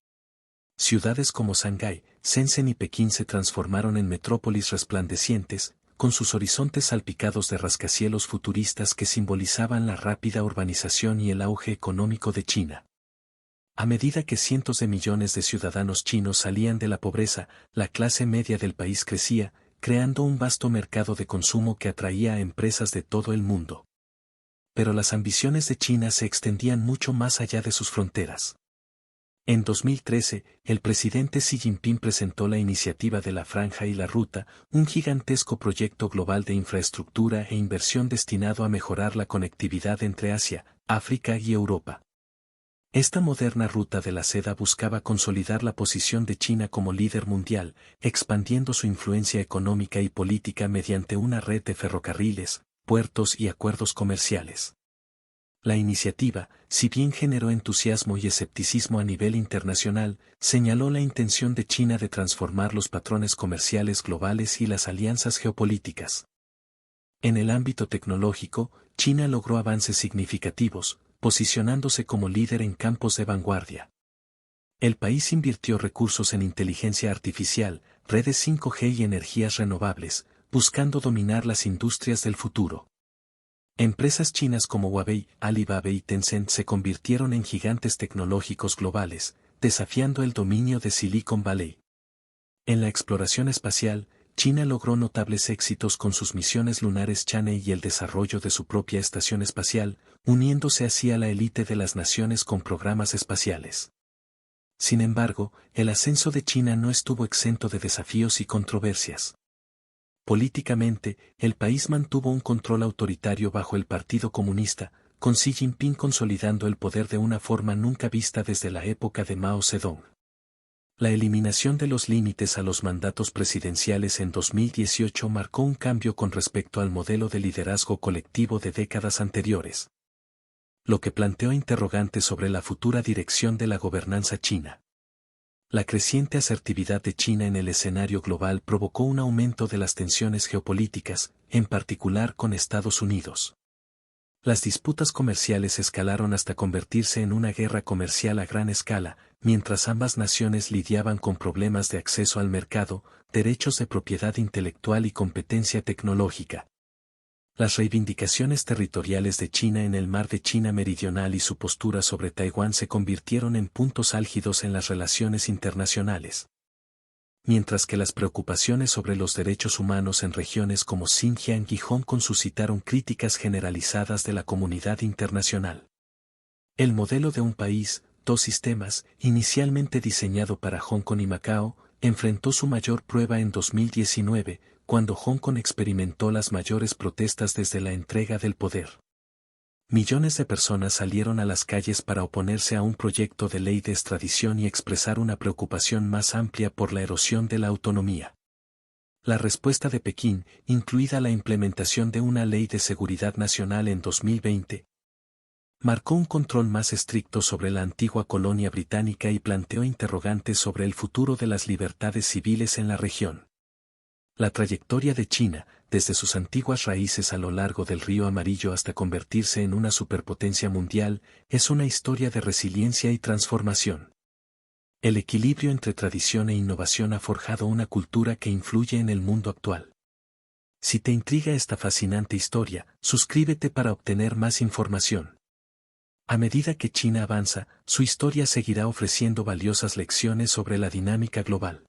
Ciudades como Shanghái, Shenzhen y Pekín se transformaron en metrópolis resplandecientes, con sus horizontes salpicados de rascacielos futuristas que simbolizaban la rápida urbanización y el auge económico de China. A medida que cientos de millones de ciudadanos chinos salían de la pobreza, la clase media del país crecía, creando un vasto mercado de consumo que atraía a empresas de todo el mundo. Pero las ambiciones de China se extendían mucho más allá de sus fronteras. En 2013, el presidente Xi Jinping presentó la iniciativa de la Franja y la Ruta, un gigantesco proyecto global de infraestructura e inversión destinado a mejorar la conectividad entre Asia, África y Europa. Esta moderna ruta de la seda buscaba consolidar la posición de China como líder mundial, expandiendo su influencia económica y política mediante una red de ferrocarriles, puertos y acuerdos comerciales. La iniciativa, si bien generó entusiasmo y escepticismo a nivel internacional, señaló la intención de China de transformar los patrones comerciales globales y las alianzas geopolíticas. En el ámbito tecnológico, China logró avances significativos, posicionándose como líder en campos de vanguardia. El país invirtió recursos en inteligencia artificial, redes 5G y energías renovables, buscando dominar las industrias del futuro. Empresas chinas como Huawei, Alibaba y Tencent se convirtieron en gigantes tecnológicos globales, desafiando el dominio de Silicon Valley. En la exploración espacial, China logró notables éxitos con sus misiones lunares Chang'e y el desarrollo de su propia estación espacial, uniéndose así a la élite de las naciones con programas espaciales. Sin embargo, el ascenso de China no estuvo exento de desafíos y controversias. Políticamente, el país mantuvo un control autoritario bajo el Partido Comunista, con Xi Jinping consolidando el poder de una forma nunca vista desde la época de Mao Zedong. La eliminación de los límites a los mandatos presidenciales en 2018 marcó un cambio con respecto al modelo de liderazgo colectivo de décadas anteriores, lo que planteó interrogantes sobre la futura dirección de la gobernanza china. La creciente asertividad de China en el escenario global provocó un aumento de las tensiones geopolíticas, en particular con Estados Unidos. Las disputas comerciales escalaron hasta convertirse en una guerra comercial a gran escala, mientras ambas naciones lidiaban con problemas de acceso al mercado, derechos de propiedad intelectual y competencia tecnológica. Las reivindicaciones territoriales de China en el Mar de China Meridional y su postura sobre Taiwán se convirtieron en puntos álgidos en las relaciones internacionales. Mientras que las preocupaciones sobre los derechos humanos en regiones como Xinjiang y Hong Kong suscitaron críticas generalizadas de la comunidad internacional. El modelo de un país, dos sistemas, inicialmente diseñado para Hong Kong y Macao, enfrentó su mayor prueba en 2019, cuando Hong Kong experimentó las mayores protestas desde la entrega del poder. Millones de personas salieron a las calles para oponerse a un proyecto de ley de extradición y expresar una preocupación más amplia por la erosión de la autonomía. La respuesta de Pekín, incluida la implementación de una ley de seguridad nacional en 2020, marcó un control más estricto sobre la antigua colonia británica y planteó interrogantes sobre el futuro de las libertades civiles en la región. La trayectoria de China, desde sus antiguas raíces a lo largo del río Amarillo hasta convertirse en una superpotencia mundial, es una historia de resiliencia y transformación. El equilibrio entre tradición e innovación ha forjado una cultura que influye en el mundo actual. Si te intriga esta fascinante historia, suscríbete para obtener más información. A medida que China avanza, su historia seguirá ofreciendo valiosas lecciones sobre la dinámica global.